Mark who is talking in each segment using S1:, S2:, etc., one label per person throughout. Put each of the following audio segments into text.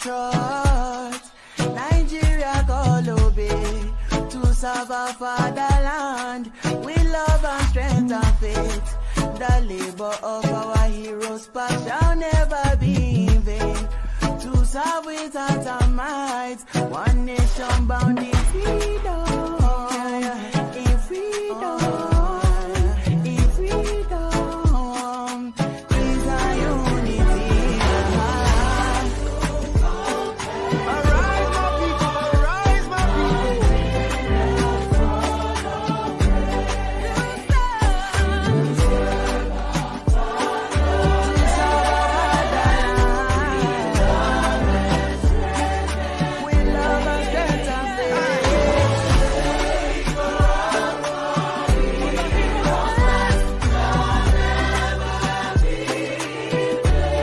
S1: trust. Nigeria call obey to serve our fatherland with love and strength and faith. The labor of our heroes past shall never be in vain. To serve with heart and might, one nation bound in freedom. In freedom. In freedom. Peace and unity. Arise, my people. Arise, my with love and strength and faith.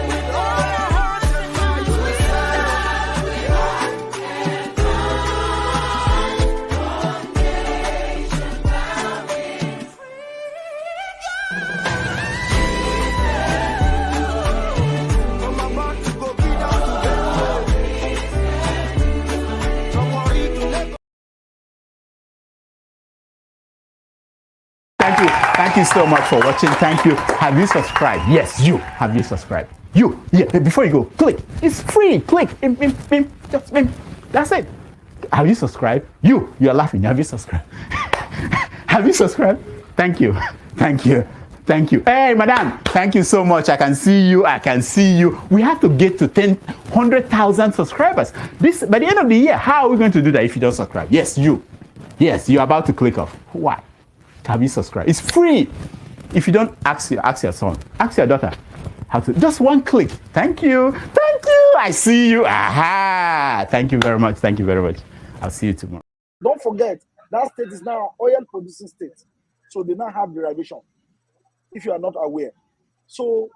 S1: With all our hearts and minds we I'm about to go be down to them. Somebody to let
S2: Thank you so much for watching. Thank you. Have you subscribed? Yes, you. Have you subscribed? You. Yeah, before you go, click. It's free. Click. Just that's it. Have you subscribed? You are laughing. Have you subscribed? Have you subscribed? Thank you. Thank you. Thank you. Hey, madam. Thank you so much. I can see you. I can see you. We have to get to 100,000 subscribers. This by the end of the year. How are we going to do that if you don't subscribe? Yes, you. Yes, you're about to click off. Why? Have you subscribed? It's free. If you don't, ask your son, ask your daughter how to. Just one click. Thank you. Thank you. I see you. Aha. Thank you very much. Thank you very much. I'll see you tomorrow.
S3: Don't forget, that state is now an oil producing state. So they now have derivation, if you are not aware. So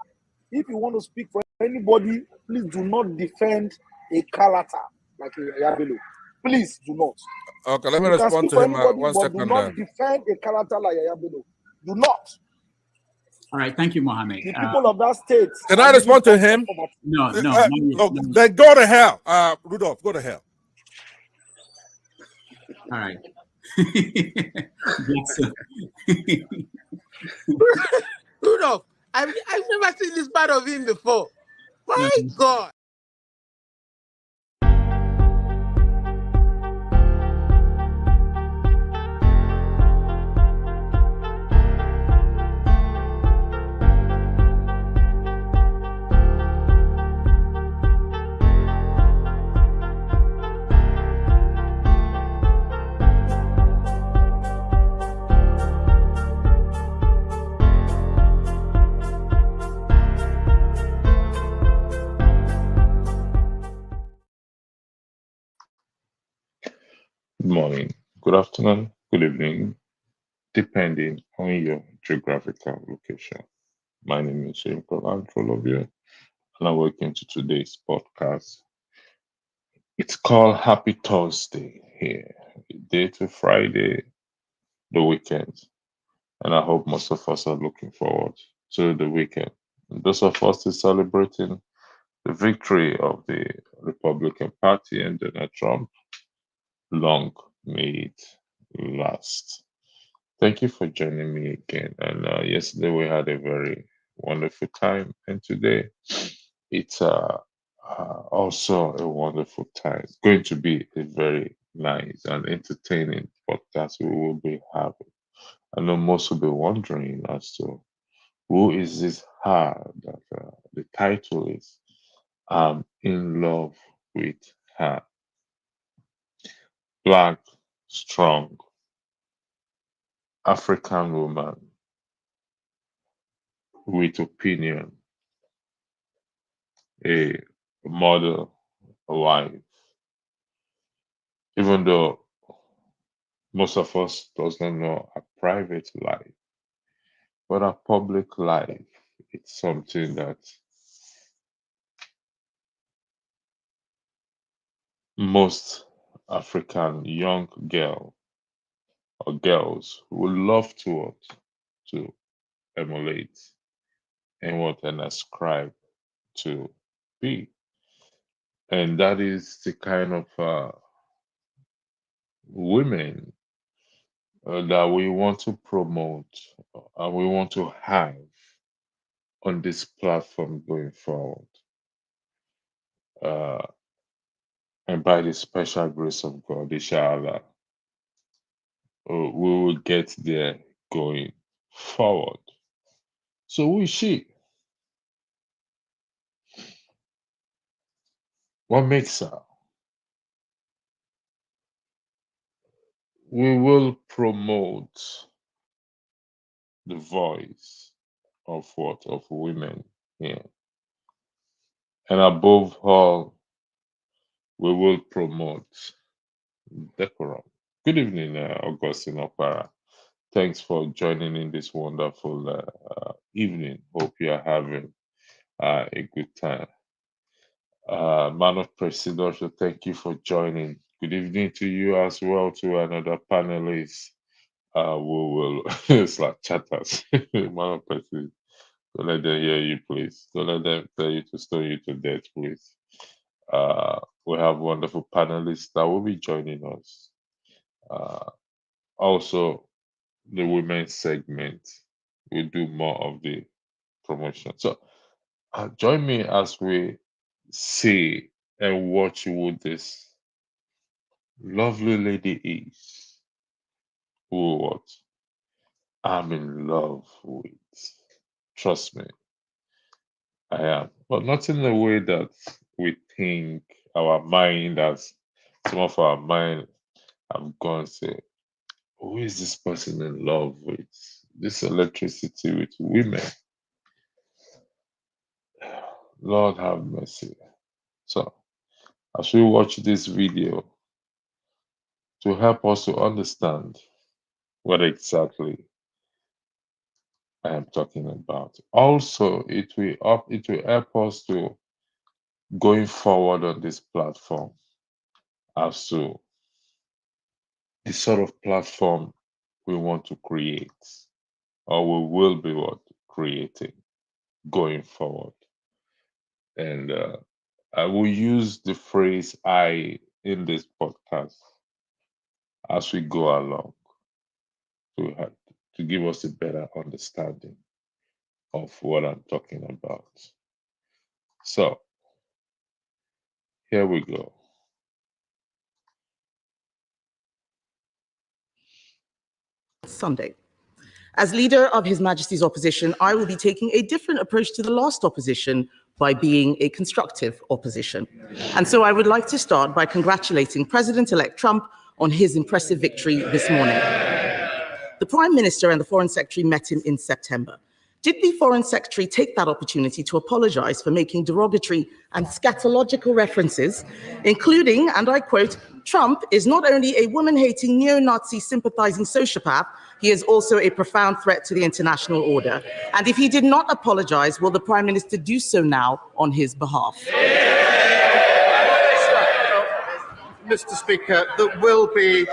S3: if you want to speak for anybody, please do not defend a Kalata like a Yabelo. Please do not.
S4: Okay, let me
S3: You can
S4: respond
S3: speak
S4: to
S3: for
S4: him.
S3: anybody,
S4: One
S3: but do
S4: second
S3: not
S4: there.
S3: defend a Kalata like a Yabelo. Do not.
S5: All right, thank you, Mohammed.
S3: The people of that state.
S4: Can I respond to him?
S5: No,
S4: Uh,
S5: not yet,
S4: oh,
S5: not yet.
S4: then go to hell. Rudolph, go to hell.
S5: All right. That's
S6: Rudolph, I've never seen this part of him before. My
S5: no,
S6: God.
S7: Good morning, good afternoon, good evening, depending on your geographical location. My name is Shane Kolantrolobia, and I'm welcome to today's podcast. It's called Happy Thursday here, day to Friday, the weekend, and I hope most of us are looking forward to the weekend. And those of us is celebrating the victory of the Republican Party and Donald Trump. Long may it last. Thank you for joining me again. And yesterday we had a very wonderful time, and today it's also a wonderful time. It's going to be a very nice and entertaining podcast we will be having. I know most will be wondering as to who is this her that the title is I'm in love with her. Black, strong, African woman with opinion, a mother, a wife. Even though most of us does not know her private life, but her public life, it's something that most African young girl or girls would love to emulate and want and ascribe to be. And that is the kind of women that we want to promote and we want to have on this platform going forward. And by the special grace of God, inshallah, we will get there going forward. So who is she? What makes her? We will promote the voice of what? Of women here. And above all, we will promote decorum. Good evening, Augustine Opara. Thanks for joining in this wonderful evening. Hope you are having a good time. Man of President, thank you for joining. Good evening to you as well, to another panelist. We will, it's like chatters. Man of President, don't let them hear you, please. Don't let them tell you to stone you to death, please. We have wonderful panelists that will be joining us. Also, the women's segment, we do more of the promotion. So join me as we see and watch who this lovely lady is, who what I'm in love with. Trust me, I am. But not in the way that we think our mind, as some of our mind have gone say, who is this person in love with? This electricity with women. Lord have mercy. So, as we watch this video, to help us to understand what exactly I am talking about. Also, it will help us to going forward on this platform as to the sort of platform we want to create, or we will be creating going forward. And I will use the phrase "I" in this podcast as we go along to give us a better understanding of what I'm talking about. So, here we go.
S8: Sunday. As leader of His Majesty's opposition, I will be taking a different approach to the last opposition by being a constructive opposition. And so I would like to start by congratulating President-elect Trump on his impressive victory this morning. The Prime Minister and the Foreign Secretary met him in September. Did the Foreign Secretary take that opportunity to apologize for making derogatory and scatological references, including, and I quote, Trump is not only a woman-hating, neo-Nazi sympathizing sociopath, he is also a profound threat to the international order. And if he did not apologize, will the Prime Minister do so now on his behalf?
S9: Mr. Speaker, there will be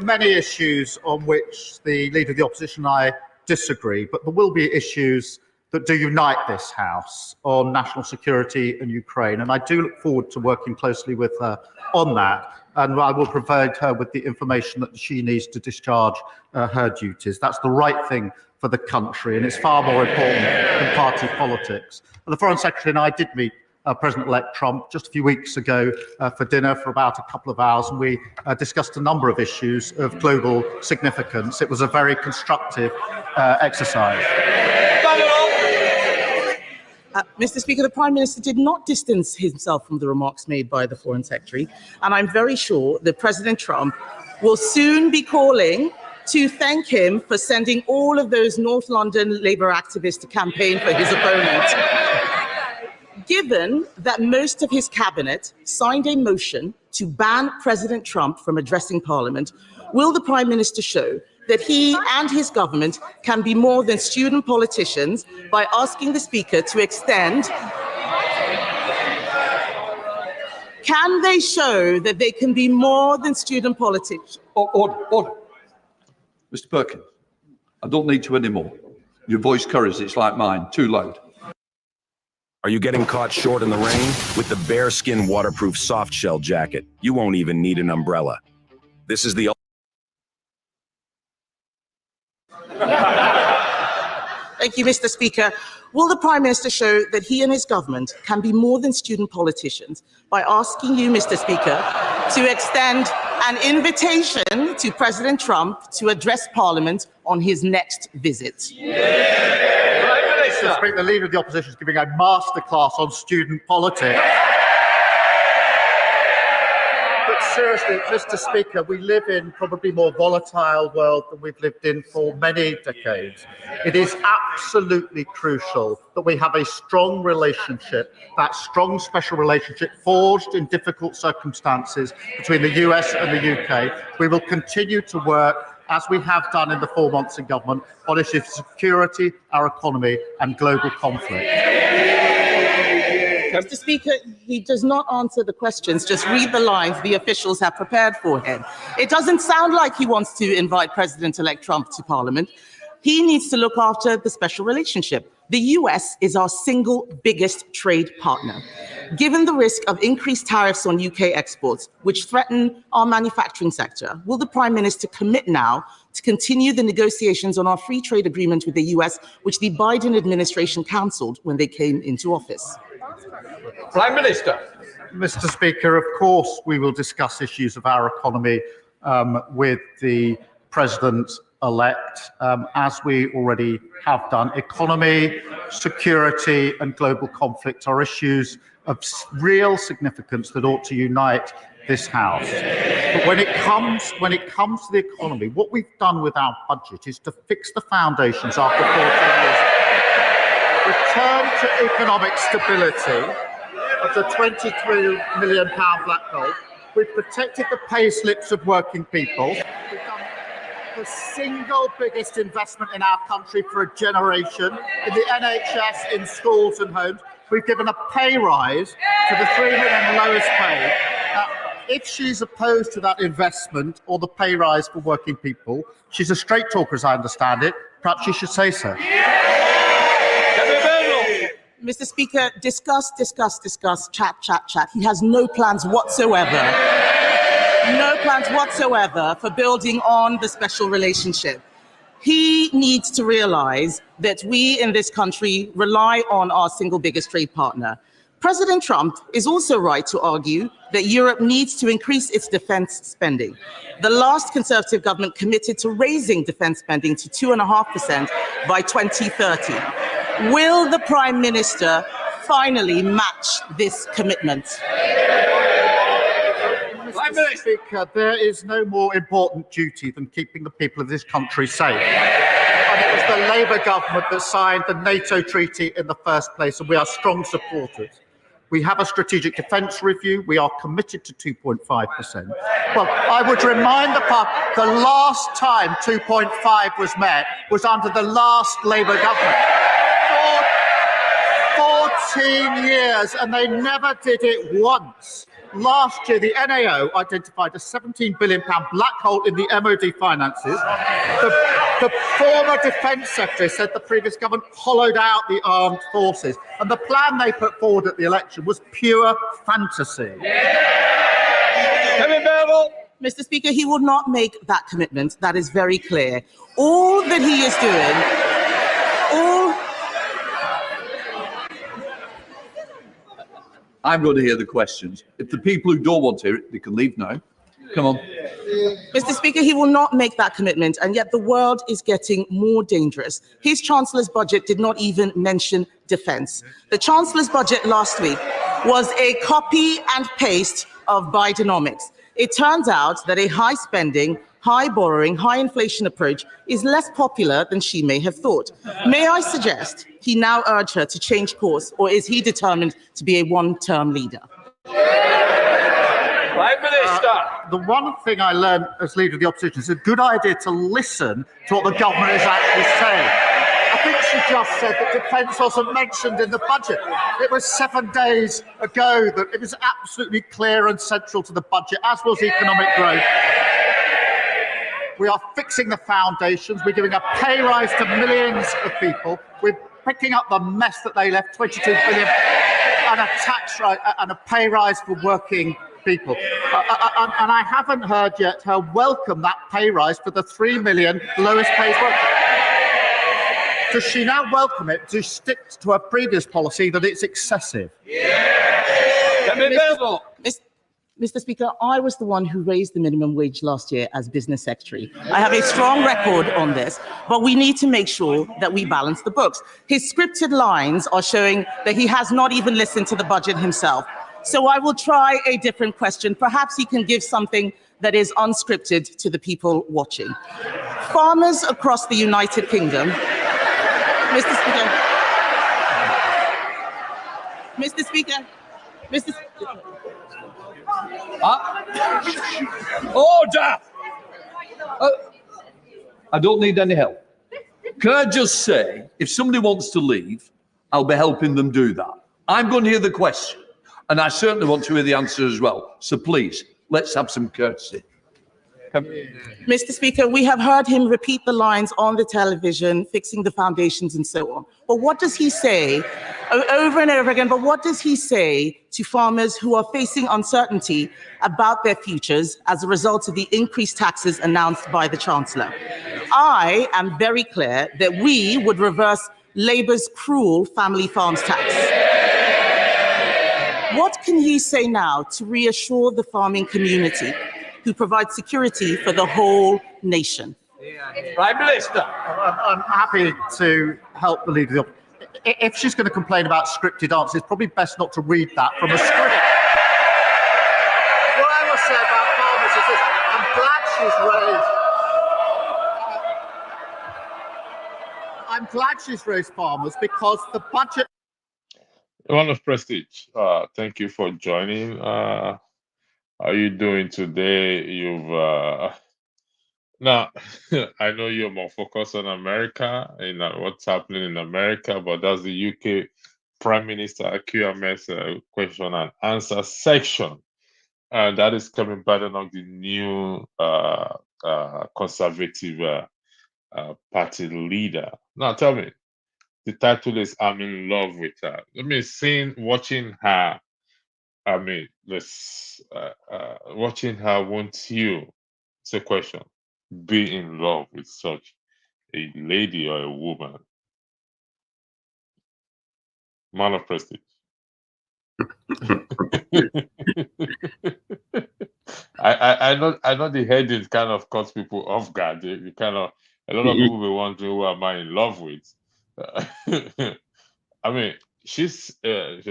S9: many issues on which the Leader of the Opposition and I disagree, but there will be issues that do unite this House on national security and Ukraine. And I do look forward to working closely with her on that. And I will provide her with the information that she needs to discharge her duties. That's the right thing for the country, and it's far more important than party politics. And the Foreign Secretary and I did meet President-elect Trump just a few weeks ago for dinner for about a couple of hours, and we discussed a number of issues of global significance. It was a very constructive exercise.
S8: Mr. Speaker, the Prime Minister did not distance himself from the remarks made by the Foreign Secretary, and I'm very sure that President Trump will soon be calling to thank him for sending all of those North London Labour activists to campaign for his opponent. Given that most of his cabinet signed a motion to ban President Trump from addressing Parliament, will the Prime Minister show that he and his government can be more than student politicians by asking the Speaker to extend? Can they show that they can be more than student politicians?
S10: Order. Mr. Perkins, I don't need to anymore. Your voice carries, it's like mine, too loud.
S11: Are you getting caught short in the rain? With the Bearskin waterproof soft shell jacket, you won't even need an umbrella. This is the
S8: Thank you, Mr. Speaker. Will the Prime Minister show that he and his government can be more than student politicians by asking you, Mr. Speaker, to extend an invitation to President Trump to address Parliament on his next visit?
S9: Mr. Speaker, the Leader of the Opposition is giving a masterclass on student politics. But seriously, Mr. Speaker, we live in probably more volatile world than we've lived in for many decades. It is absolutely crucial that we have a strong relationship, that strong special relationship forged in difficult circumstances between the US and the UK. We will continue to work, as we have done in the 4 months in government, on issues of security, our economy and global conflict.
S8: Mr. Speaker, he does not answer the questions, just read the lines the officials have prepared for him. It doesn't sound like he wants to invite President-elect Trump to Parliament. He needs to look after the special relationship. The US is our single biggest trade partner. Given the risk of increased tariffs on UK exports, which threaten our manufacturing sector, will the Prime Minister commit now to continue the negotiations on our free trade agreement with the US, which the Biden administration cancelled when they came into office?
S10: Prime Minister.
S9: Mr. Speaker, of course we will discuss issues of our economy with the President-elect, as we already have done. Economy, security and global conflict are issues of real significance that ought to unite this House. But when it comes to the economy, what we've done with our budget is to fix the foundations after 14 years. Return to economic stability of the £23 million black hole. We've protected the pay slips of working people. We've done the single biggest investment in our country for a generation in the NHS, in schools and homes. We've given a pay rise to the 3 million lowest paid. If she's opposed to that investment or the pay rise for working people, she's a straight talker as I understand it, perhaps she should say so.
S8: Mr. Speaker, discuss, chat. He has no plans whatsoever. No plans whatsoever for building on the special relationship. He needs to realize that we in this country rely on our single biggest trade partner. President Trump is also right to argue that Europe needs to increase its defense spending. The last Conservative government committed to raising defense spending to 2.5% by 2030. Will the Prime Minister finally match this commitment?
S9: Mr. Speaker, there is no more important duty than keeping the people of this country safe. And it was the Labour government that signed the NATO treaty in the first place, and we are strong supporters. We have a strategic defence review. We are committed to 2.5%. Well, I would remind the last time 2.5 was met was under the last Labour government. 14 years, and they never did it once. Last year, the NAO identified a £17 billion black hole in the MOD finances. The former Defence Secretary said the previous government hollowed out the armed forces, and the plan they put forward at the election was pure fantasy.
S8: Mr. Speaker, he will not make that commitment. That is very clear. All that he is doing,
S10: I'm going to hear the questions. If the people who don't want to hear it, they can leave now. Come on.
S8: Mr. Speaker, he will not make that commitment, and yet the world is getting more dangerous. His Chancellor's budget did not even mention defence. The Chancellor's budget last week was a copy and paste of Bidenomics. It turns out that a high spending, high borrowing, high inflation approach is less popular than she may have thought. May I suggest he now urge her to change course, or is he determined to be a one-term leader?
S10: Prime Minister.
S9: The one thing I learned as Leader of the Opposition is it's a good idea to listen to what the government is actually saying. I think she just said that defence wasn't mentioned in the budget. It was 7 days ago that it was absolutely clear and central to the budget, as was economic growth. We are fixing the foundations. We're giving a pay rise to millions of people. We're picking up the mess that they left, 22 billion, and a tax rise and a pay rise for working people. And I haven't heard yet her welcome that pay rise for the 3 million lowest paid workers. Does she now welcome it? To stick to her previous policy that it's excessive?
S8: Mr. Speaker, I was the one who raised the minimum wage last year as business secretary. I have a strong record on this, but we need to make sure that we balance the books. His scripted lines are showing that he has not even listened to the budget himself. So I will try a different question. Perhaps he can give something that is unscripted to the people watching. Farmers across the United Kingdom, Mr. Speaker,
S10: Order! I don't need any help. Can I just say, if somebody wants to leave, I'll be helping them do that. I'm going to hear the question, and I certainly want to hear the answer as well. So please, let's have some courtesy.
S8: Mr. Speaker, we have heard him repeat the lines on the television, fixing the foundations and so on. But what does he say over and over again? But what does he say to farmers who are facing uncertainty about their futures as a result of the increased taxes announced by the Chancellor? I am very clear that we would reverse Labour's cruel family farms tax. What can he say now to reassure the farming community who provide security for the whole nation?
S10: Prime Minister.
S9: I'm happy to help the leader of the opposition. If she's going to complain about scripted answers, it's probably best not to read that from a script. What I will say about farmers is this: I'm glad she's raised farmers because the budget.
S7: One of Prestige, thank you for joining. How are you doing today? Now, I know you're more focused on America and what's happening in America, but that's the UK Prime Minister QMS question and answer section. And that is coming pattern of the new Conservative party leader. Now, tell me, the title is "I'm in love with her." Let me watching her. I mean, watching her. Won't you? It's a question. Be in love with such a lady or a woman? Man of prestige. I know the heading kind of caught people off guard. You kind of a lot of people will wondering who am I in love with. I mean, she's a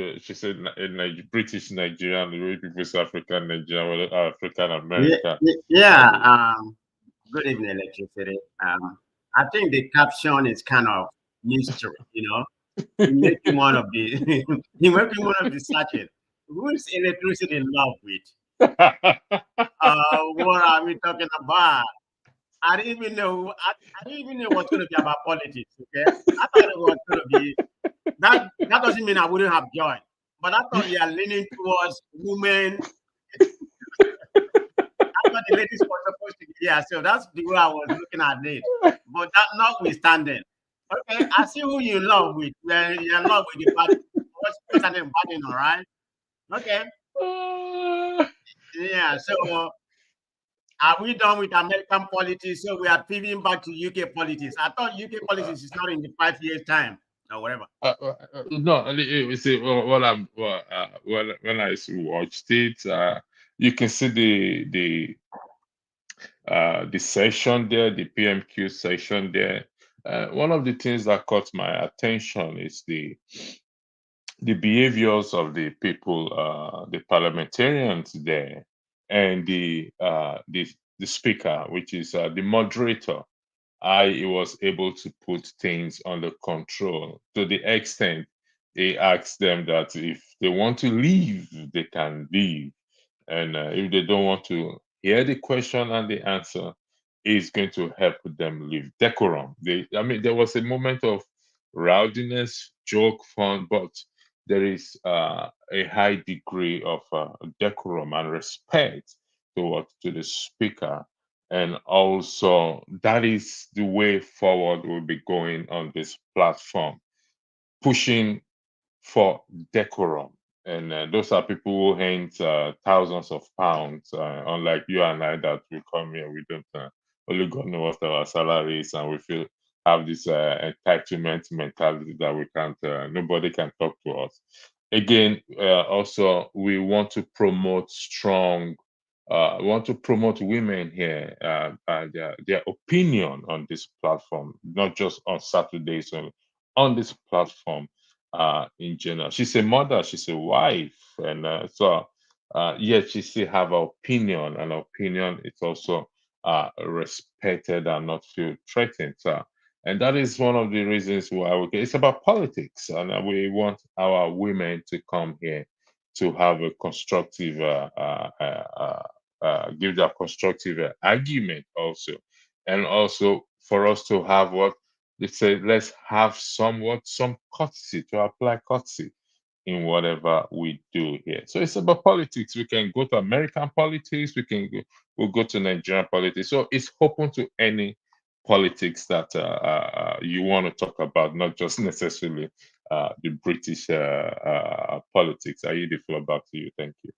S7: British Nigerian, the way people say African Nigerian, African American.
S12: Good evening, Electricity. I think the caption is kind of mystery, making one of the searches. Who is Electricity in love with? What are we talking about? I didn't even know. I didn't even know what's going to be about politics. Okay, I thought it was going to be that. That doesn't mean I wouldn't have joined, but I thought you are leaning towards women. I thought the ladies were supposed to be here, so that's the way I was looking at it. But that notwithstanding, okay, I see who you're in love with. You're in love with the party. What's her name? Biden, all right? Okay. Yeah. So. Are we done with American politics? So we are pivoting back to UK politics. I thought UK politics is not in the 5 years' time or whatever.
S7: No, you see, when I watched it, you can see the session there, the PMQ session there. One of the things that caught my attention is the behaviors of the people, the parliamentarians there. And the speaker, which is the moderator, he was able to put things under control to the extent he asked them that if they want to leave, they can leave, and if they don't want to hear the question and the answer, he's going to help them leave. Decorum. There was a moment of rowdiness, joke, fun, but there is a high degree of decorum and respect to the speaker. And also, that is the way forward we'll be going on this platform. pushing for decorum. And those are people who earn thousands of pounds, unlike you and I that we come here, we don't, only God knows what our salary is, and we feel have this entitlement mentality that we can't, nobody can talk to us. Again, also, we want to promote strong, we want to promote women here, their opinion on this platform, not just on Saturdays, on this platform in general. She's a mother, she's a wife, and yet she still have an opinion, and opinion is also respected and not feel threatened. And that is one of the reasons why it's about politics, and we want our women to come here to have a constructive, give their constructive argument also, and also for us to have what they say, let's have some courtesy, to apply courtesy in whatever we do here. So it's about politics. We can go to American politics, we'll go to Nigerian politics. So it's open to any politics that you want to talk about, not just necessarily the British politics. I yield the floor back to you. Thank you.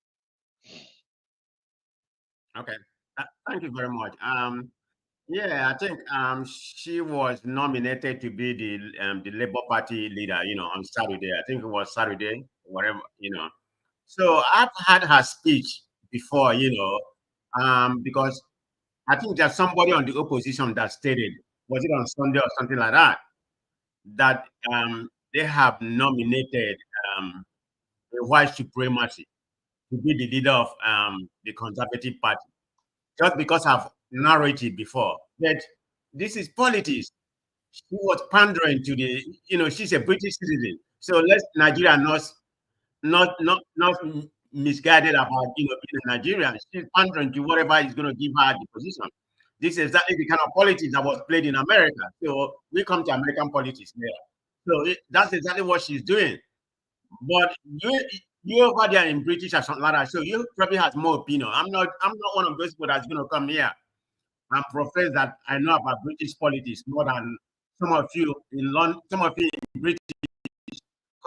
S12: Okay, thank you very much. Yeah, I think she was nominated to be the Labour Party leader, on Saturday. I think it was Saturday, whatever, So I've had her speech before, because I think there's somebody on the opposition that stated, was it on Sunday or something like that, that they have nominated the white supremacy to be the leader of the Conservative Party, just because of narrative before. But this is politics. She was pandering to the, she's a British citizen. So let's Nigeria not misguided about being a Nigerian. She's pandering to whatever is going to give her the position. This is exactly the kind of politics that was played in America. So we come to American politics there. So that's exactly what she's doing. But you over there in British or something like that, so you probably has more opinion. I'm not one of those people that's going to come here and profess that I know about British politics more than some of you in London, some of you in British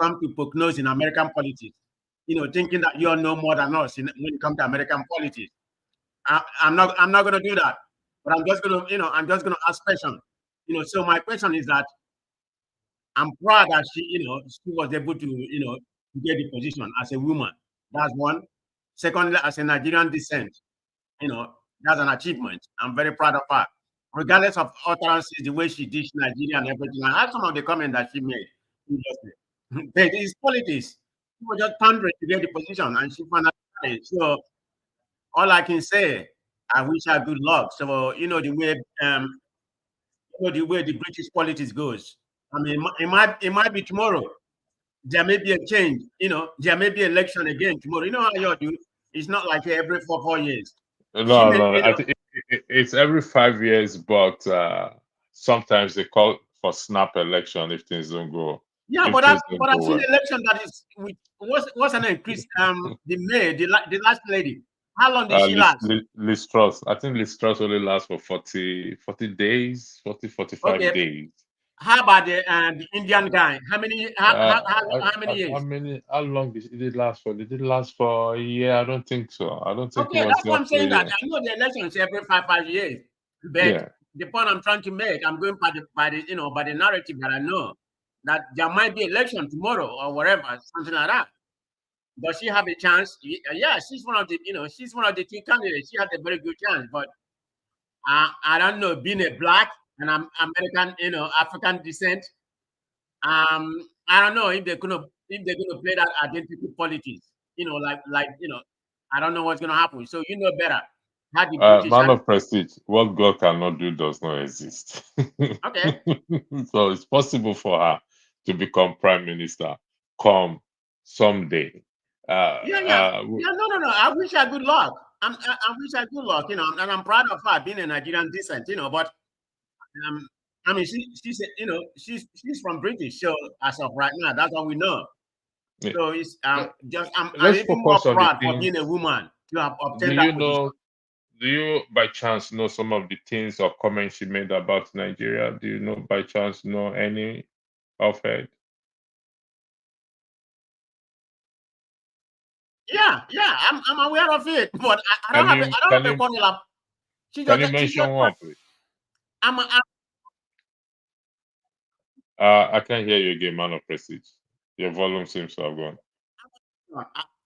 S12: come to poke nose in American politics, thinking that you know more than us when it comes to American politics. I'm not going to do that, but I'm just going to ask questions. So my question is that I'm proud that she was able to get the position as a woman. That's one. Secondly, as a Nigerian descent, that's an achievement. I'm very proud of her. Regardless of utterances, the way she dished Nigeria and everything. I had some of the comments that she made. But it's politics. She was just pandering to get the position, and she found out. So all I can say, I wish her good luck. So the way the British politics goes. I mean, it might be tomorrow. There may be a change, there may be election again tomorrow. You know how you do. It's not like every 4 years.
S7: No. I think it's every 5 years, but sometimes they call for snap election if things don't go.
S12: Yeah, but I've seen an election that is what's an increase. The last lady. How long did she last?
S7: Liz Truss. I think Liz Truss only lasts for 40 days, 45 days.
S12: How about the Indian guy? How many years?
S7: How long did it last for? Did it last for a year? I don't think so. I don't think.
S12: Okay, that's what I'm saying. That I know the elections every 5 years, but the point I'm trying to make, I'm going by the narrative that I know, that there might be election tomorrow or whatever, something like that. Does she have a chance? Yeah, she's one of the two candidates. She has a very good chance, but I don't know. Being a black and I'm American, African descent. I don't know if they're gonna play that identity politics. I don't know what's gonna happen. So you know better.
S7: Man of prestige, what God cannot do does not exist.
S12: Okay.
S7: So it's possible for her to become prime minister come someday.
S12: No. I wish her good luck. I wish her good luck. And I'm proud of her being a Nigerian descent. But I mean, she's from British. So as of right now, that's all we know. Yeah. So it's I'm even more proud for being a woman to have obtained that position.
S7: Do you by chance know some of the things or comments she made about Nigeria? Do you know by chance any of it?
S12: Yeah, I'm aware of it, but I don't have a quarrel up.
S7: Can you mention one, please? I can't hear you again, man of Prestige. Your volume seems to have gone.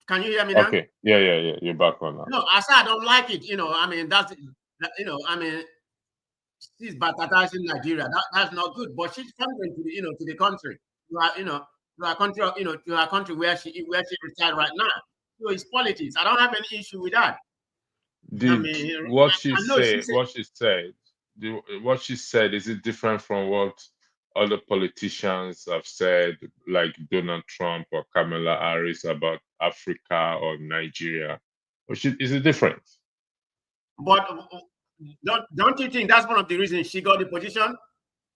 S12: Can you hear me now?
S7: Okay. Yeah. You're back on now.
S12: No, I said I don't like it. I mean, she's baptizing Nigeria. That's not good. But she's coming to the country. To our country, to our country where she resides right now. So it's politics. I don't have any issue with that.
S7: What she said, is it different from what other politicians have said, like Donald Trump or Kamala Harris about Africa or Nigeria? Or is it different?
S12: But don't you think that's one of the reasons she got the position?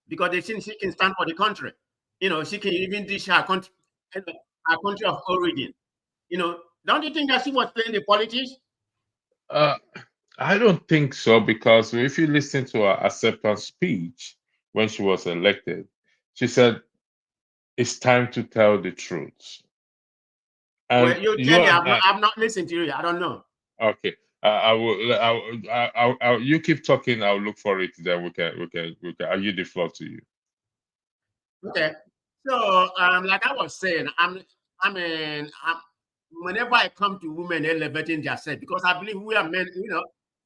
S12: Because they think she can stand for the country. She can even dish her country of origin. Don't you think that she was playing the politics?
S7: I don't think so, because if you listen to her acceptance speech when she was elected, she said, "It's time to tell the truth." And
S12: well, you tell me, I've not listened to you. I don't know.
S7: Okay, I will. You keep talking. I'll look for it. Then we can. I'll give the floor to you.
S12: Okay. So, like I was saying, whenever I come to women elevating themselves, because I believe we are men,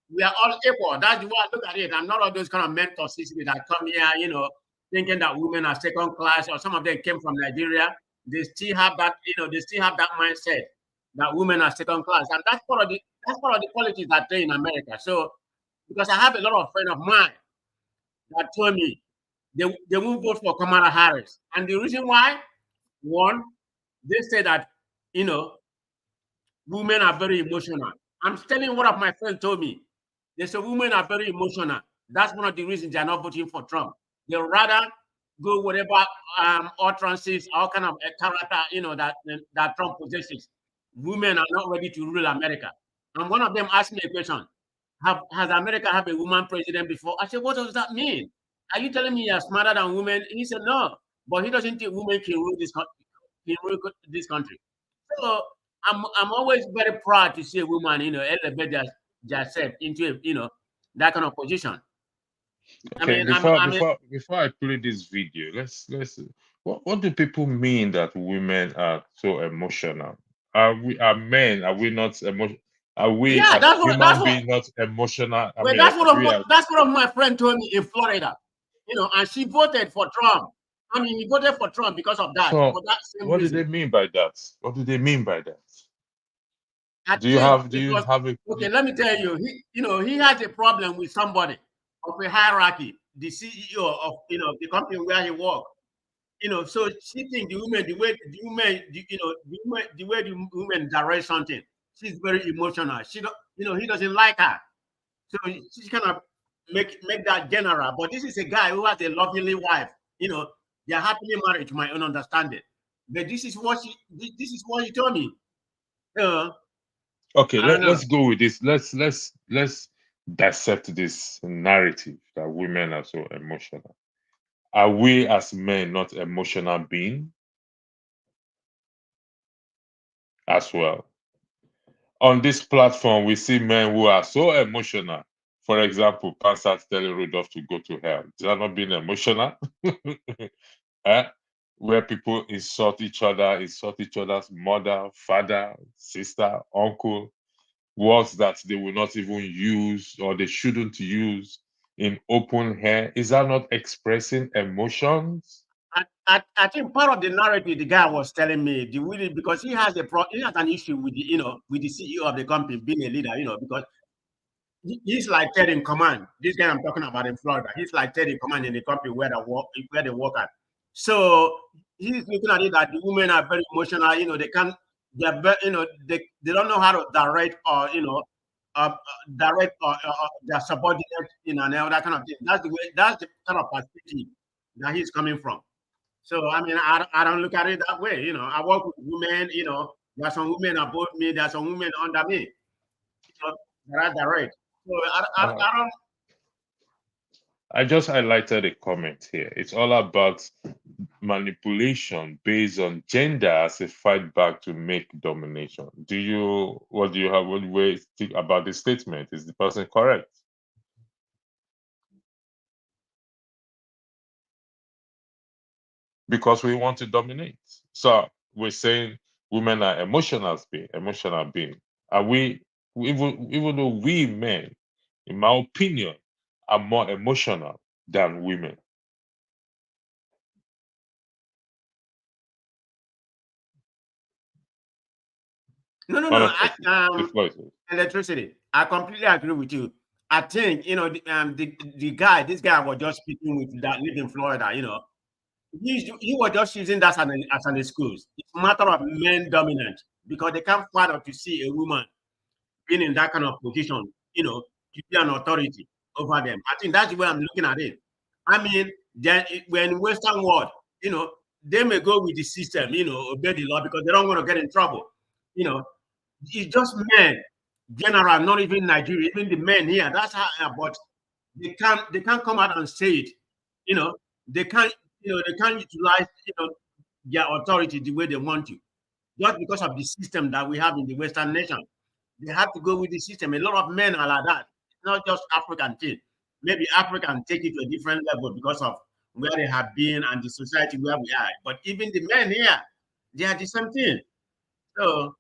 S12: we are all equal. That's the way I look at it. I'm not all those kind of men toxicity that come here, thinking that women are second class, or some of them came from Nigeria. They still have that, mindset that women are second class, and that's part of the politics that they in America. So, because I have a lot of friends of mine that told me they won't vote for Kamala Harris, and the reason why, one, they say that women are very emotional. I'm telling one of my friends told me. They say women are very emotional. That's one of the reasons they're not voting for Trump. They'd rather go whatever utterances, all kind of character, that Trump possesses. Women are not ready to rule America. And one of them asked me a question: Has America had a woman president before? I said, what does that mean? Are you telling me you're smarter than women? And he said, no, but he doesn't think women can rule this country. So I'm always very proud to see a woman, elevate herself into that kind of position.
S7: Okay, before I play this video, let's what do people mean that women are so emotional? Are we not emotional? Are we human beings not emotional?
S12: That's what of my friend told me in Florida. And she voted for Trump. He voted for Trump because of that.
S7: So what do they mean by that? What do they mean by that? Do you have a...
S12: Okay, let me tell you. He has a problem with somebody of a hierarchy, the CEO of the company where he works. So she thinks the way the women direct something, she's very emotional. He doesn't like her. So she's kind of make that general. But this is a guy who has a lovely wife. They're happily married, to my own understanding. But this is what he told me.
S7: Okay, let's go with this. Let's dissect this narrative that women are so emotional. Are we as men not emotional beings as well? On this platform, we see men who are so emotional. For example, Pansat telling Rudolph to go to hell. Is that not being emotional? Where people insult each other's mother, father, sister, uncle, words that they will not even use or they shouldn't use in open air. Is that not expressing emotions?
S12: I think part of the narrative the guy was telling me, because he has an issue with the CEO of the company being a leader, because he's like third in command. This guy I'm talking about in Florida, he's like third in command in the company where they work at. So he's looking at it that the women are very emotional. They can't. They don't know how to direct or their subordinate, and all that kind of thing. That's the kind of perspective that he's coming from. So I don't look at it that way. I work with women. There are some women above me. There are some women under me. That are direct. So I don't.
S7: I just highlighted a comment here. It's all about manipulation based on gender as a fight back to make domination. What do you have? What do you think about this statement? Is the person correct? Because we want to dominate. So we're saying women are emotional being. Are we, even though we men, in my opinion, are more emotional than women?
S12: No. Electricity. I completely agree with you. I think this guy was just speaking with that live in Florida. He was just using that as an excuse. It's a matter of men dominant because they can't fathom to see a woman being in that kind of position. To be an authority over them. I think that's the way I'm looking at it. I mean, when in Western world, they may go with the system, obey the law because they don't want to get in trouble. It's just men, general, not even Nigeria, even the men here. That's how. But they can't come out and say it. They can't utilize their authority the way they want to, just because of the system that we have in the Western nation. They have to go with the system. A lot of men are like that. It's not just African thing. Maybe African take it to a different level because of where they have been and the society where we are. But even the men here, they are the same thing. So,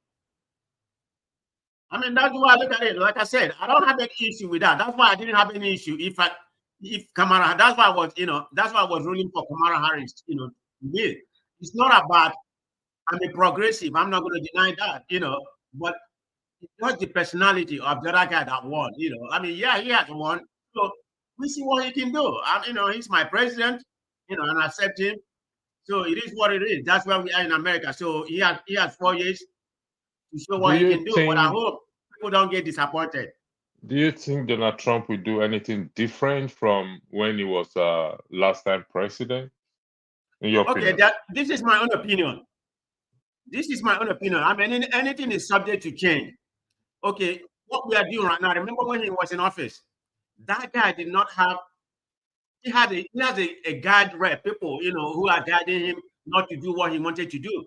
S12: I mean, that's why I look at it. Like I said, I don't have any issue with that. That's why I didn't have any issue. If Kamala, that's why I was ruling for Kamala Harris. Me. It's not about I'm a progressive. I'm not going to deny that. But what's the personality of the other guy that won? I mean, yeah, he has won. So we see what he can do. He's my president. And I accept him. So it is what it is. That's where we are in America. So he has 4 years to show what he can do. But I hope people don't get disappointed.
S7: Do you think Donald Trump will do anything different from when he was last time president? In your opinion?
S12: This is my own opinion. This is my own opinion. I mean, anything is subject to change. Okay, what we are doing right now, remember when he was in office, that guy did not have, he has a guide rep, people, who are guiding him not to do what he wanted to do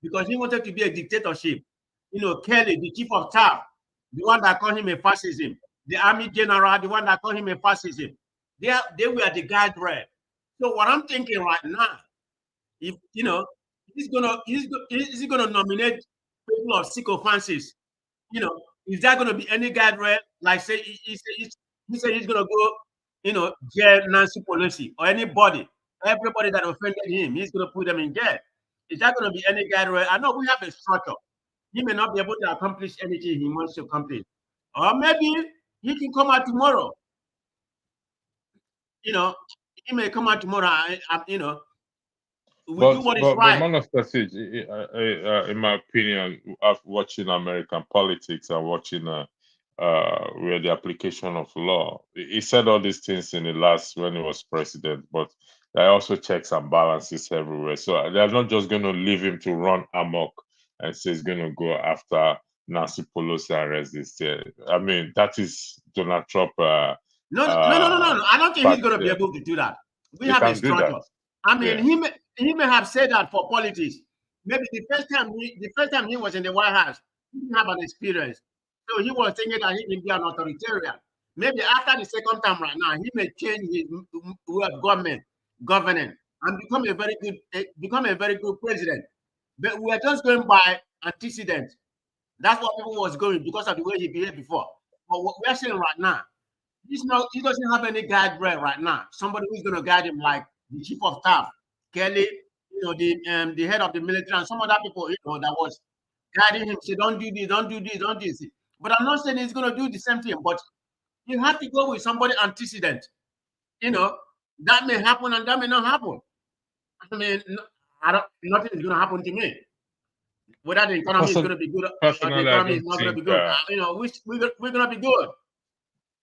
S12: because he wanted to be a dictatorship. Kelly, the chief of staff, the one that called him a fascism, the army general, the one that called him a fascism, they were the guide rep. So what I'm thinking right now, if, he's gonna nominate people of sycophancies, is there going to be any guide rep? Like say he said he's going to go, jail Nancy Pelosi or anybody, everybody that offended him, he's going to put them in jail. Is there going to be any guide rep? I know we have a structure. He may not be able to accomplish anything he wants to accomplish, or maybe he can come out tomorrow. He may come out tomorrow. We do what is right.
S7: In my opinion, of watching American politics and watching where the application of law, he said all these things in the last when he was president, but there are also checks and balances everywhere. So they're not just going to leave him to run amok and say he's going to go after Nancy Pelosi and rest this year. I mean, that is Donald Trump.
S12: No. I don't think he's going to be able to do that. We have a structure. I mean, he may have said that for politics. Maybe the first time he was in the White House, he didn't have an experience. So he was thinking that he can be an authoritarian. Maybe after the second time right now, he may change his way of governing and become a very good president. But we are just going by antecedent. That's what people was going because of the way he behaved before. But what we're saying right now, he doesn't have any guide right now. Somebody who's going to guide him like the chief of staff, Kelly, the head of the military, and some other people, that was guiding him, say, don't do this, don't do this, don't do this. But I'm not saying he's going to do the same thing, but you have to go with somebody antecedent. That may happen and that may not happen. I mean, nothing is going to happen to me. Whether the economy is going to be good or the economy is not going to be good, we're going to be good.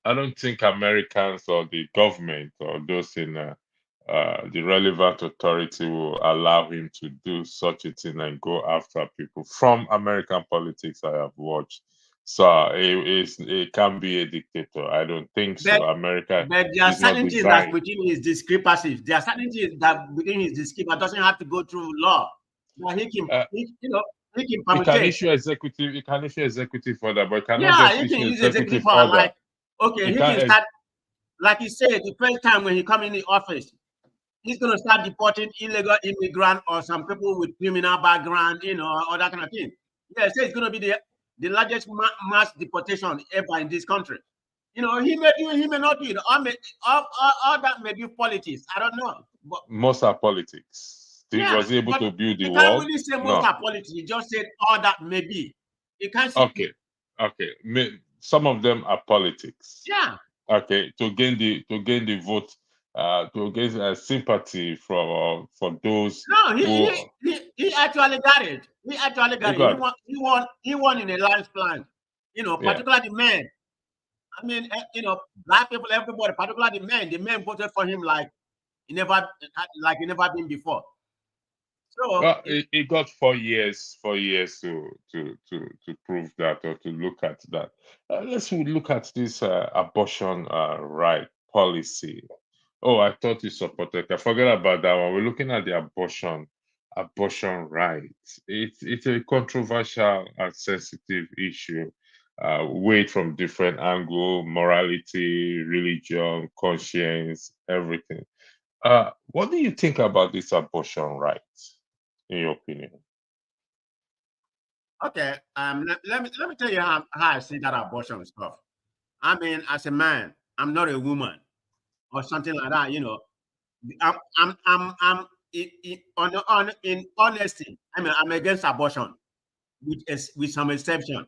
S7: I don't think Americans or the government or those in the relevant authority will allow him to do such a thing and go after people. From American politics I have watched, So it can be a dictator. I don't think so. America
S12: But there are
S7: is not
S12: certain things
S7: designed.
S12: that within his discrepancies. There are certain things that within his discrepancy doesn't have to go through law. But he can, he can
S7: It can
S12: permutate.
S7: issue executive. It can issue executive order, but it cannot
S12: Yeah,
S7: just
S12: he can
S7: issue
S12: use executive
S7: executive
S12: power.
S7: order.
S12: Like, okay, he can start, like he said, the first time when he come in the office, he's going to start deporting illegal immigrants or some people with criminal background, all that kind of thing. Yeah, so it's going to be the largest mass deportation ever in this country. He may do it, he may not do it. All that may be politics. I don't know. But
S7: most are politics. Was he able to build the wall?
S12: You can't really say most are politics. You just said all that may be. You can't say.
S7: Okay. Some of them are politics.
S12: Yeah.
S7: Okay, to gain the vote, to gain sympathy for those.
S12: No, he actually got it. He actually got it. He won in a landslide. Particularly the men. I mean, black people, everybody, particularly the men voted for him like he never been before. So
S7: well, it got 4 years to prove that or to look at that. Let's look at this abortion right policy. Oh, I thought you supported. I forget about that one. We're looking at the abortion rights. It's a controversial and sensitive issue. Weighed from different angle, morality, religion, conscience, everything. What do you think about this abortion rights, in your opinion?
S12: Okay, let me tell you how I see that abortion stuff. I mean, as a man, I'm not a woman or something like that. In honesty, I mean, I'm against abortion with some exception.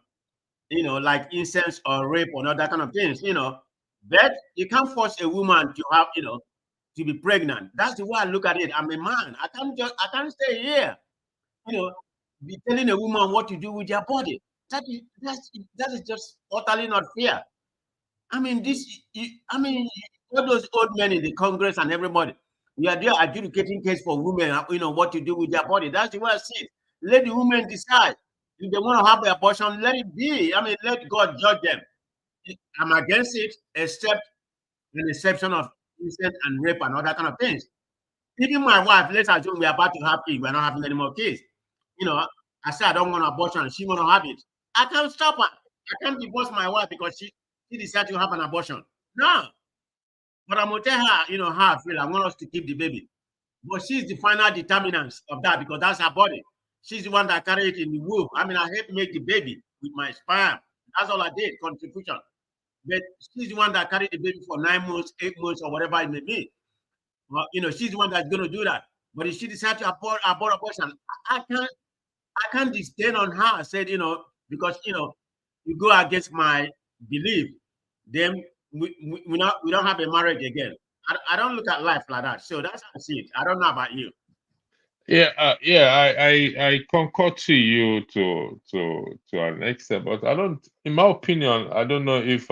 S12: Like incest or rape or that kind of things. But you can't force a woman to have, to be pregnant. That's the way I look at it. I'm a man. I can't stay here, be telling a woman what to do with their body. That is just totally not fair. I mean, all those old men in the Congress and everybody, we are there adjudicating case for women, what to do with their body. That's the way I see it. Let the women decide. If they want to have the abortion, let it be. I mean, let God judge them. I'm against it, except an exception of incest and rape and all that kind of things. Even my wife, let's assume we're about to have kids, we're not having any more kids. I say I don't want abortion, she want to have it. I can't stop her. I can't divorce my wife because she decided to have an abortion. No. But I'm going to tell her, how I feel. I want us to keep the baby. But she's the final determinant of that because that's her body. She's the one that carried it in the womb. I mean, I helped make the baby with my sperm. That's all I did, contribution. But she's the one that carried the baby for 9 months, 8 months, or whatever it may be. Well, she's the one that's going to do that. But if she decides to abort abortion, I can't disdain on her. I said, because you go against my belief, then we don't have a marriage again. I don't look at life like that. So that's how I see it. I don't know about you.
S7: Yeah, I concur to you to an extent, but I don't. In my opinion, I don't know if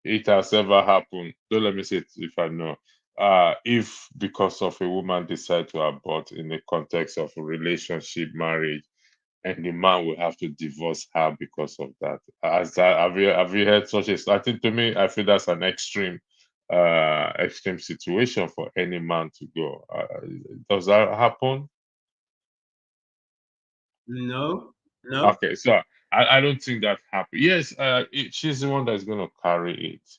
S7: it has ever happened. Don't let me say it if I know. If because of a woman decide to abort in the context of a relationship, marriage, and the man will have to divorce her because of that. Have you heard such a? I think to me, I feel that's an extreme situation for any man to go. Does that happen?
S12: No.
S7: Okay, so I don't think that happened. Yes, she's the one that's going to carry it,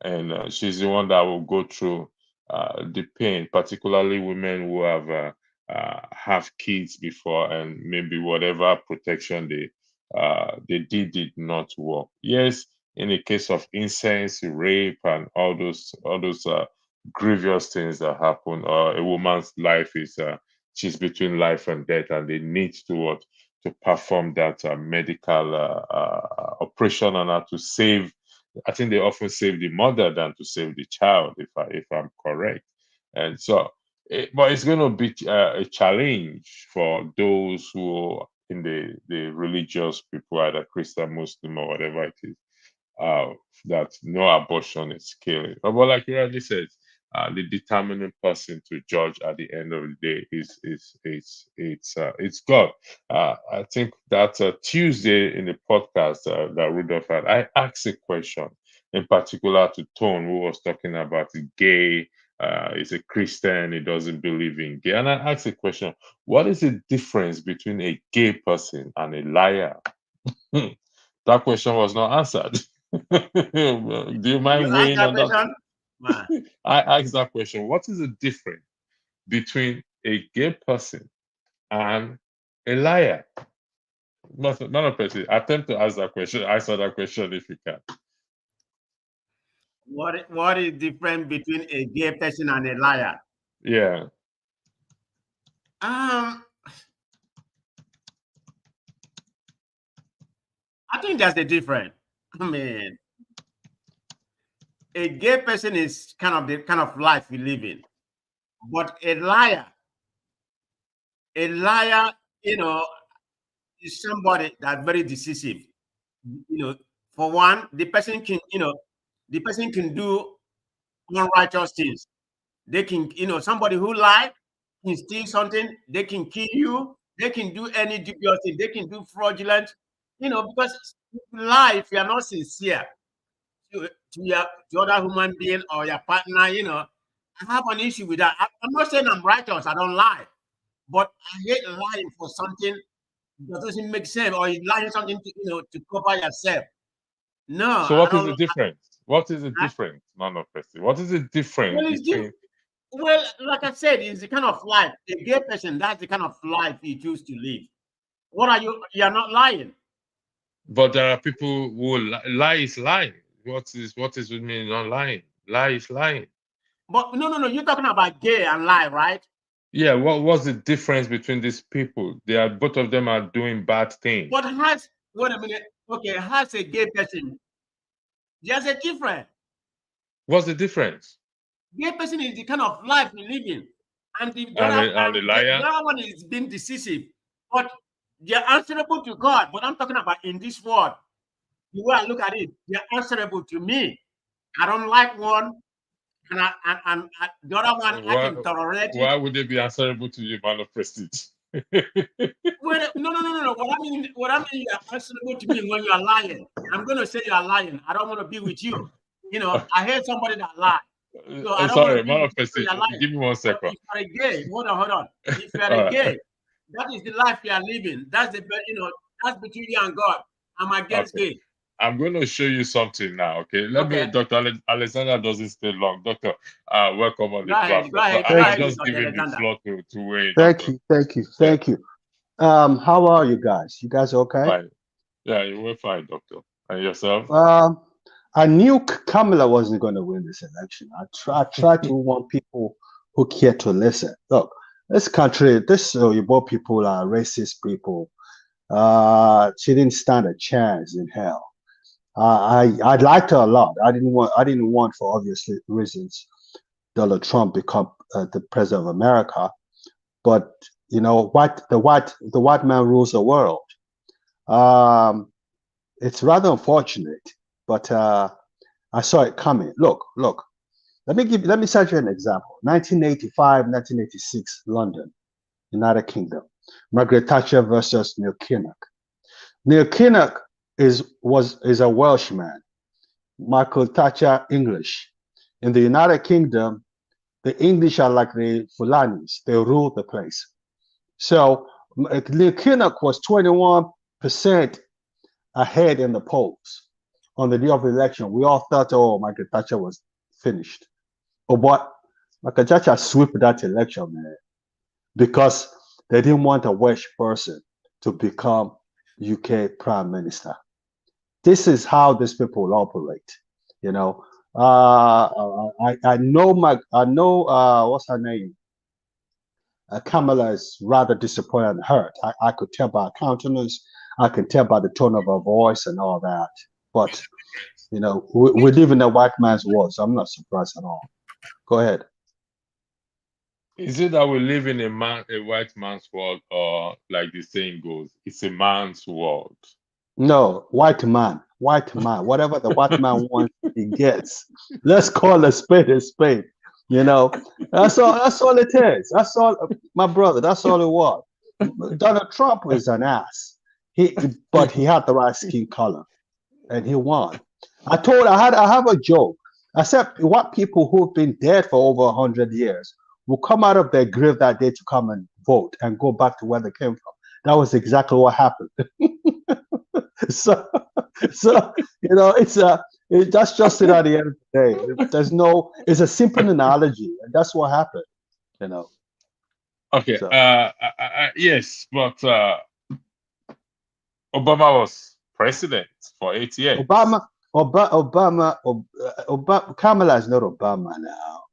S7: and she's the one that will go through the pain, particularly women who have kids before, and maybe whatever protection they did not work. Yes, in the case of incest, rape, and all those grievous things that happen, or a woman's life is she's between life and death, and they need to perform that medical operation on her to save. I think they often save the mother than to save the child, if I'm correct. And so, but it's going to be a challenge for those who are in the religious people, either Christian, Muslim, or whatever it is, that no abortion is killing. But like you already said, the determining person to judge at the end of the day it's God. I think that Tuesday in the podcast that Rudolph had, I asked a question in particular to Tone, who was talking about the gay. He's a Christian, he doesn't believe in gay. And I asked a question: what is the difference between a gay person and a liar? That question was not answered. Do you mind
S12: You
S7: weighing
S12: ask
S7: on
S12: that
S7: that?
S12: question?
S7: I asked that question. What is the difference between a gay person and a liar? None of us attempt to ask that question. Answer that question if you can.
S12: What is different between a gay person and a liar?
S7: Yeah.
S12: I think that's the difference. I mean, a gay person is kind of the kind of life we live in, but a liar, you know, is somebody that's very decisive. You know, for one, the person can do unrighteous things. They can, somebody who lies can steal something, they can kill you, they can do any dubious thing, they can do fraudulent, because lie if you are not sincere to other human being or your partner, I have an issue with that. I'm not saying I'm righteous, I don't lie, but I hate lying for something that doesn't make sense, or you're lying something to cover yourself. No.
S7: So what is the difference? What is the difference, man of person? What is the difference between?
S12: Well, like I said, it's the kind of life a gay person. That's the kind of life you choose to live. What are you? You're not lying.
S7: But there are people who lie is lying. What is with me not lying? Lie is lying.
S12: But no. You're talking about gay and lie, right?
S7: Yeah. What's the difference between these people? Both of them are doing bad things.
S12: But wait a minute. Okay, has a gay person? There's a difference.
S7: What's the difference?
S12: Gay person is the kind of life we live in, and the
S7: liar?
S12: The other one is being decisive. But they're answerable to God. But I'm talking about in this world, the way I look at it, they're answerable to me. I don't like one, and the other one I can tolerate.
S7: Why would they be answerable to you, man of prestige?
S12: Well, no. What I mean, you're answerable to me when you're lying. I'm going to say you're lying. I don't want to be with you. I hate somebody that lies. So
S7: I'm sorry, man of prestige. Give me 1 second.
S12: If you're a gay, hold on. If you're a gay, that is the life you are living. That's that's between you and God. I'm against gay.
S7: I'm going to show you something now. Okay, let me. Dr. Alexander doesn't stay long. Doctor, welcome on the platform. I'm just giving the floor to Wayne.
S13: Thank you. How are you guys? You guys okay?
S7: Fine. Yeah, we're fine, Doctor. And yourself?
S13: I knew Kamala wasn't going to win this election. I tried to warn people who care to listen. Look, this country, this Yoruba people are racist people. She didn't stand a chance in hell. I liked her a lot. I didn't want for obvious reasons Donald Trump become the president of America. But the white man rules the world. It's rather unfortunate. But I saw it coming. Look. Let me cite you an example. 1985, 1986, London, United Kingdom. Margaret Thatcher versus Neil Kinnock. Neil Kinnock is a Welshman. Margaret Thatcher, English. In the United Kingdom, the English are like the Fulanis. They rule the place. So Neil Kinnock was 21% ahead in the polls. On the day of the election, we all thought, Margaret Thatcher was finished. But what? Margaret Thatcher swept that election, man, because they didn't want a Welsh person to become UK Prime Minister. This is how these people operate. I know what's her name? Kamala is rather disappointed and hurt. I could tell by her countenance. I can tell by the tone of her voice and all that. But, we live in a white man's world, so I'm not surprised at all. Go ahead.
S7: Is it that we live in a white man's world, or like the saying goes, it's a man's world?
S13: No, white man. Whatever the white man wants, he gets. Let's call a spade a spade. You know, that's all. That's all it is. That's all, my brother. That's all it was. Donald Trump is an ass. But he had the right skin color, and he won. I have a joke. I said, what people who've been dead for over 100 years will come out of their grave that day to come and vote and go back to where they came from. That was exactly what happened. so you know, that's just it at the end of the day. It's a simple analogy, and that's what happened. You know.
S7: Okay.
S13: So.
S7: Yes, but Obama was president for 8 years.
S13: Obama, Kamala is not Obama now.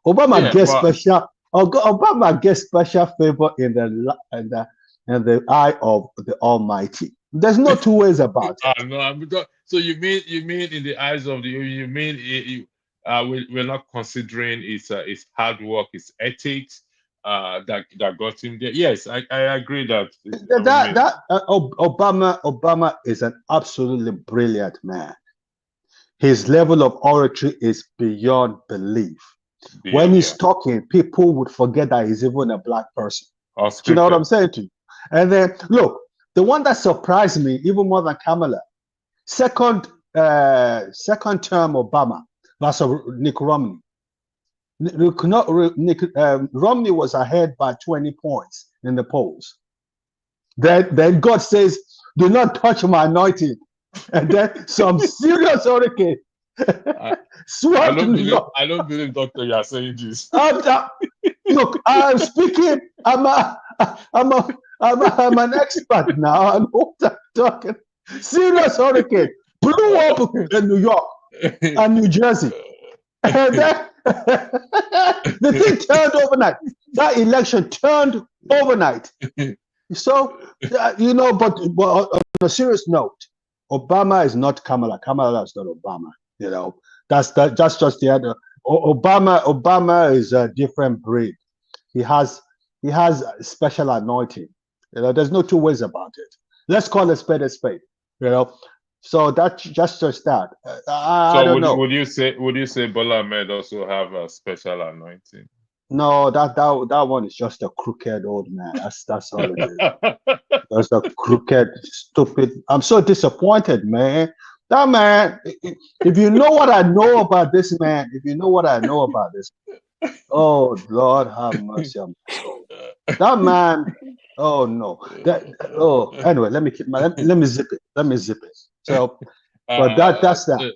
S13: Obama gets special. Obama gets special favor in the eye of the Almighty. There's no two ways about it.
S7: No, so you mean in the eyes of we're not considering his hard work, his ethics that got him there. Yes, I agree that
S13: Obama is an absolutely brilliant man. His level of oratory is beyond belief. When he's talking, people would forget that he's even a black person. Do you know what I'm saying to you? And then look, the one that surprised me even more than Kamala, second term Obama versus Nick Romney. Romney was ahead by 20 points in the polls. Then God says, "Do not touch my anointing," and then some serious hurricane.
S7: I don't believe, Doctor, you are saying this.
S13: Look, I'm speaking. I'm an expert now. I know what I'm talking. Serious hurricane blew up in New York and New Jersey, and then the thing turned overnight. That election turned overnight. So you know, but on a serious note, Obama is not Kamala. Kamala is not Obama. You know, that's just the other. Obama is a different breed. He has special anointing. You know, there's no two ways about it. Let's call a spade a spade. You know, so that's just that. I don't know.
S7: Would you say Bola Ahmed also have a special anointing?
S13: No, that one is just a crooked old man. That's all it is. That's a crooked, stupid. I'm so disappointed, man. That man, if you know what I know about this man, oh Lord have mercy on my soul. That man, oh no. Anyway, let me zip it. So but that's that.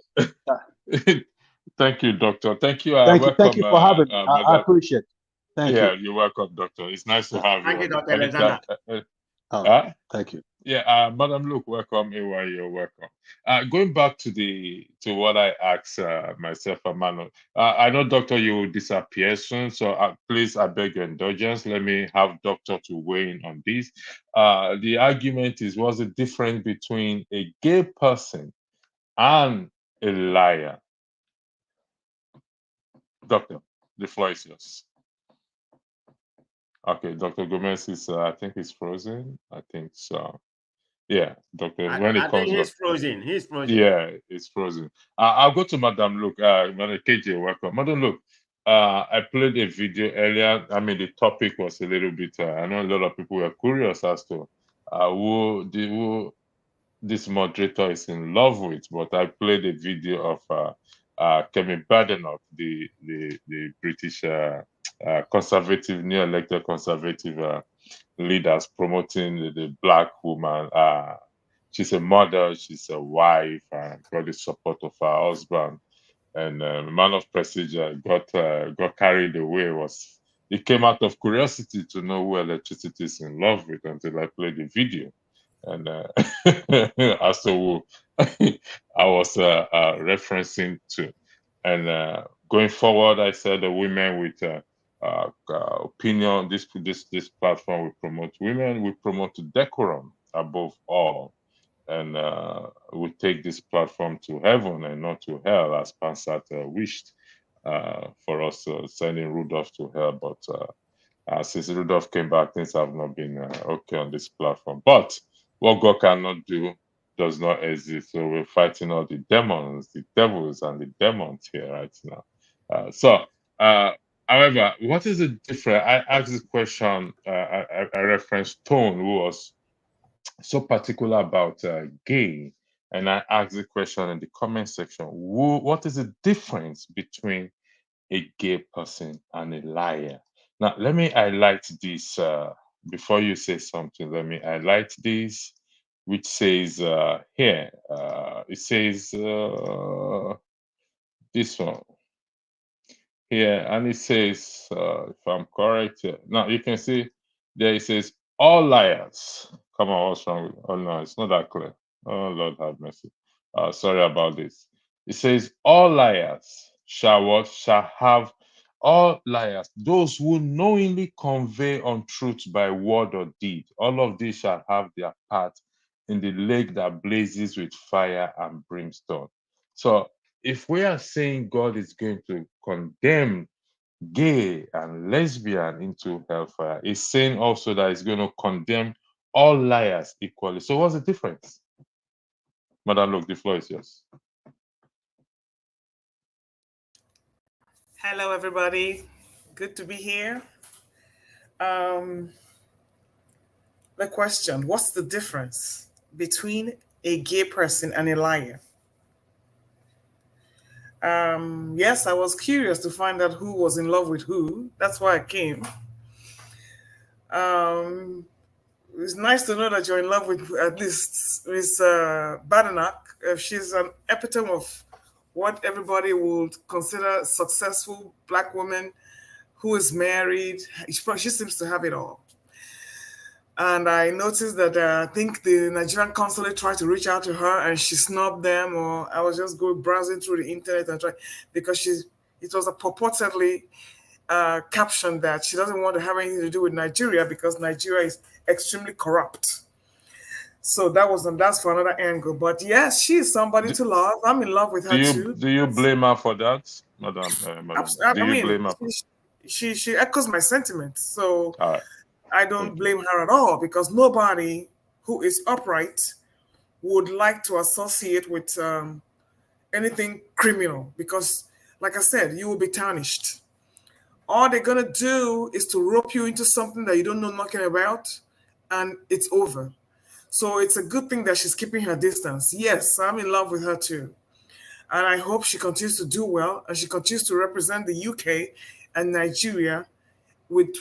S7: Thank you, Doctor. Thank you.
S13: Thank you for having me. I appreciate it. Thank you.
S7: Yeah, you're welcome, Doctor. It's nice to have you.
S12: Thank you, Dr. Alexander.
S13: Thank you.
S7: Yeah, Madam Luke, welcome. AY, you're welcome. Going back to what I asked myself and Manu. I know, Doctor, you will disappear soon, so please, I beg your indulgence. Let me have Doctor to weigh in on this. The argument is, what's the difference between a gay person and a liar? Doctor, the floor is yours. Okay, Dr. Gomez is, I think he's frozen. I think so. Yeah, Doctor, when it comes
S12: he's frozen. He's frozen.
S7: Yeah, it's frozen. I'll go to Madam Luke. Madam KJ, welcome. Madam Luke, I played a video earlier. I mean, the topic was a little bit, I know a lot of people were curious as to who this moderator is in love with, but I played a video of Kemi Badenoch, the British conservative, neo-elected conservative leaders promoting the black woman. She's a mother, she's a wife, and got the support of her husband. And man of prestige got carried away. He came out of curiosity to know who electricity is in love with until I played the video. And as to who I was referencing to. And going forward, I said the women with opinion, this platform will promote women, we promote decorum above all. And we take this platform to heaven and not to hell, as Pansat wished for us, sending Rudolph to hell. But since Rudolph came back, things have not been okay on this platform. But what God cannot do does not exist. So we're fighting all the demons, the devils, and the demons here right now. So However, what is the difference? I asked the question, I referenced Tone, who was so particular about gay, and I asked the question in the comment section, what is the difference between a gay person and a liar? Now, let me highlight this before you say something. Let me highlight this, which says here, it says this one here, and it says, if I'm correct, now you can see there it says, all liars. Come on, what's wrong with, oh no, it's not that clear. Oh Lord have mercy. Sorry about this. It says, all liars shall what? Shall have, all liars, those who knowingly convey untruth by word or deed, all of these shall have their part in the lake that blazes with fire and brimstone. So if we are saying God is going to condemn gay and lesbian into hellfire, it's saying also that it's going to condemn all liars equally. So what's the difference? Madam, look, the floor is yours.
S14: Hello, everybody. Good to be here. The question, what's the difference between a gay person and a liar? Yes, I was curious to find out who was in love with who. That's why I came. It's nice to know that you're in love with at least Miss Badenoch. She's an epitome of what everybody would consider successful Black woman who is married. She seems to have it all. And I noticed that I think the Nigerian consulate tried to reach out to her and she snubbed them, or I was just browsing through the internet and trying, because it was a purportedly caption that she doesn't want to have anything to do with Nigeria because Nigeria is extremely corrupt. So that's for another angle. But yes, she is somebody to love. I'm in love with her too.
S7: Do you blame her for that, Madam? Do you blame her?
S14: She echoes my sentiments. So
S7: all right.
S14: I don't blame her at all, because nobody who is upright would like to associate with anything criminal, because, like I said, you will be tarnished. All they're going to do is to rope you into something that you don't know nothing about, and it's over. So it's a good thing that she's keeping her distance. Yes, I'm in love with her too. And I hope she continues to do well, and she continues to represent the UK and Nigeria with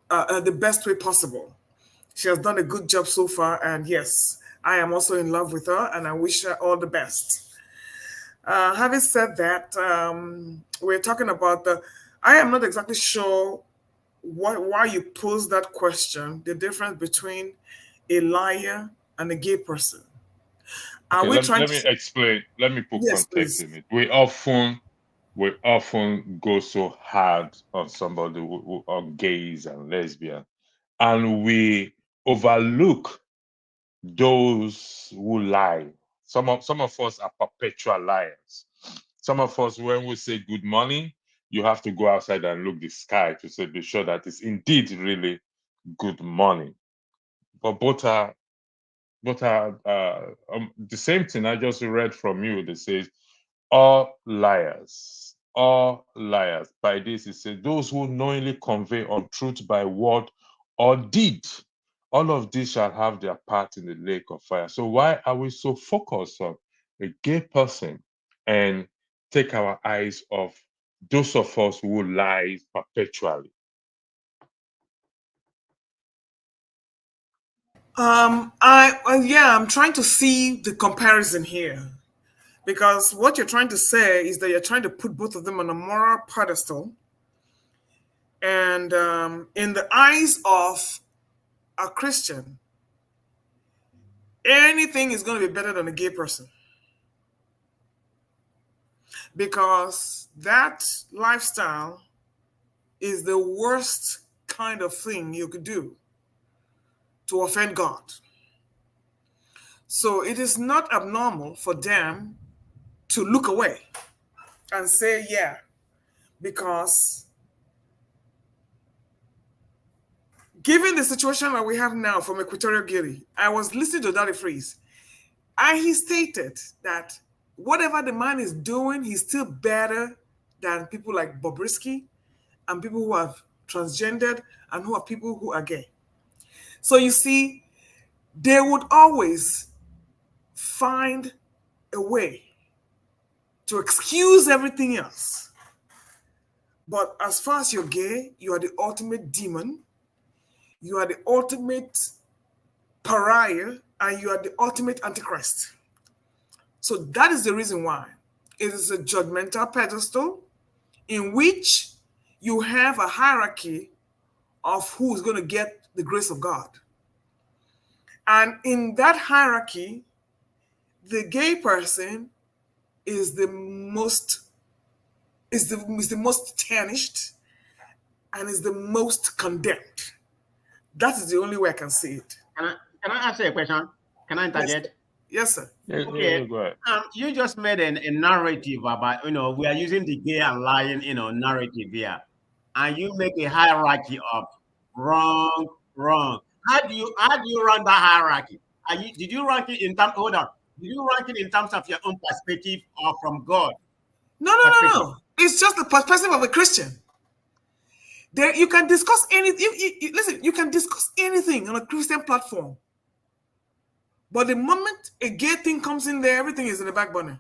S14: the best way possible. She has done a good job so far, and yes, I am also in love with her, and I wish her all the best. Having said that, we're talking about I am not exactly sure why you pose that question, the difference between a liar and a gay person.
S7: Okay, let me explain. Let me put context in it. We often go so hard on somebody on gays and lesbians, and we overlook those who lie. Some of us are perpetual liars. Some of us, when we say good morning, you have to go outside and look the sky to be sure that it's indeed really good morning. But both are the same thing I just read from you that says all liars. By this it says those who knowingly convey untruth by word or deed, all of these shall have their part in the lake of fire. So why are we so focused on a gay person and take our eyes off those of us who lie perpetually?
S14: I'm trying to see the comparison here, because what you're trying to say is that you're trying to put both of them on a moral pedestal, and in the eyes of a Christian, anything is going to be better than a gay person, because that lifestyle is the worst kind of thing you could do to offend God. So it is not abnormal for them to look away and say, yeah, because given the situation that we have now from Equatorial Guinea, I was listening to Daddy Freeze, and he stated that whatever the man is doing, he's still better than people like Bobrisky and people who are transgendered and who are people who are gay. So you see, they would always find a way to excuse everything else. But as far as you're gay, you are the ultimate demon, you are the ultimate pariah, and you are the ultimate antichrist. So that is the reason why it is a judgmental pedestal in which you have a hierarchy of who's going to get the grace of God. And in that hierarchy, the gay person is the most tarnished and is the most condemned. That is the only way I can see it.
S12: Can I ask you a question? Can I interject?
S14: Yes, sir.
S12: Okay.
S7: Go ahead.
S12: You just made a narrative about, we are using the gay and lying, narrative here. And you make a hierarchy of wrong. How do you run that hierarchy? Did you rank it in terms, hold on. Did you rank it in terms of your own perspective or from God?
S14: No. It's just the perspective of a Christian. There, you can discuss anything. Listen, you can discuss anything on a Christian platform. But the moment a gay thing comes in there, everything is in the back burner.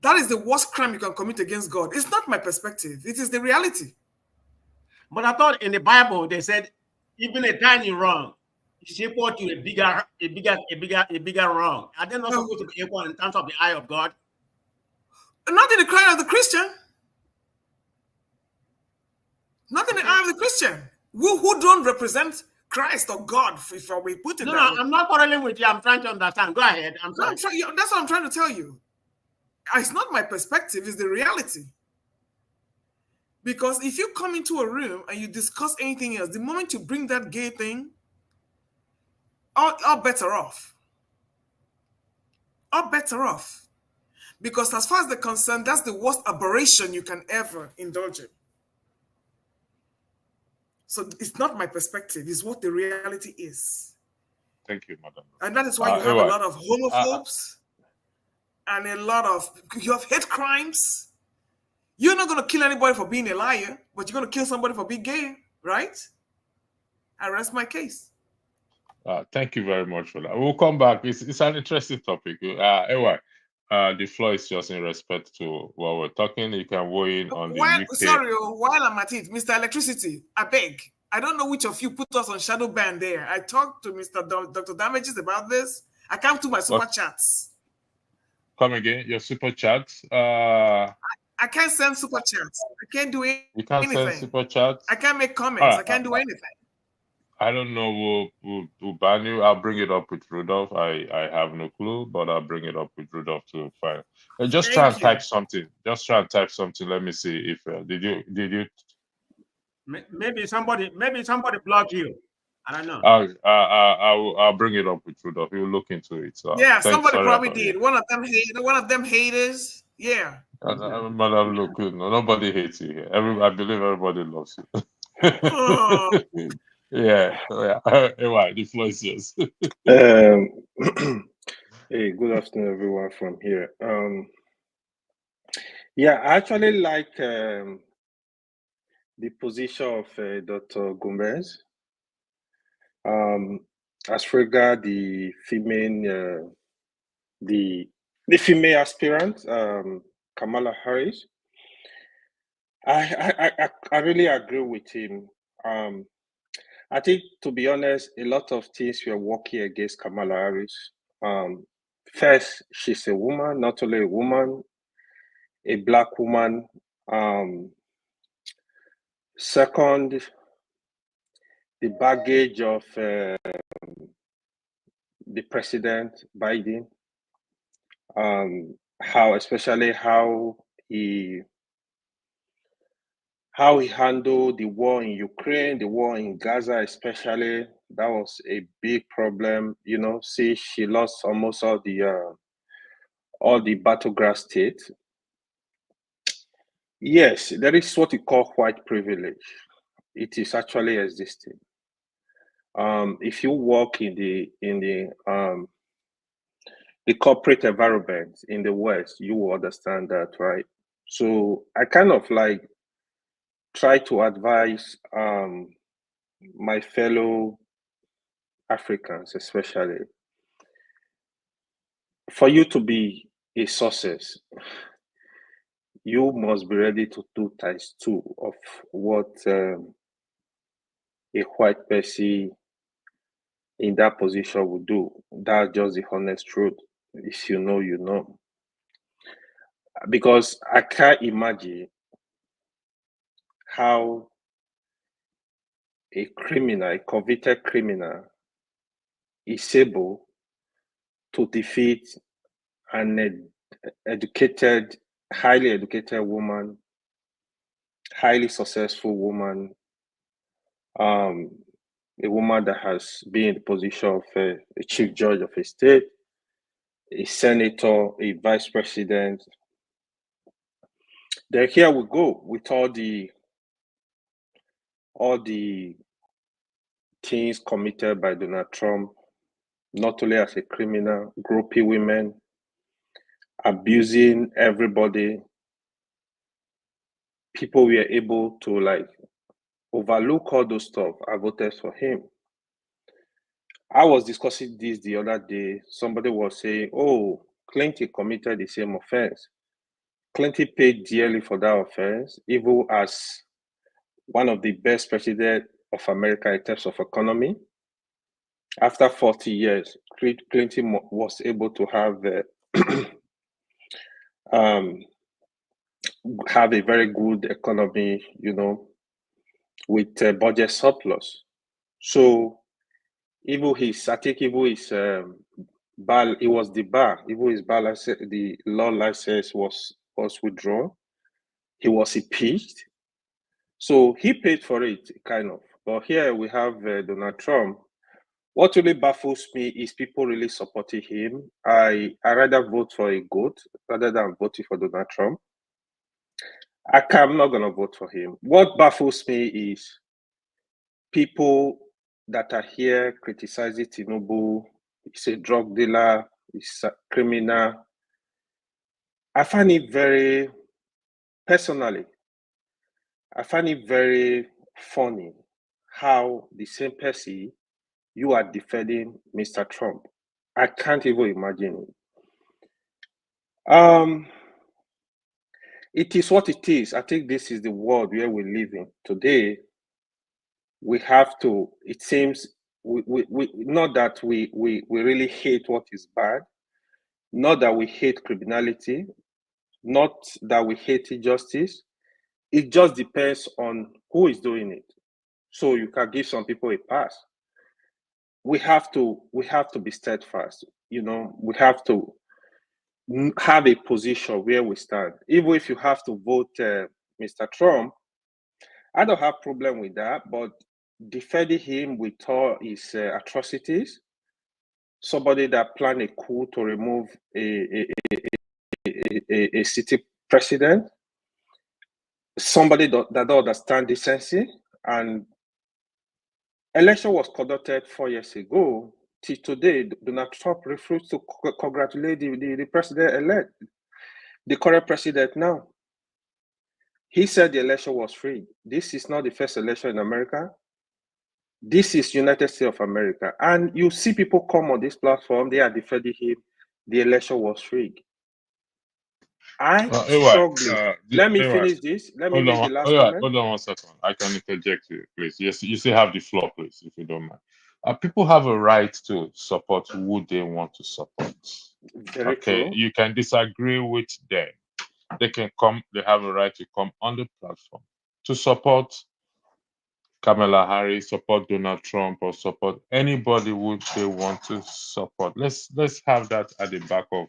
S14: That is the worst crime you can commit against God. It's not my perspective. It is the reality.
S12: But I thought in the Bible they said even a tiny wrong is equal to a bigger wrong. Are they not supposed to be equal in terms of the eye of God?
S14: Not in the cry of the Christian. Not in the eye of the Christian. Who don't represent Christ or God, if we put it
S12: No,
S14: that way.
S12: I'm not quarreling with you. I'm trying to understand. Go ahead. I'm sorry.
S14: That's what I'm trying to tell you. It's not my perspective, it's the reality. Because if you come into a room and you discuss anything else, the moment you bring that gay thing, all better off. All better off. Because as far as they're concerned, that's the worst aberration you can ever indulge in. So it's not my perspective, it's what the reality is.
S7: Thank you, madam.
S14: And that is why you have a lot of homophobes and you have hate crimes. You're not going to kill anybody for being a liar, but you're going to kill somebody for being gay, right? I rest my case.
S7: Thank you very much for that. We'll come back. It's an interesting topic. Anyway, the floor is just in respect to what we're talking. You can weigh in on the UK.
S14: Sorry, while I'm at it, Mr. Electricity, I beg. I don't know which of you put us on shadow ban there. I talked to Dr. Damages about this. I can't do my super chats.
S7: Come again, your super chats.
S14: I can't send super chats. I can't do anything.
S7: You can't send super chats.
S14: I can't make comments. I can't do anything.
S7: I don't know who ban you. I'll bring it up with Rudolph. I have no clue, but I'll bring it up with Rudolph to find. Just try and type something. Just try and type something. Let me see if did you?
S12: Maybe somebody blocked you. I don't know.
S7: I'll bring it up with Rudolph. He'll look into it. So
S14: yeah, somebody probably did. One of them haters. Yeah.
S7: Madam, look, nobody hates you here. I believe everybody loves you. Yeah. Anyway, the floor is yours.
S15: Hey, good afternoon, everyone from here. Yeah, I actually like the position of Dr. Gomez. As regard the female, the female aspirant, Kamala Harris, I really agree with him. I think, to be honest, a lot of things were working against Kamala Harris. First, she's a woman, not only a woman, a Black woman. Second, the baggage of the President Biden, how he handled the war in Ukraine, the war in Gaza, especially. That was a big problem. See, she lost almost all the battleground states. Yes, there is what we call white privilege. It is actually existing. If you work in the corporate environment in the West, you will understand that, right? So I kind of like try to advise my fellow Africans, especially, for you to be a success, you must be ready to do ×2 of what a white person in that position would do. That's just the honest truth. If you know, you know. Because I can't imagine how a criminal, a convicted criminal, is able to defeat an educated, highly educated woman, highly successful woman, a woman that has been in the position of a chief judge of a state, a senator, a vice president. Then here we go with all the things committed by Donald Trump, not only as a criminal, groping women, abusing everybody. People were able to like overlook all those stuff. I voted for him. I was discussing this the other day. Somebody was saying, oh, Clinton committed the same offense. Clinton paid dearly for that offense, even as one of the best presidents of America in terms of economy. After 40 years, Clinton was able to have have a very good economy, you know, with budget surplus. So even his, I think even his bar, it was the bar, even his bar license, the law license was withdrawn. He was impeached. So he paid for it, kind of. But here we have Donald Trump. What really baffles me is people really supporting him. I rather vote for a goat rather than voting for Donald Trump. I'm not going to vote for him. What baffles me is people that are here criticizing Tinubu. He's a drug dealer, he's a criminal. I find it very, personally, I find it very funny how the same person you are defending Mr. Trump. I can't even imagine it. It is what it is. I think this is the world where we live in today. We have to, it seems, we not that we really hate what is bad, not that we hate criminality, not that we hate injustice. It just depends on who is doing it. So you can give some people a pass. We have to be steadfast. You know, we have to have a position where we stand. Even if you have to vote Mr. Trump, I don't have problem with that, but defending him with all his atrocities, somebody that planned a coup to remove a city president, somebody that don't understand decency, and election was conducted 4 years ago. Till today, Donald Trump refused to congratulate the president-elect, the current president now. He said the election was free. This is not the first election in America. This is United States of America. And you see people come on this platform, they are defending him. The election was rigged. Let me finish this. Let me make the last comment.
S7: Hold on 1 second. I can interject you, please. Yes, you still have the floor, please, if you don't mind. People have a right to support who they want to support.
S15: Very true.
S7: You can disagree with them. They can come, they have a right to come on the platform to support Kamala Harris, support Donald Trump, or support anybody who they want to support. Let's have that at the back of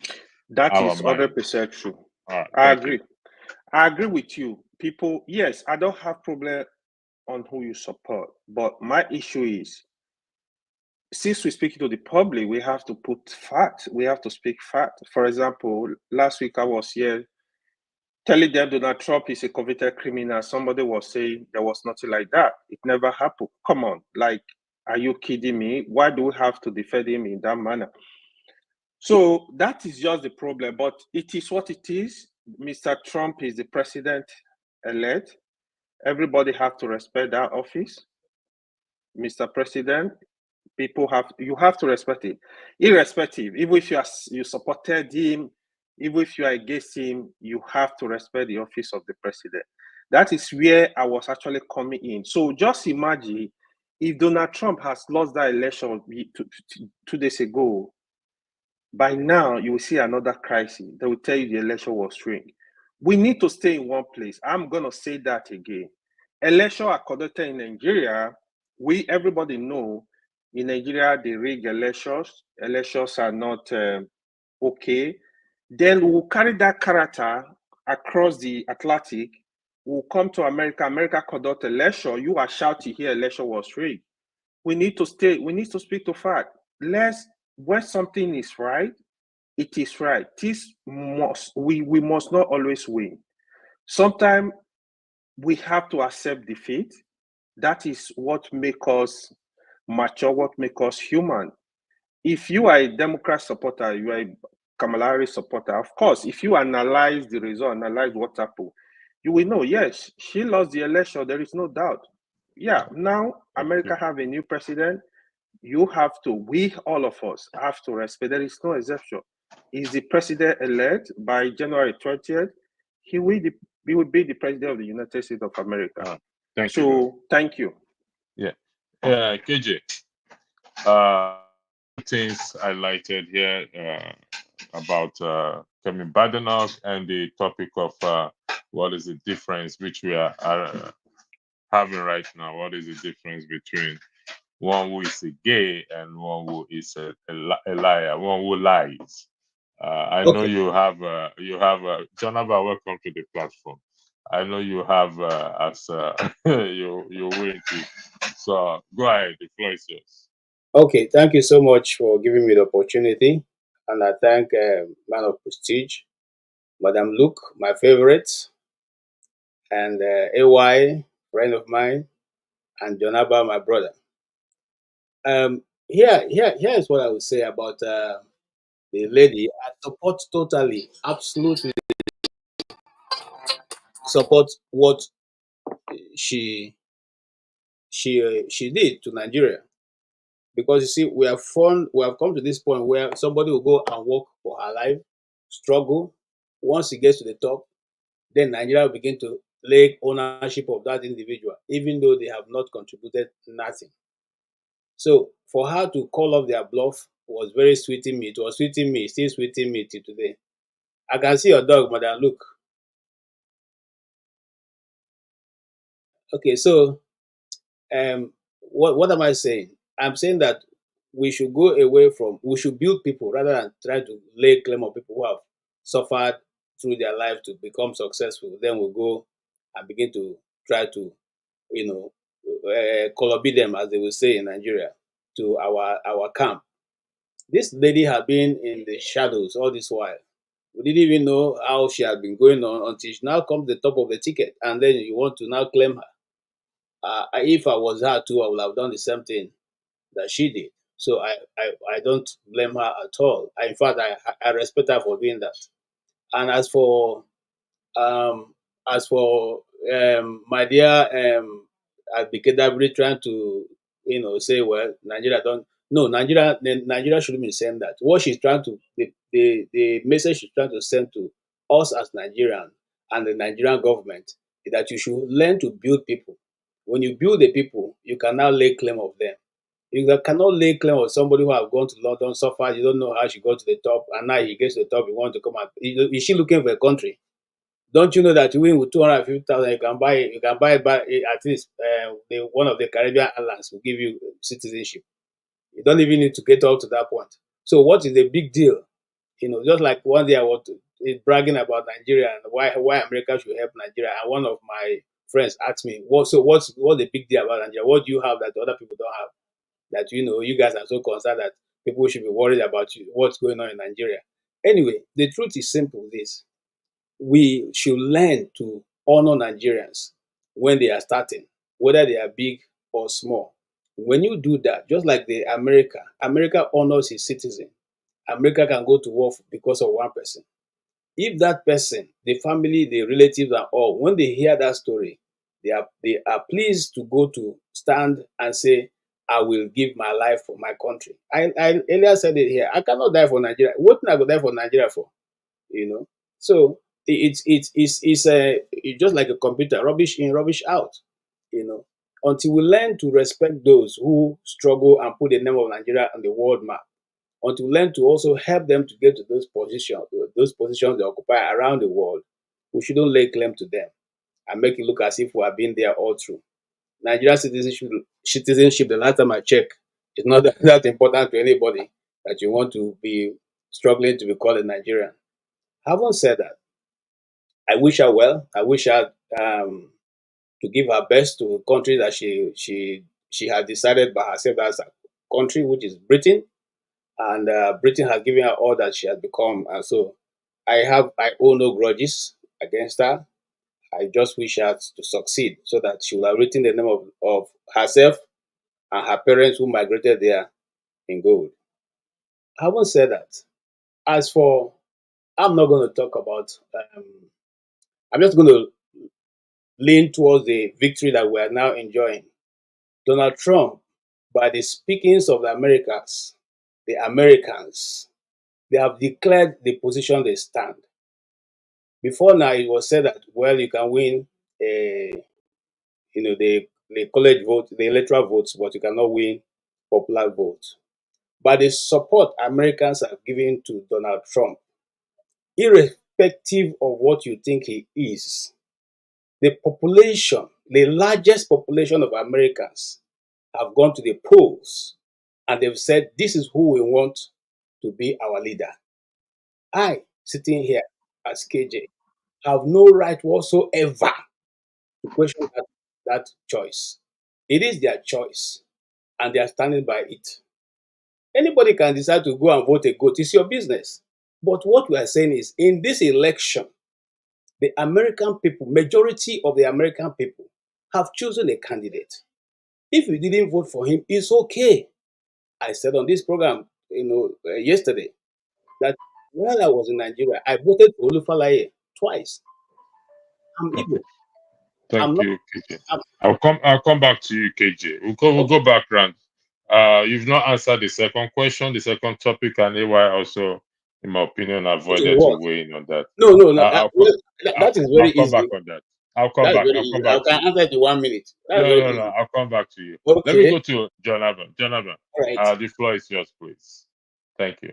S15: that
S7: our
S15: is
S7: mind.
S15: 100% true.
S7: All right,
S15: I agree. I agree with you. People, yes, I don't have problem on who you support, but my issue is, since we're speaking to the public, we have to put facts. We have to speak fact. For example, last week I was here telling them Donald Trump is a convicted criminal. Somebody was saying there was nothing like that. It never happened. Come on, like, are you kidding me? Why do we have to defend him in that manner? So that is just the problem, but it is what it is. Mr. Trump is the president-elect. Everybody have to respect that office. Mr. President, you have to respect it. Irrespective, even if you supported him, even if you are against him, you have to respect the office of the president. That is where I was actually coming in. So just imagine if Donald Trump has lost that election 2 days ago, by now you will see another crisis. They will tell you the election was rigged. We need to stay in one place. I'm going to say that again. Election are conducted in Nigeria. Everybody know in Nigeria they rig elections. Elections are not okay. Then we'll carry that character across the Atlantic. We'll come to America. America conduct election. You are shouting here, election was rigged. We need to speak to fact. When something is right, it is right. We must not always win. Sometimes we have to accept defeat. That is what makes us mature, what makes us human. If you are a Democrat supporter, you are a Kamala Harris supporter, of course, if you analyze the result, analyze what happened, you will know, yes, she lost the election, there is no doubt. Yeah, now America have a new president. We all of us have to respect. There is no exception. Is the president-elect by January 20th? He will be the president of the United States of America.
S7: Thank you.
S15: Thank you.
S7: Yeah. KJ, things highlighted here about Kemi Badenoch and the topic of what is the difference which we are having right now. What is the difference between one who is a gay and one who is a liar, one who lies? I know you have Jonaba, welcome to the platform. I know you have you're waiting. So go ahead, the floor is yours.
S16: Okay, thank you so much for giving me the opportunity, and I thank Man of Prestige, Madam Luke, my favorite, and AY, friend of mine, and Jonaba, my brother. Here is what I would say about the lady. I support totally, absolutely support what she did to Nigeria, because you see, we have come to this point where somebody will go and work for her life, struggle. Once he gets to the top, then Nigeria will begin to lay ownership of that individual, even though they have not contributed nothing. So for her to call off their bluff was very sweeting me. It was sweeting me, still sweeting me till today. I can see your dog, Madam Luke. Okay, so what am I saying? I'm saying that we should go away from, we should build people rather than try to lay claim on people who have suffered through their life to become successful. Then we'll go and begin to try to, colobby them, as they will say in Nigeria, to our camp. This lady had been in the shadows all this while. We didn't even know how she had been going on until she now comes to the top of the ticket, and then you want to now claim her. If I was her too, I would have done the same thing that she did. So I don't blame her at all. In fact, I respect her for doing that. And as for my dear Abike trying to say, well, Nigeria shouldn't be saying that. What she's trying to the message she's trying to send to us as Nigerians and the Nigerian government is that you should learn to build people. When you build the people, you can now lay claim of them. You cannot lay claim of somebody who have gone to London, suffered, you don't know how she got to the top, and now he gets to the top, you want to come out. Is she looking for a country? Don't you know that you win with 250,000, you can buy at least one of the Caribbean islands will give you citizenship. You don't even need to get up to that point. So what is the big deal? Just like one day I was bragging about Nigeria and why America should help Nigeria, and one of my friends asked me, what's the big deal about Nigeria? What do you have that other people don't have? That you guys are so concerned that people should be worried about you, what's going on in Nigeria. Anyway, the truth is simple this. We should learn to honor Nigerians when they are starting, whether they are big or small. When you do that, just like America honors its citizen. America can go to war because of one person. If that person, the family, the relatives and all, when they hear that story, They are pleased to go to stand and say, I will give my life for my country. I earlier said it here. I cannot die for Nigeria. What can I go die for Nigeria for? You know. So it's just like a computer, rubbish in, rubbish out. You know. Until we learn to respect those who struggle and put the name of Nigeria on the world map, until we learn to also help them to get to those positions they occupy around the world, we shouldn't lay claim to them and make it look as if we have been there all through. Nigerian citizenship, the last time I checked, is not that important to anybody that you want to be struggling to be called a Nigerian. Having said that, I wish her well. I wish her to give her best to a country that she had decided by herself as a country, which is Britain, and Britain has given her all that she has become. And so I owe no grudges against her. I just wish her to succeed so that she will have written the name of herself and her parents who migrated there in gold. Having said that, as for, I'm not going to talk about, I'm just going to lean towards the victory that we are now enjoying. Donald Trump, by the speakings of the Americans, they have declared the position they stand. Before now, it was said that, well, you can win the college vote, the electoral votes, but you cannot win popular votes. By the support Americans are giving to Donald Trump, irrespective of what you think he is, the largest population of Americans have gone to the polls and they've said, this is who we want to be our leader. I, sitting here as KJ, have no right whatsoever to question that choice. It is their choice, and they are standing by it. Anybody can decide to go and vote a goat. It's your business. But what we are saying is, in this election, the American people, majority of the American people, have chosen a candidate. If you didn't vote for him, it's okay. I said on this program, yesterday, that while I was in Nigeria, I voted for Olufalaye twice. I'm Igbo.
S7: Thank you, KJ. I'll come back to you, KJ. We'll go back round. You've not answered the second question, the second topic, and AY also, in my opinion, avoided to weigh in on that.
S16: No, that is very easy.
S7: I'll come back on that. I'll come back.
S16: I can answer it in 1 minute.
S7: No. I'll come back to you.
S16: Okay.
S7: Let me go to Jonathan. Jonathan,
S16: right.
S7: The floor is yours, please. Thank you.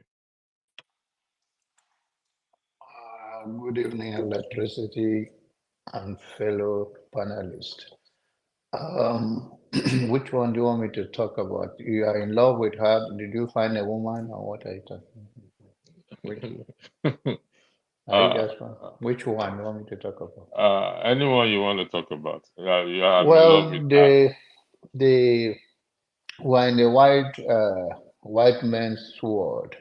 S17: Good evening, electricity and fellow panelists. Which one do you want me to talk about? You are in love with her. Did you find a woman, or what are you talking about? Which one do you want me to talk about?
S7: Anyone you want to talk about. You have
S17: well,
S7: love with her.
S17: we're in the white man's world.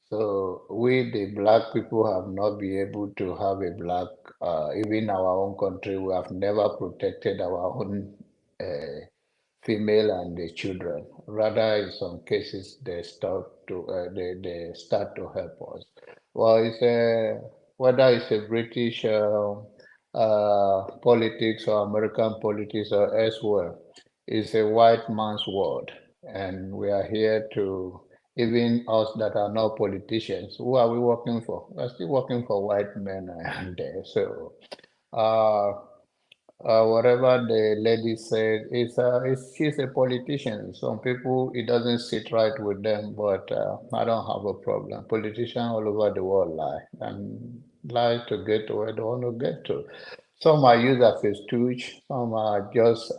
S17: So we, the black people, have not been able to have a black, even our own country, we have never protected our own female and the children. Rather, in some cases, they start to help us. Well, it's whether it's a British politics or American politics or elsewhere, it's a white man's world, and we are here to. Even us that are not politicians, who are we working for? We're still working for white men, and so whatever the lady said, she's a politician. Some people, it doesn't sit right with them, but I don't have a problem. Politicians all over the world lie to get to where they want to get to. Some are used as a stooge, some are just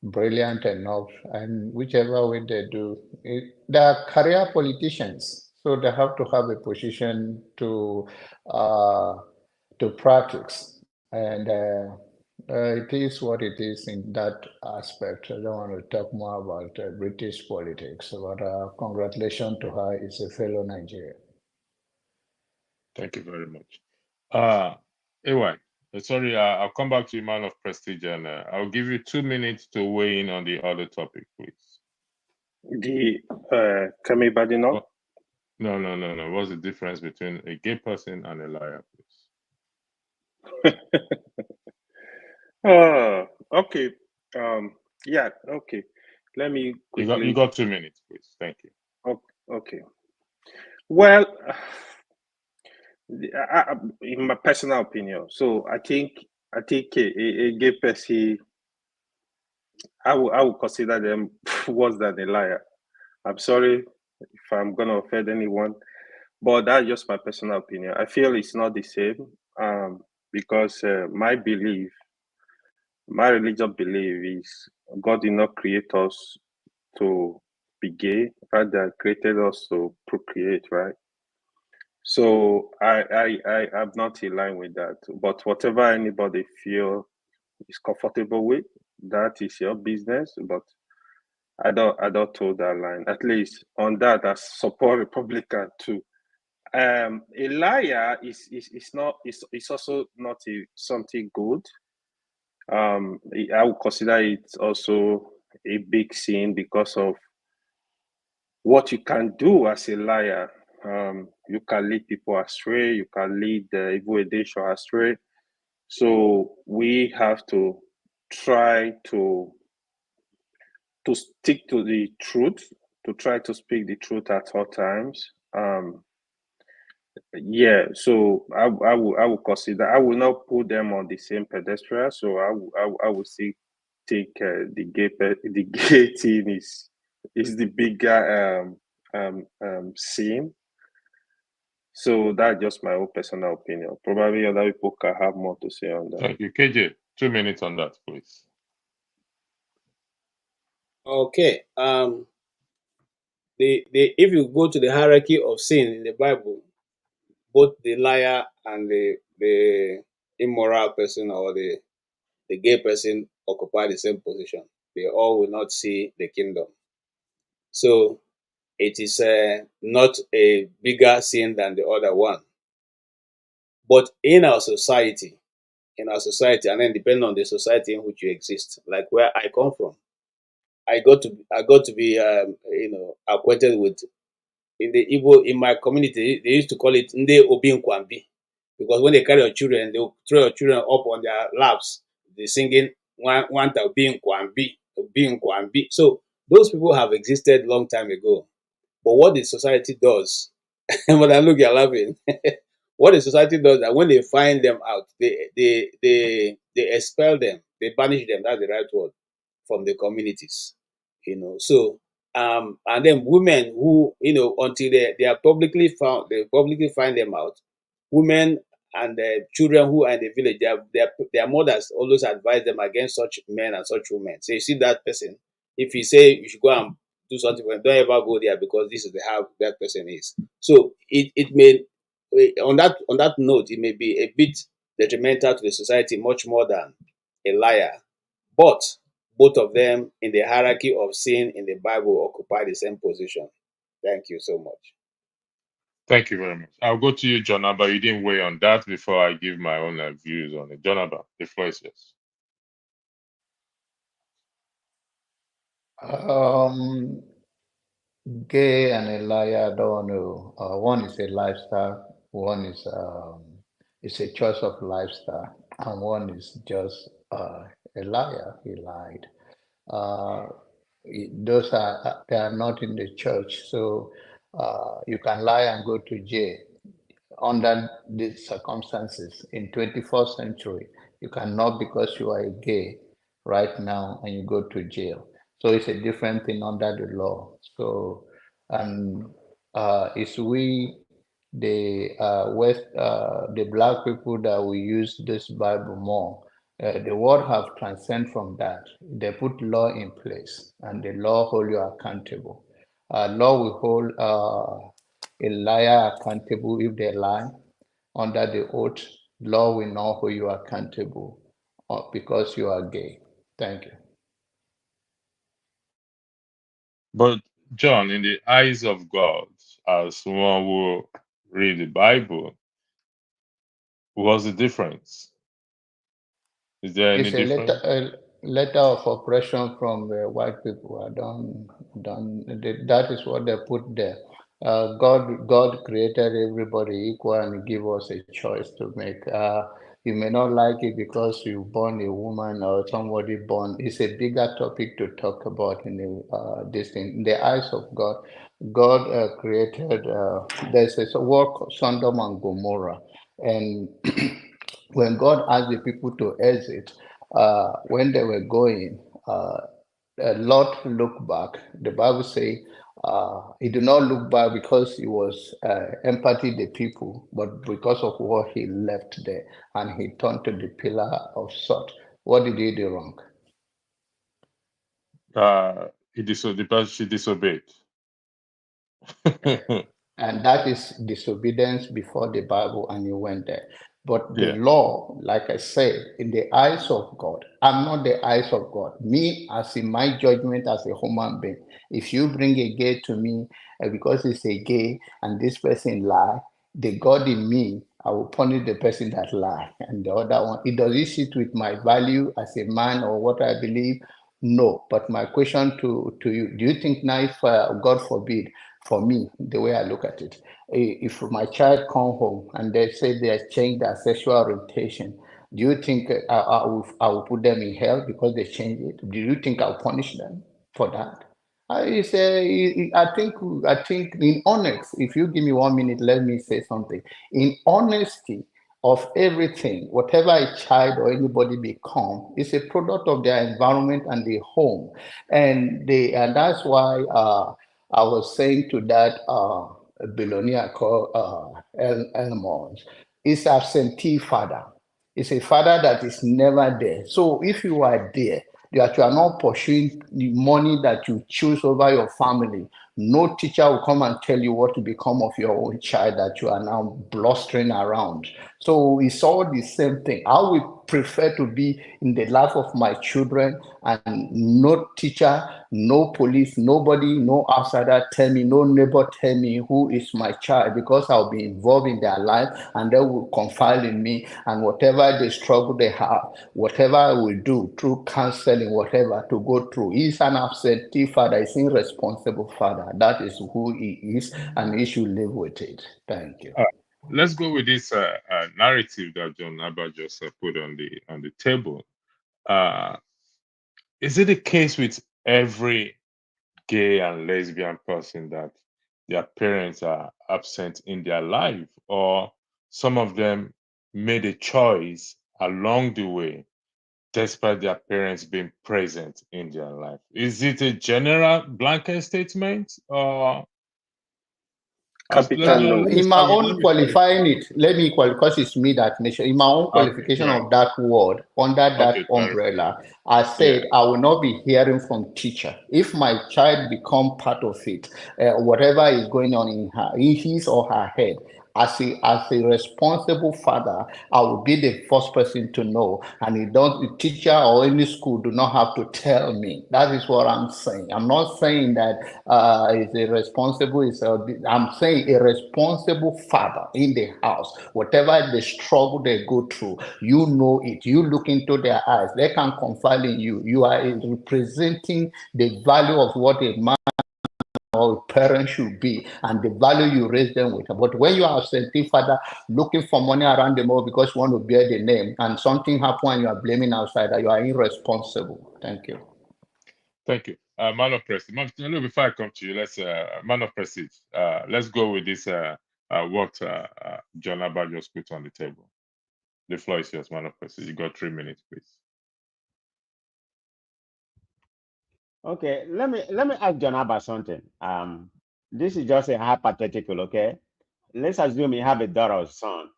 S17: brilliant enough, and whichever way they do, they are career politicians, so they have to have a position to practice, and it is what it is in that aspect. I don't want to talk more about British politics, but congratulations to her. Is a fellow Nigerian.
S7: Thank you very much. Anyway, sorry, I'll come back to you, man of prestige, and I'll give you 2 minutes to weigh in on the other topic, please.
S15: The Kemi Badenoch?
S7: No. What's the difference between a gay person and a liar, please?
S15: Okay. Yeah. Okay. Let me
S7: You
S15: quickly.
S7: got 2 minutes, please. Thank you.
S15: Okay. Well, in my personal opinion, so I think a gay person, I will consider them worse than a liar. I'm sorry if I'm gonna offend anyone, but that's just my personal opinion. I feel it's not the same, because my religious belief is God did not create us to be gay, rather created us to procreate, right? So I'm not in line with that. But whatever anybody feel is comfortable with, that is your business. But I don't toe that line. At least on that, I support Republican too. A liar is not is also not something good. I would consider it also a big sin because of what you can do as a liar. You can lead people astray. You can lead the evil nation astray. So we have to try to stick to the truth, to try to speak the truth at all times. Yeah, so I will consider, I will not put them on the same pedestal. So I will see think the gay thing is the bigger sin. So that's just my own personal opinion. Probably other people can have more to say on that.
S7: Thank you. KJ, 2 minutes on that, please.
S16: Okay. If you go to the hierarchy of sin in the Bible, both the liar and the immoral person or the gay person occupy the same position. They all will not see the kingdom. So it is not a bigger sin than the other one. But in our society, and then depending on the society in which you exist, like where I come from, I got to be acquainted with, in the Igbo, in my community, they used to call it Nde Obinkwambi, because when they carry your children, they will throw your children up on their laps. They're singing Wanta Obinkwambi. So those people have existed long time ago. But what the society does, when I look, you're laughing. What the society does, that when they find them out, they expel them, they banish them. That's the right word, from the communities. So and then women who, until they are publicly found, they publicly find them out. Women and the children who are in the village, their mothers always advise them against such men and such women. So you see that person, if you say you should go and do something for them, don't ever go there, because this is how that person is. So it may, on that note, it may be a bit detrimental to the society, much more than a liar. But both of them in the hierarchy of sin in the Bible occupy the same position. Thank you so much.
S7: Thank you very much. I'll go to you, Jonaba. You didn't weigh on that before I give my own views on it. Jonaba, the floor is yours.
S17: Gay and a liar, I don't know. One is a lifestyle, one is it's a choice of lifestyle, and one is just a liar. He lied. Those are they are not in the church, so you can lie and go to jail under these circumstances. In 21st century, you cannot, because you are a gay right now and you go to jail. So it's a different thing under the law. So, and it's we, the the black people, that we use this Bible more. The world have transcended from that. They put law in place, and the law hold you accountable. Law will hold a liar accountable if they lie under the oath. Law will not hold you accountable because you are gay. Thank you.
S7: But John, in the eyes of God, as one who read the Bible, what's the difference? Is there any
S17: It's
S7: difference?
S17: a letter of oppression from the white people. That is what they put there. God created everybody equal and give us a choice to make. You may not like it because you born a woman or somebody born. It's a bigger topic to talk about in this thing. In the eyes of God, God created, there's a word called Sodom and Gomorrah. And when God asked the people to exit, when they were going, Lot looked back. The Bible says he did not look back because he was empathy the people, but because of what he left there, and he turned to the pillar of salt. What did he do wrong?
S7: She disobeyed.
S17: And that is disobedience before the Bible, and you went there. But the
S7: Yeah.
S17: law, like I said, in the eyes of God, I'm not the eyes of God. Me, as in my judgment as a human being, if you bring a gay to me because it's a gay and this person lie, the God in me, I will punish the person that lie. And the other one, it doesn't sit with my value as a man or what I believe. No. But my question to you, do you think now if God forbid, for me, the way I look at it, if my child come home and they say they have changed their sexual orientation, do you think I will put them in hell because they changed it? Do you think I'll punish them for that? I think in honest, if you give me 1 minute, let me say something. In honesty of everything, whatever a child or anybody become, is a product of their environment and the home. And that's why I was saying to that billionaire called Elmons, it's absentee father. It's a father that is never there. So if you are there, that you are not pursuing the money that you choose over your family, no teacher will come and tell you what to become of your own child that you are now blustering around. So it's all the same thing. I would prefer to be in the life of my children and no teacher, no police, nobody, no outsider tell me, no neighbor tell me who is my child, because I'll be involved in their life and they will confide in me, and whatever the struggle they have, whatever I will do through counseling, whatever to go through. He's an absentee father, he's an irresponsible father. That is who he is, and he should live with it. Thank you.
S7: Let's go with this narrative that John Abba just put on the table. Is it the case with every gay and lesbian person that their parents are absent in their life, or some of them made a choice along the way despite their parents being present in their life? Is it a general blanket statement, or
S17: in my own qualifying it, let me qualify, because it's me that nation. In my own qualification of that word, under that umbrella, I said I will not be hearing from teacher. If my child become part of it, whatever is going on in his or her head, as a responsible father, I will be the first person to know, and the teacher or any school do not have to tell me. That is what I'm saying. I'm not saying that it's a responsible. I'm saying a responsible father in the house, whatever the struggle they go through, you know it. You look into their eyes. They can confide in you. You are representing the value of what a man or parents should be, and the value you raise them with. But when you are absentee father looking for money around the world because you want to bear the name, and something happen and you are blaming outsider, you are irresponsible. Thank you.
S7: Thank you. Man of Prestige. Before I come to you, let's Man of Prestige. Let's go with this what John Abba just put on the table. The floor is yours, Man of Prestige. You got 3 minutes, please.
S18: Okay, let me ask John Abba something. This is just a hypothetical, okay? Let's assume you have a daughter or son,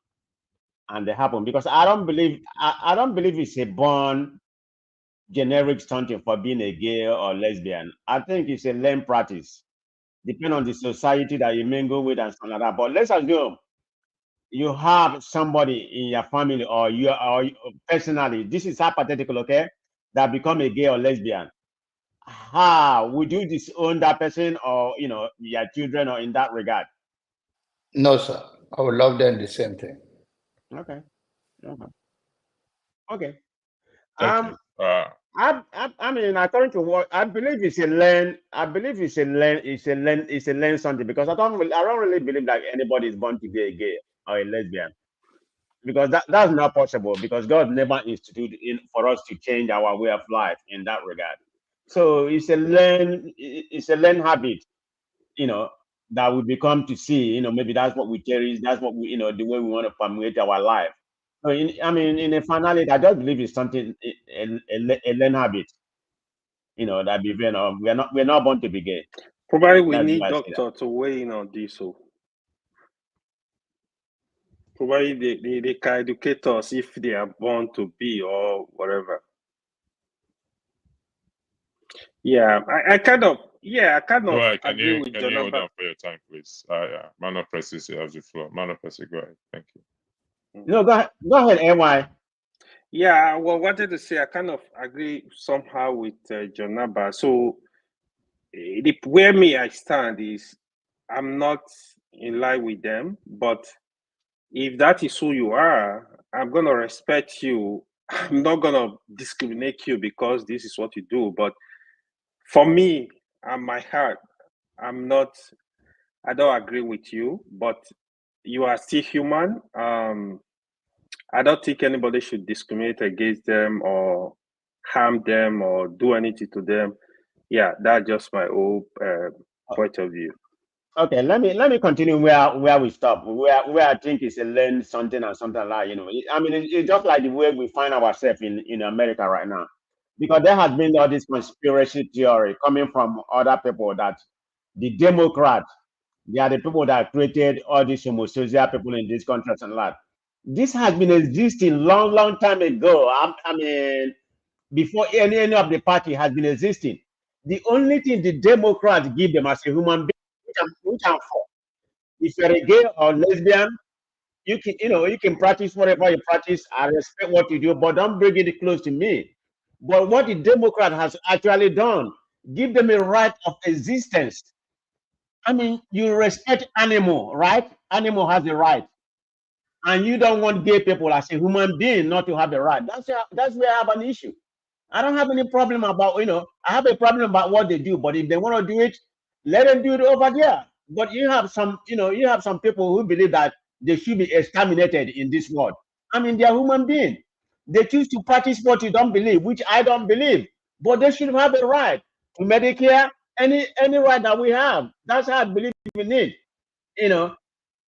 S18: and they happen, because I don't believe it's a born generic something for being a gay or lesbian. I think it's a learned practice, depending on the society that you mingle with and something like that. But let's assume you have somebody in your family or you personally, this is hypothetical, okay, that become a gay or lesbian. How would you disown that person, or your children, or in that regard?
S17: No, sir. I would love them the same thing.
S18: Okay. Okay.
S7: Thank you.
S18: I mean, according to what I believe, it's a learn something, because I don't really believe that anybody is born to be a gay or a lesbian. because that's not possible, because God never instituted for us to change our way of life in that regard. So it's a learned habit, that we become to see, maybe that's what we cherish, that's what we, the way we want to permeate our life. So in a finality, I just believe it's something, a learned habit, that we're not born to be gay.
S15: Probably we
S18: That's
S15: need
S18: why I say that.
S15: doctor to weigh in on this. So probably they can educate us if they are born to be or whatever. Yeah, I kind of
S7: Right, can
S15: agree
S7: you
S15: with
S7: hold
S15: Jonathan.
S7: on for your time, please? Man of Precious has the floor. Man of Precious, go ahead. Thank you.
S18: No, go ahead, AY.
S15: Yeah, well, wanted to say I kind of agree somehow with Jonaba. So where I stand is I'm not in line with them, but if that is who you are, I'm gonna respect you. I'm not gonna discriminate you because this is what you do. But for me and my heart, I don't agree with you, but you are still human. I don't think anybody should discriminate against them or harm them or do anything to them. Yeah, that's just my own point of view.
S18: Okay, let me continue where we stop, where I think it's a learn something and something like, it's just like the way we find ourselves in America right now, because there has been all this conspiracy theory coming from other people that the Democrats, they are the people that created all these homosexual people in this country and that. This has been existing long time ago. I mean, before any of the party has been existing. The only thing the Democrats give them as a human being, which I'm for. If you're a gay or lesbian, you can practice whatever you practice. I respect what you do, but don't bring it close to me. But what the Democrat has actually done, give them a right of existence. I mean, you respect animal, right? Animal has a right. And you don't want gay people as a human being not to have a right. That's where I have an issue. I don't have any problem about, I have a problem about what they do, but if they want to do it, let them do it over there. But you have some people who believe that they should be exterminated in this world. I mean, they're human beings. They choose to practice what you don't believe, which I don't believe. But they should have a right to Medicare, any right that we have. That's how I believe we need.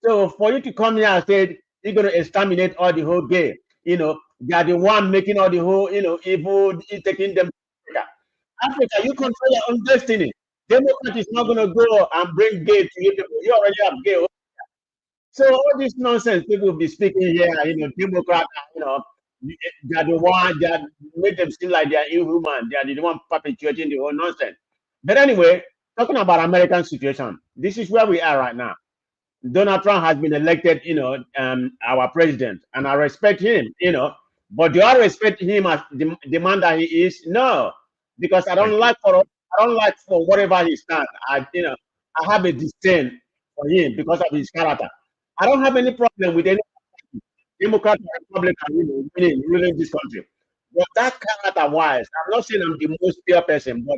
S18: So for you to come here and say you're going to exterminate all the whole gay, they are the one making all the whole, evil, taking them to Africa. Africa, you control your own destiny. Democrat is not going to go and bring gay to you people. You already have gay. So all this nonsense people will be speaking here, Democrat, they are the one that make them seem like they are inhuman. They are the one perpetuating the whole nonsense. But anyway, talking about American situation, this is where we are right now. Donald Trump has been elected, our president, and I respect him, but do I respect him as the man that he is? No, because I don't like for whatever he stands. I have a disdain for him because of his character. I don't have any problem with any Democrat or Republican, ruling this country. But that character-wise, I'm not saying I'm the most pure person, but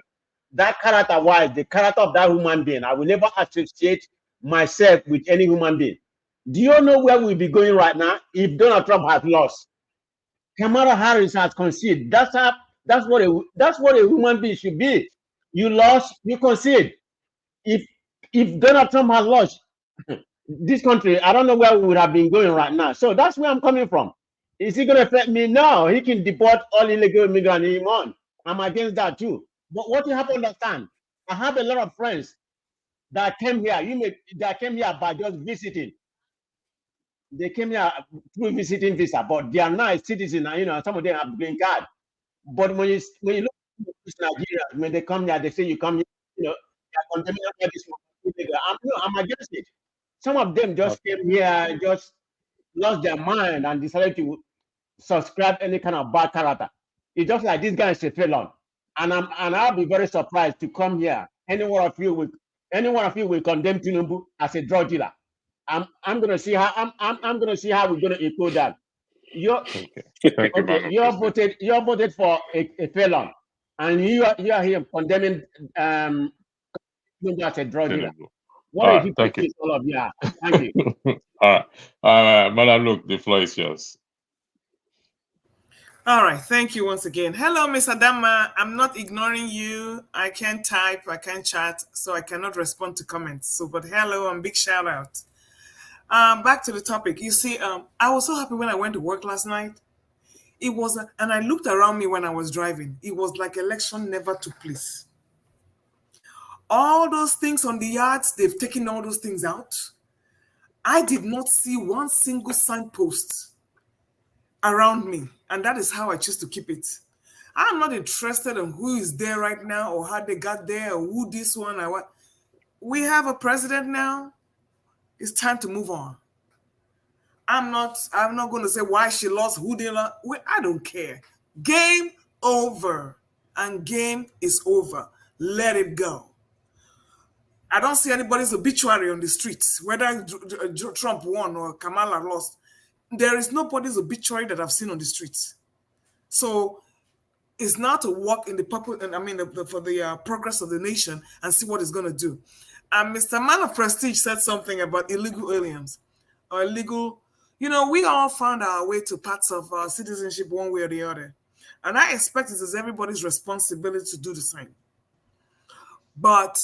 S18: that character-wise, the character of that human being, I will never associate myself with any human being. Do you know where we'll be going right now if Donald Trump has lost? Kamala Harris has conceded. That's what a human being should be. You lost, you concede. If Donald Trump has lost this country, I don't know where we would have been going right now. So that's where I'm coming from. Is he going to affect me? No, he can deport all illegal immigrants he wants. I'm against that too. But what you have to understand, I have a lot of friends that came here. That came here by just visiting. They came here through visiting visa, but they are now citizens. Some of them have green card. But when you look at Nigeria, when they come here, they say you come here, they are condemning this. I'm against it. Some of them just came here, just lost their mind and decided to subscribe any kind of bad character. It's just like this guy is a felon, and I'll be very surprised to come here. Any one of you will condemn Tinubu as a drug dealer. I'm gonna see how I'm gonna see how we're gonna encode that. You're voted for a felon, and you are here condemning Tinubu as a drug dealer. What a
S7: Thank you.
S18: hypocrite all of you are. Thank you.
S7: Madam Luke, the floor is yours.
S14: All right, thank you once again. Hello, Miss Adama. I'm not ignoring you. I can't type, I can't chat, so I cannot respond to comments. So, but hello and big shout out. Back to the topic. You see, I was so happy when I went to work last night. It was, and I looked around me when I was driving. It was like election never took place. All those things on the yards, they've taken all those things out. I did not see one single signpost around me, and that is how I choose to keep it. I'm not interested in who is there right now or how they got there or who this one or what. We have a president now. It's time to move on. I'm not going to say why she lost, who they lost. I don't care. Game over, and game is over. Let it go. I don't see anybody's obituary on the streets, whether Trump won or Kamala lost. There is nobody's obituary that I've seen on the streets. So it's not to walk in the for the progress of the nation and see what it's going to do. And Mr. Man of Prestige said something about illegal aliens or illegal. You know, we all found our way to parts of citizenship one way or the other. And I expect it is everybody's responsibility to do the same. But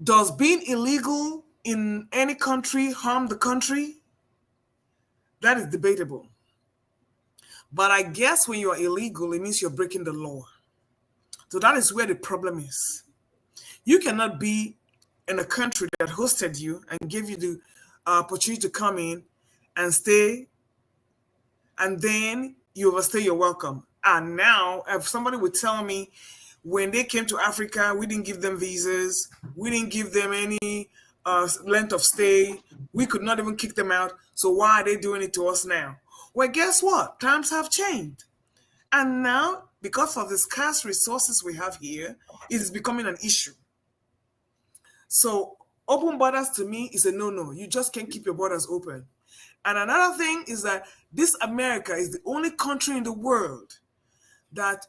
S14: does being illegal in any country harm the country? That is debatable. But I guess when you are illegal, it means you're breaking the law. So that is where the problem is. You cannot be in a country that hosted you and gave you the opportunity to come in and stay, and then you overstay your welcome. And now, if somebody would tell me, when they came to Africa, we didn't give them visas, we didn't give them any length of stay, we could not even kick them out, so why are they doing it to us now? Well, guess what? Times have changed. And now, because of the scarce resources we have here, it is becoming an issue. So open borders to me is a no-no. You just can't keep your borders open. And another thing is that this America is the only country in the world that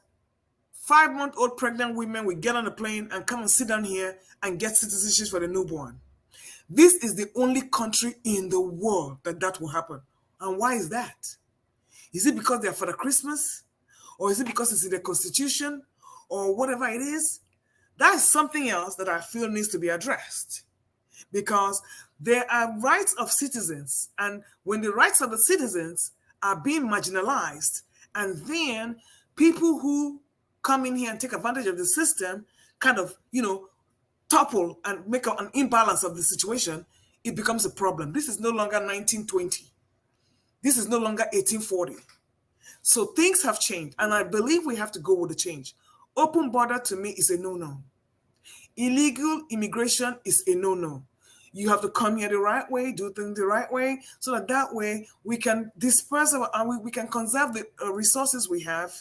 S14: 5-month-old pregnant women will get on a plane and come and sit down here and get citizenship for the newborn. This is the only country in the world that will happen. And why is that? Is it because they're Father Christmas? Or is it because it's in the Constitution? Or whatever it is? That is something else that I feel needs to be addressed. Because there are rights of citizens. And when the rights of the citizens are being marginalized, and then people who come in here and take advantage of the system kind of, topple and make an imbalance of the situation, it becomes a problem. This is no longer 1920. This is no longer 1840. So things have changed, and I believe we have to go with the change. Open border to me is a no-no. Illegal immigration is a no-no. You have to come here the right way, do things the right way, so that way we can disperse and we can conserve the resources we have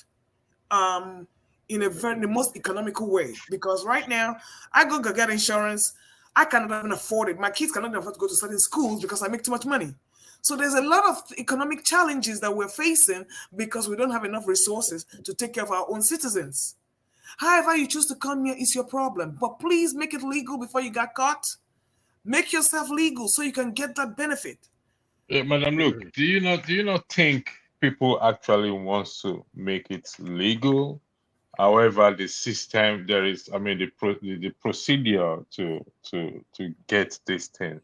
S14: in the most economical way. Because right now, I go get insurance, I cannot even afford it. My kids cannot afford to go to certain schools because I make too much money. So there's a lot of economic challenges that we're facing because we don't have enough resources to take care of our own citizens. However you choose to come here is your problem. But please make it legal before you get caught. Make yourself legal so you can get that benefit.
S7: Madam Luke, do you not think people actually want to make it legal? However, the system the procedure to get this thing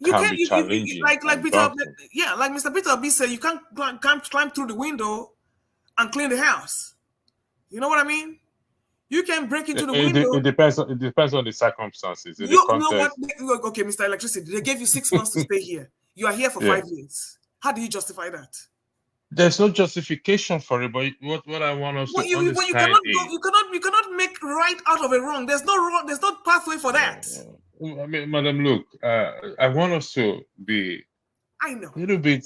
S7: can be challenging.
S14: Like Mr. Peter Obi said, you can't climb through the window and clean the house. You know what I mean? You can break into the window.
S7: It depends on the circumstances.
S14: You know what? Okay, Mr. Electricity, they gave you 6 months to stay here. You are here for 5 years. How do you justify that?
S7: There's no justification for it, but what I want us to understand
S14: you cannot make right out of a wrong. There's no pathway for that.
S7: I mean, Madam Luke, I want us to be
S14: a
S7: little bit.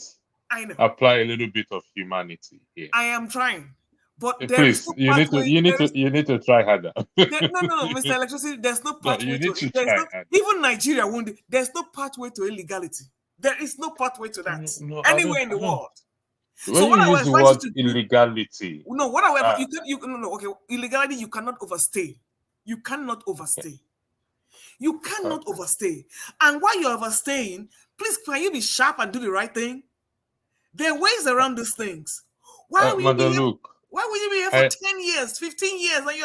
S7: Apply a little bit of humanity here.
S14: I am trying, but
S7: please, you need to try harder.
S14: No, Mr. Electricity, there's no pathway even Nigeria won't. There's no pathway to illegality. There is no pathway to that anywhere in the world.
S7: When you use the word illegality,
S14: illegality, you cannot overstay. You cannot overstay. You cannot overstay. And while you're overstaying, please, can you be sharp and do the right thing? There are ways around these things. Why will you be here? Why will you be here for 10 years, 15 years, and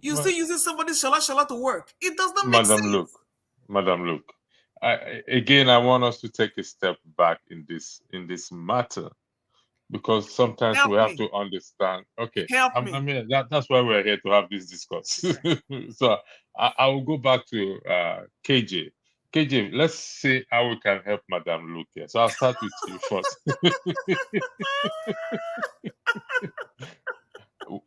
S14: you're still using somebody's shala to work? It does not make sense.
S7: Madam Luke, again, I want us to take a step back in this matter, because sometimes we have to understand. Okay, I mean that's why we're here, to have this discourse. So I will go back to KJ. KJ, let's see how we can help Madam Luke here. So I'll start with you first.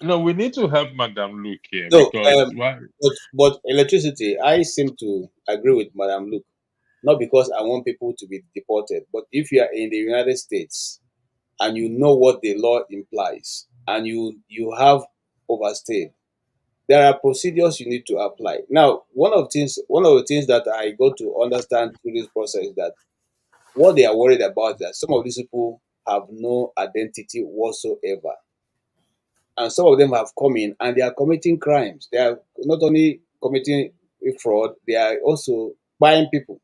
S7: No, we need to help Madam Luke here.
S16: No,
S7: because
S16: but electricity, I seem to agree with Madam Luke. Not because I want people to be deported, but if you are in the United States and you know what the law implies and you have overstayed, there are procedures you need to apply. Now, one of the things that I got to understand through this process is that what they are worried about is that some of these people have no identity whatsoever. And some of them have come in and they are committing crimes. They are not only committing fraud, they are also buying people.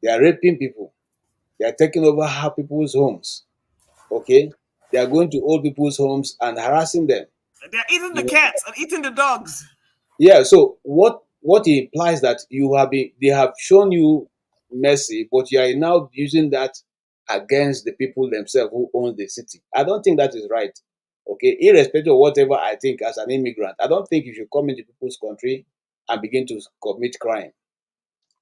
S16: They are raping people. They are taking over people's homes. Okay? They are going to old people's homes and harassing them.
S14: They're eating the cats and eating the dogs.
S16: Yeah, so what implies that they have shown you mercy, but you are now using that against the people themselves who own the city. I don't think that is right. Okay, irrespective of whatever I think as an immigrant, I don't think you should come into people's country and begin to commit crime.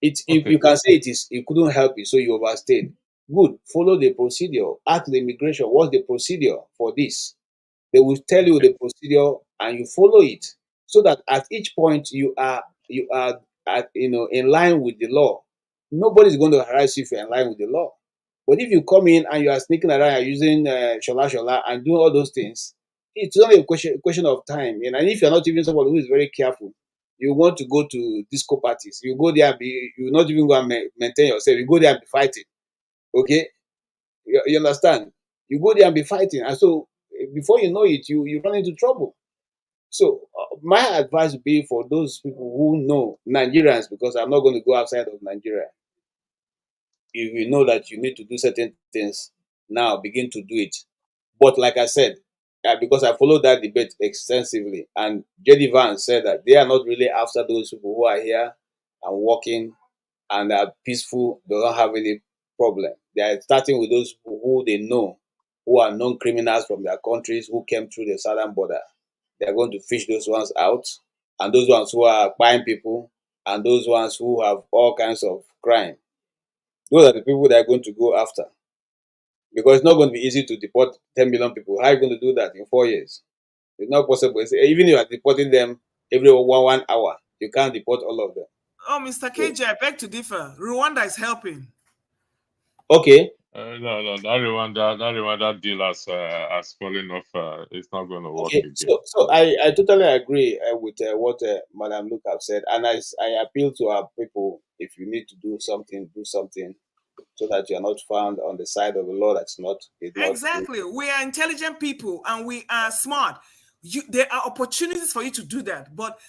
S16: You can say it couldn't help you, so you overstayed. Good, follow the procedure. Ask the immigration, what's the procedure for this? They will tell you the procedure and you follow it, so that at each point you are in line with the law. Nobody's going to harass you if you're in line with the law. But if you come in and you are sneaking around and using shola and doing all those things, it's only a question of time. And if you're not even somebody who is very careful, you want to go to disco parties. You go there, you will not even go and maintain yourself. You go there and be fighting. Okay? You understand? You go there and be fighting. And so before you know it, you run into trouble. So my advice would be for those people who know Nigerians, because I'm not going to go outside of Nigeria. If you know that you need to do certain things now, begin to do it. But like I said, because I followed that debate extensively, and J.D. Vance said that they are not really after those people who are here and working and are peaceful, they don't have any problem. They are starting with those people who they know, who are known criminals from their countries who came through the southern border. They are going to fish those ones out, and those ones who are buying people, and those ones who have all kinds of crime. Those are the people that are going to go after. Because it's not going to be easy to deport 10 million people. How are you going to do that in 4 years? It's not possible. Even if you are deporting them every 1 hour, you can't deport all of them.
S14: Oh, Mr. KJ, I beg to differ. Rwanda is helping.
S16: Okay.
S7: No, that Rwanda deal has fallen off. It's not going to work again.
S16: So I totally agree with what Madam Luke have said, and I appeal to our people: if you need to do something, so that you are not found on the side of the law that's not.
S14: Exactly. We are intelligent people and we are smart. There are opportunities for you to do that, but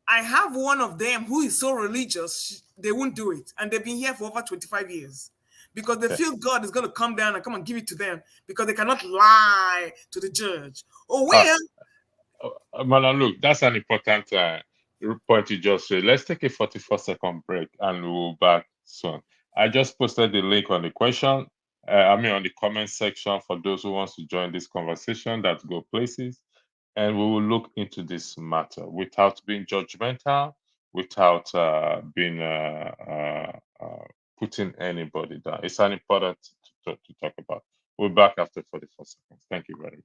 S14: I have one of them who is so religious they won't do it, and they've been here for over 25 years. Because they feel God is going to come down and come and give it to them because they cannot lie to the judge. Oh, well.
S7: Madam, look, that's an important point you just said. Let's take a 44-second break and we'll be back soon. I just posted the link on the question, on the comment section for those who want to join this conversation that go places. And we will look into this matter without being judgmental, without being putting anybody down. It's an important to talk about. We're back after 44 seconds. Thank you very much.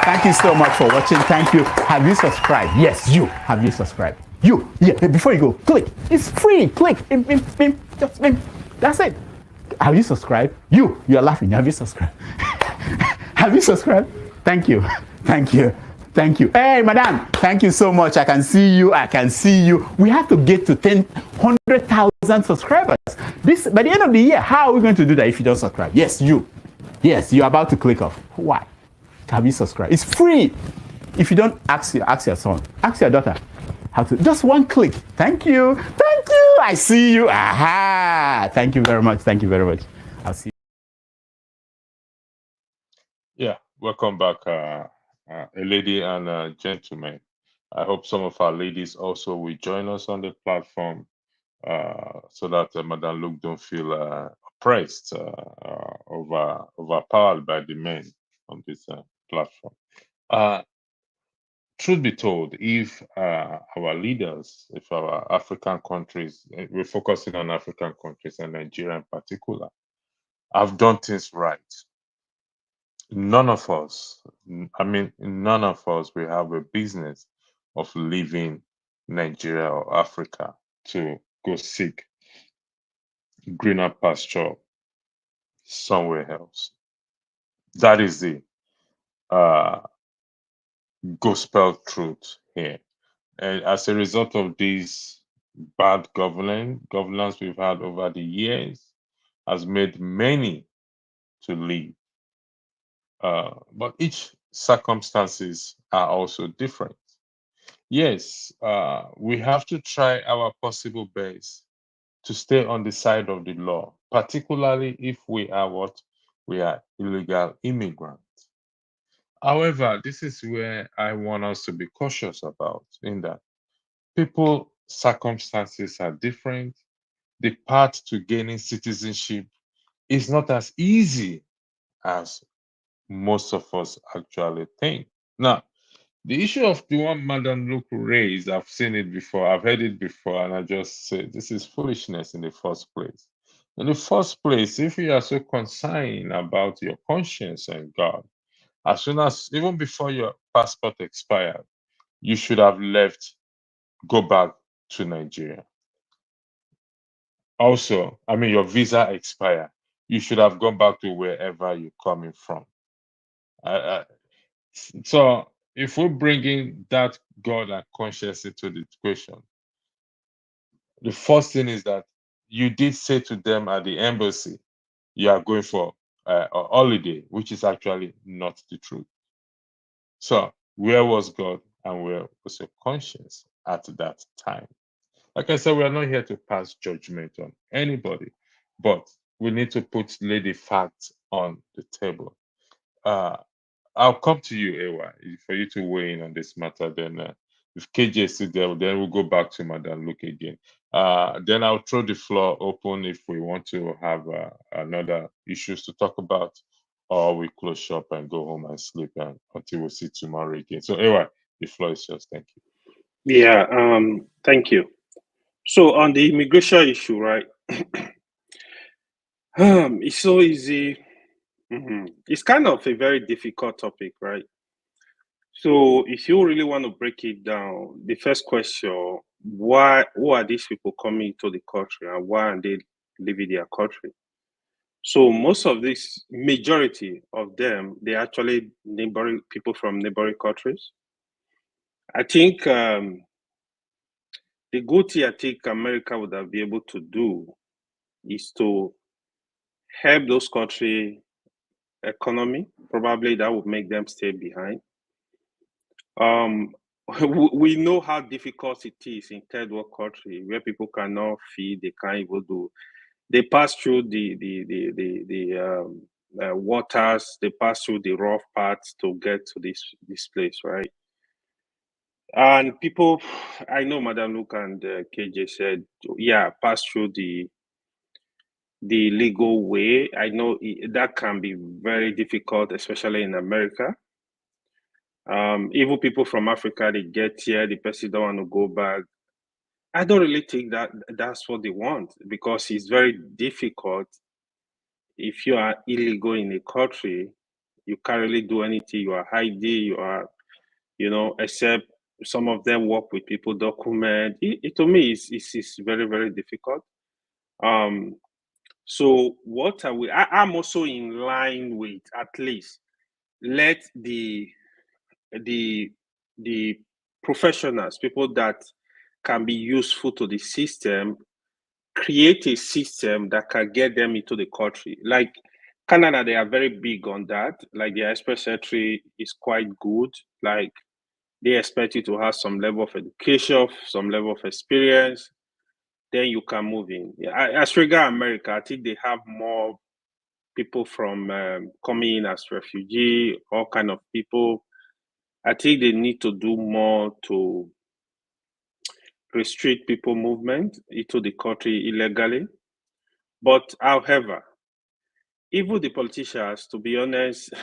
S2: Thank you so much for watching. Thank you. Have you subscribed? Yes, you. Have you subscribed? You. Yeah, before you go, click. It's free. Click. Just that's it. Have you subscribed? You're laughing. Have you subscribed? Have you subscribed? Thank you. Thank you. Thank you. Hey, madam, thank you so much. I can see you. We have to get to 100,000 subscribers. By the end of the year, how are we going to do that if you don't subscribe? Yes, you. Yes, you're about to click off. Why? Have you subscribed? It's free. If you don't ask your son, ask your daughter how to. Just one click. Thank you. Thank you. I see you. Aha. Thank you very much. Thank you very much. I'll see you.
S7: Yeah, welcome back, a lady and gentlemen. I hope some of our ladies also will join us on the platform so that Madam Luke don't feel oppressed, overpowered by the men on this platform. Truth be told, if our leaders, if our African countries, we're focusing on African countries and Nigeria in particular, have done things right, none of us, none of us will have a business of leaving Nigeria or Africa to go seek greener pasture somewhere else. That is the gospel truth here. And as a result of this bad governance we've had over the years has made many to leave. But each circumstances are also different. Yes, we have to try our possible best to stay on the side of the law, particularly if we are what? We are illegal immigrants. However, this is where I want us to be cautious about, in that people's circumstances are different. The path to gaining citizenship is not as easy as most of us actually think. Now, the issue of the one Madam Luke raised, I've seen it before, I've heard it before, and I just say this is foolishness in the first place. In the first place, if you are so concerned about your conscience and God, as soon as, even before your passport expired, you should have left, go back to Nigeria. Also, your visa expired, you should have gone back to wherever you're coming from. So if we're bringing that God and conscience into the equation, the first thing is that you did say to them at the embassy, you are going for a holiday, which is actually not the truth. So where was God and where was your conscience at that time? Like I said, we are not here to pass judgment on anybody, but we need to lay the facts on the table. I'll come to you, AY, for you to weigh in on this matter. Then, if KJ is still there, then we'll go back to Madam Luke again. Then I'll throw the floor open if we want to have another issues to talk about, or we close shop and go home and sleep until we see tomorrow again. So, AY, the floor is yours. Thank you.
S15: Yeah, thank you. So on the immigration issue, right? It's so easy. It's kind of a very difficult topic, right? So if you really want to break it down, the first question, who are these people coming to the country and why are they leaving their country? So most of this, majority of them, they actually people from neighboring countries. I think the good thing I think America would have been able to do is to help those countries' economy. Probably that would make them stay behind. We know how difficult it is in third world country where people cannot feed, they can't even do. They pass through the waters, they pass through the rough parts to get to this place, right? And people, I know Madam Luke and KJ said, yeah, pass through the legal way. I know that can be very difficult, especially in America. Even people from Africa, they get here, the person don't want to go back. I don't really think that that's what they want, because it's very difficult. If you are illegal in a country, you can't really do anything. You are hiding, you are, except some of them work with people, document. To me, it's very, very difficult. So what are we? I'm also in line with, at least let the professionals, people that can be useful to the system, create a system that can get them into the country. Like Canada, they are very big on that. Like their express entry is quite good. Like They expect you to have some level of education, some level of experience. Then you can move in. As regards America, I think they have more people from coming in as refugee, all kind of people. I think they need to do more to restrict people movement into the country illegally. But however, even the politicians, to be honest,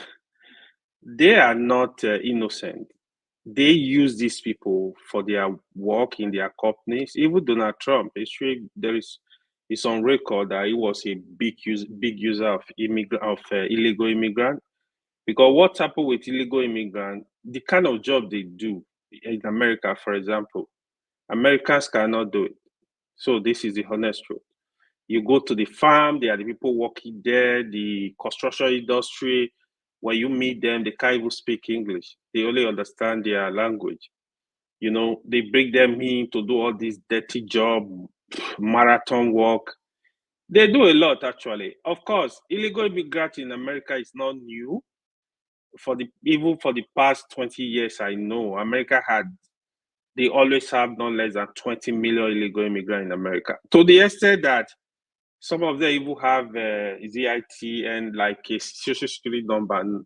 S15: they are not innocent. They use these people for their work in their companies. Even Donald Trump, it's on record that he was a big user of illegal immigrant. Because what happened with illegal immigrants, the kind of job they do in America, for example, Americans cannot do it. So this is the honest truth. You go to the farm, there are the people working there, the construction industry. When you meet them, they can't even speak English. They only understand their language. You know, they bring them in to do all this dirty job, marathon work. They do a lot, actually. Of course, illegal immigrants in America is not new. Even for the past 20 years, I know America they always have not less than 20 million illegal immigrants in America. To the extent that some of them even have ZIT and like a social security number, and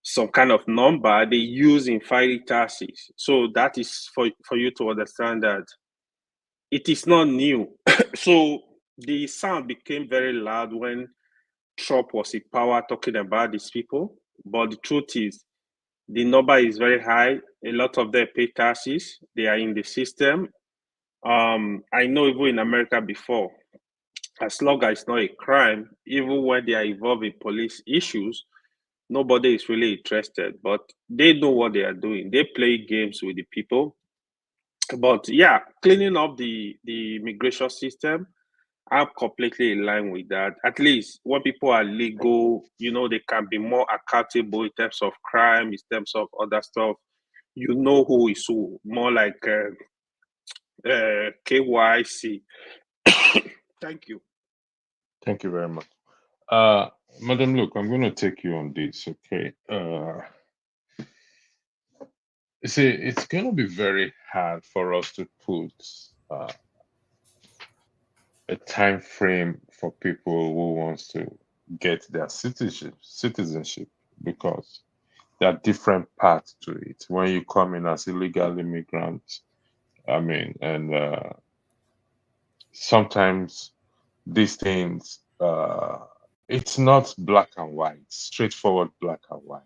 S15: some kind of number they use in filing taxes. So that is for you to understand that it is not new. So the sound became very loud when Trump was in power talking about these people. But the truth is, the number is very high. A lot of them pay taxes. They are in the system. I know even in America before, as long as it's not a crime, even when they are involved in police issues, nobody is really interested. But they know what they are doing. They play games with the people. But yeah, cleaning up the immigration system, I'm completely in line with that. At least when people are legal, you know, they can be more accountable in terms of crime, in terms of other stuff. You know who is who, more like KYC. Thank you.
S7: Thank you very much. Madam, look, I'm going to take you on this, okay? You see, it's going to be very hard for us to put a time frame for people who wants to get their citizenship, because there are different paths to it. When you come in as illegal immigrants, I mean, and sometimes these things, it's not black and white, straightforward black and white.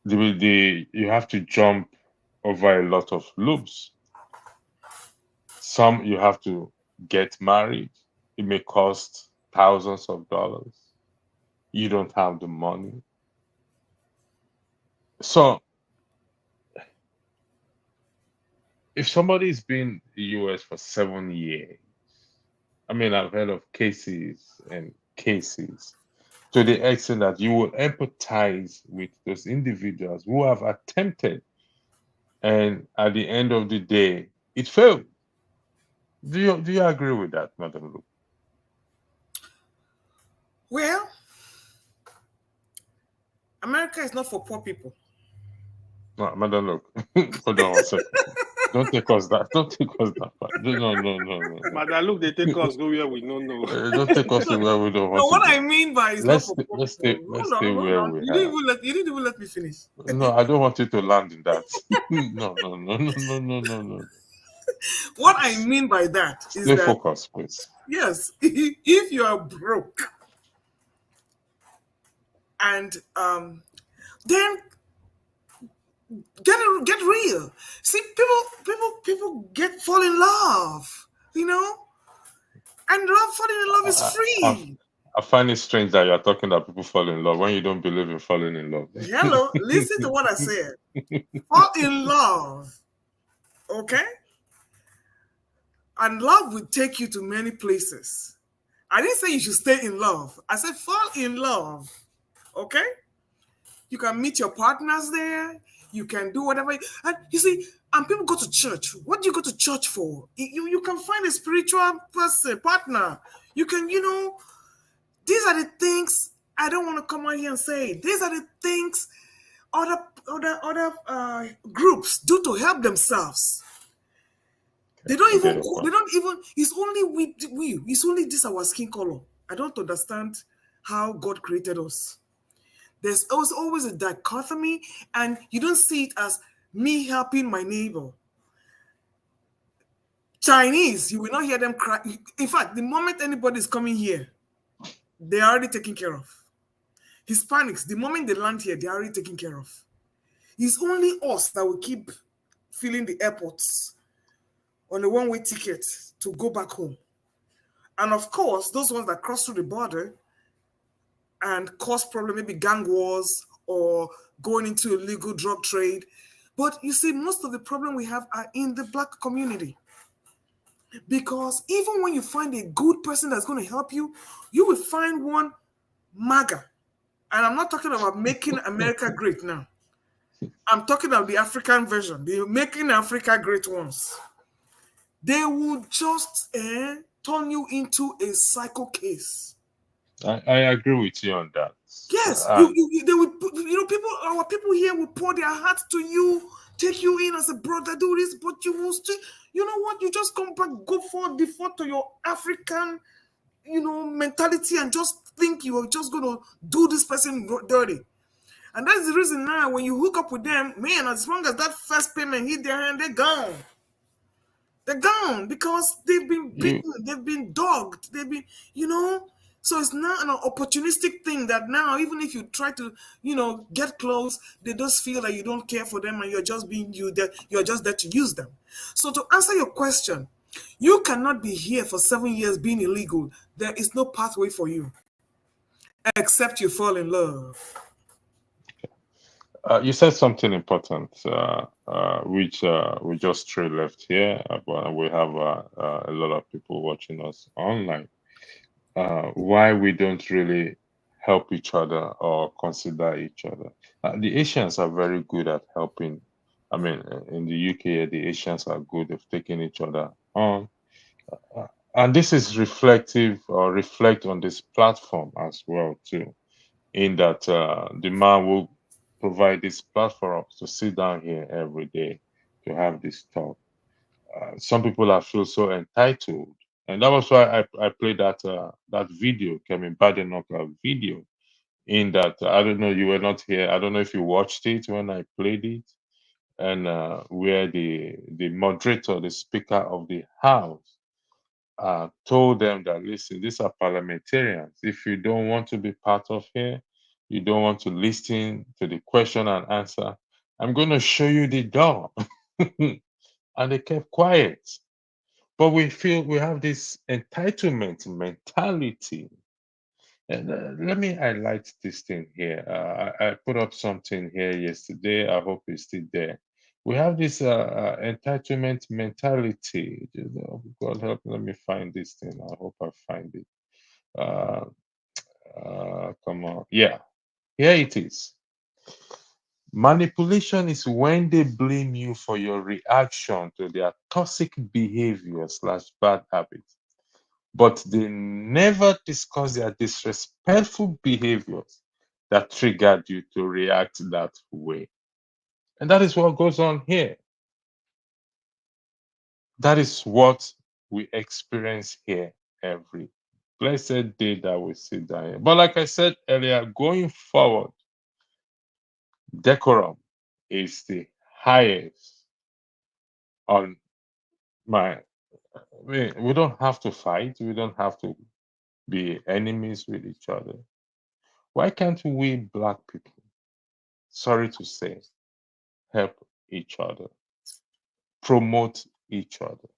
S7: You have to jump over a lot of loops. Some you have to get married. It may cost thousands of dollars. You don't have the money. So if somebody's been in the US for 7 years, I mean, I've heard of cases and cases to the extent that you will empathize with those individuals who have attempted, and at the end of the day, it failed. Do you agree with that, Madam Luke?
S14: Well, America is not for poor people.
S7: No, Madam Luke, hold on one second. Don't take us that. Don't take us that far. No.
S15: Madam Luke, they take us go where we don't know.
S7: Don't take us to where we don't want
S14: No, what
S7: to
S14: I mean by is
S7: let's
S14: not for poor
S7: let's stay
S14: people.
S7: let's
S14: Hold
S7: stay
S14: on, hold
S7: where
S14: on.
S7: we
S14: You
S7: are.
S14: didn't even let me finish.
S7: No, I don't want you to land in that. No.
S14: What I mean by that is
S7: Stay
S14: that
S7: focused, please.
S14: yes, if you are broke and then get real. See, people fall in love, you know, and falling in love is free.
S7: I find it strange that you're talking that people fall in love when you don't believe in falling in love.
S14: Hello, listen to what I said. Fall in love, okay? And love will take you to many places. I didn't say you should stay in love. I said fall in love, okay? You can meet your partners there. You can do whatever. And you see, and people go to church. What do you go to church for? You can find a spiritual partner. You can, you know, these are the things I don't want to come out here and say. These are the things other groups do to help themselves. They don't even. They don't even. It's only we. It's only this our skin color. I don't understand how God created us. There's always a dichotomy, and you don't see it as me helping my neighbor. Chinese, you will not hear them cry. In fact, the moment anybody is coming here, they're already taken care of. Hispanics, the moment they land here, they're already taken care of. It's only us that will keep filling the airports on a one-way ticket to go back home. And of course, those ones that cross through the border and cause problem, maybe gang wars or going into illegal drug trade. But you see, most of the problem we have are in the Black community. Because even when you find a good person that's going to help you, you will find one MAGA. And I'm not talking about making America great now. I'm talking about the African version, the making Africa great ones. They will just turn you into a psycho case.
S7: I agree with you on that.
S14: Yes, they will. Our people here will pour their hearts to you, take you in as a brother, do this, but you will still. You know what? You just come back, default to your African, mentality, and just think you are just going to do this person dirty. And that's the reason now when you hook up with them, man, as long as that first payment hit their hand, they're gone. They're gone because they've been beaten, they've been dogged, they've been, So it's not an opportunistic thing that now, even if you try to, get close, they just feel that you don't care for them and you're just you're just there to use them. So to answer your question, you cannot be here for 7 years being illegal. There is no pathway for you, except you fall in love.
S7: You said something important, which we just straight left here, but we have a lot of people watching us online. Why we don't really help each other or consider each other. The Asians are very good at helping. I mean, in the UK, the Asians are good at taking each other on. And this is reflect on this platform as well, too, in that the man will provide this platform to sit down here every day to have this talk. Some people feel so entitled, and that was why I played that video, Kemi Badenoch video. In that, I don't know, you were not here. I don't know if you watched it when I played it, and where the moderator, the Speaker of the House, told them that, listen, these are parliamentarians. If you don't want to be part of here, you don't want to listen to the question and answer, I'm going to show you the door. And they kept quiet. But we feel we have this entitlement mentality. And let me highlight this thing here. I put up something here yesterday. I hope it's still there. We have this entitlement mentality. God help me, let me find this thing. I hope I find it. Come on. Yeah, here it is. Manipulation is when they blame you for your reaction to their toxic behavior / bad habits, but they never discuss their disrespectful behaviors that triggered you to react that way. And that is what goes on here. That is what we experience here every blessed day that we sit down here. But like I said earlier, going forward, decorum is the highest on my. We don't have to fight. We don't have to be enemies with each other. Why can't we Black people, sorry to say, help each other, promote each other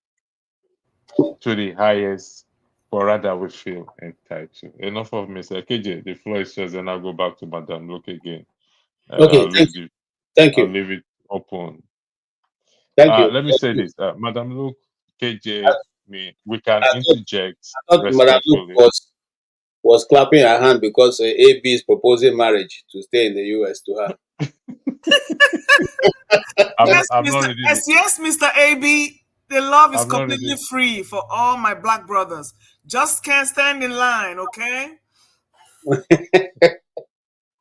S7: to the highest, or rather we feel entitled? Enough of Mr. KJ. The floor is yours, and I'll go back to Madam Luke again.
S16: Okay, thank you.
S7: I'll leave it open.
S16: Thank you.
S7: Let me say this, Madam Luke, KJ, we can interject
S16: I thought Madam
S7: respectfully.
S16: Luke was clapping her hand because AB is proposing marriage to stay in the US to her.
S14: Yes, Mr. AB. The love is completely free for all my Black brothers. Just can't stand in line, okay?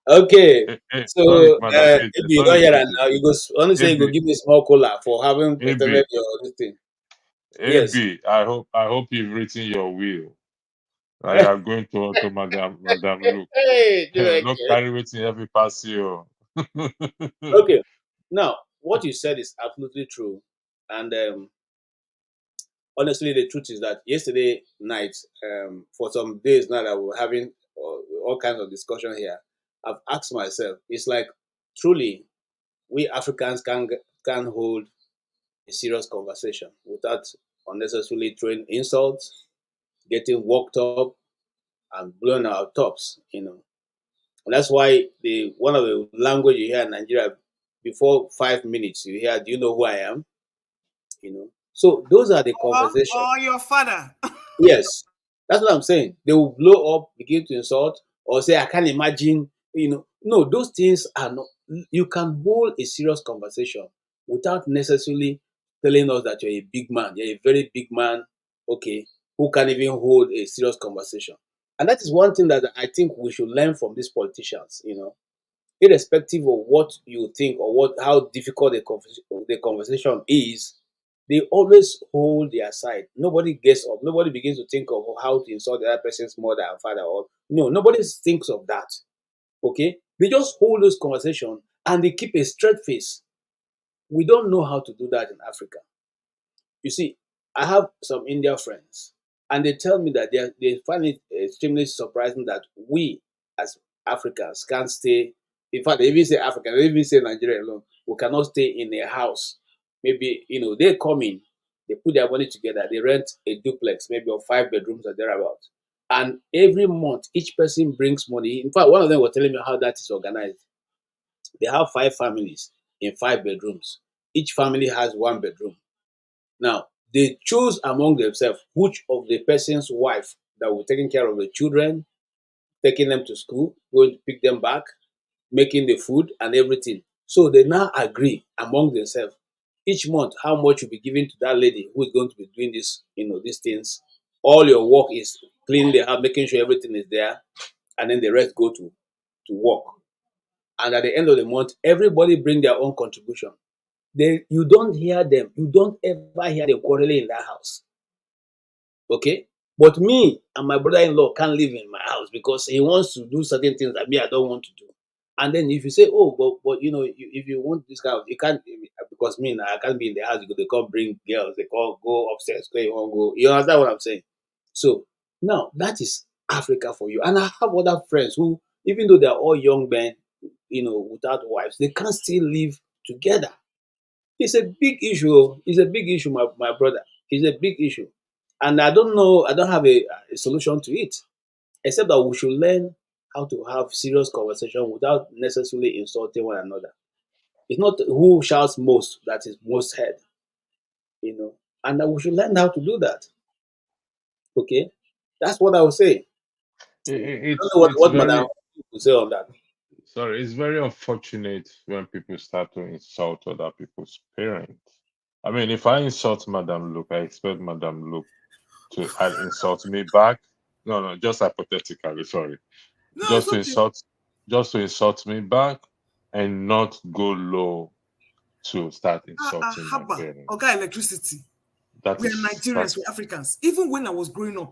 S16: Okay. So
S7: Sorry, Madam AJ.
S16: if you don't
S7: Sorry,
S16: hear that
S7: AJ.
S16: now, you go honestly you go
S7: AB,
S16: give me a small cola for having
S7: AB,
S16: pretended your this thing. Yes.
S7: AB. I hope you've written your will. I am going to Madam Luke.
S16: Hey,
S7: No
S16: okay.
S7: carry waiting every pass you.
S16: Okay. Now, what you said is absolutely true. And honestly, the truth is that yesterday night, for some days now that we're having all kinds of discussion here, I've asked myself, it's like truly we Africans can hold a serious conversation without unnecessarily throwing insults, getting worked up, and blowing our tops, And that's why the one of the language you hear in Nigeria before 5 minutes you hear, do you know who I am? So those are the conversations.
S14: Or your father.
S16: Yes, that's what I'm saying. They will blow up, begin to insult, or say, I can't imagine, No, those things are not, you can hold a serious conversation without necessarily telling us that you're a big man. You're a very big man, okay, who can even hold a serious conversation. And that is one thing that I think we should learn from these politicians, irrespective of what you think or how difficult the conversation is, they always hold their side. Nobody gets up. Nobody begins to think of how to insult the other person's mother and father. Or no, nobody thinks of that. Okay, they just hold those conversations and they keep a straight face. We don't know how to do that in Africa. You see, I have some India friends, and they tell me that they find it extremely surprising that we as Africans can't stay. In fact, they even say Africa, they even say Nigeria alone. We cannot stay in a house. Maybe they come in, they put their money together, they rent a duplex, maybe of 5 bedrooms or thereabout. And every month, each person brings money. In fact, one of them was telling me how that is organized. They have 5 families in 5 bedrooms. Each family has 1 bedroom. Now, they choose among themselves which of the person's wife that will be taking care of the children, taking them to school, going to pick them back, making the food and everything. So they now agree among themselves each month how much will be given to that lady who is going to be doing this, these things. All your work is cleaning the house, making sure everything is there, and then the rest go to work. And at the end of the month, everybody bring their own contribution. You don't hear them. You don't ever hear them quarreling in that house. Okay? But me and my brother-in-law can't live in my house because he wants to do certain things that me, I don't want to do. And then if you say, oh, but if you want this kind of, you can't, because me, I can't be in the house because they can't bring girls, they can't go upstairs, you understand what I'm saying? So now that is Africa for you. And I have other friends who, even though they're all young men, without wives, they can't still live together. It's a big issue. It's a big issue, my brother. It's a big issue. And I don't know, I don't have a solution to it, except that we should learn how to have serious conversation without necessarily insulting one another. It's not who shouts most that is most heard, and that we should learn how to do that. Okay? That's what I would say. I don't know what Madam would say on that.
S7: Sorry, it's very unfortunate when people start to insult other people's parents. I mean, if I insult Madam Luke, I expect Madam Luke to insult me back. No, just hypothetically, sorry.
S14: No,
S7: just to
S14: okay.
S7: insult me back and not go low to start insulting my parents.
S14: Okay, electricity. We are Nigerians, we're Africans. Even when I was growing up,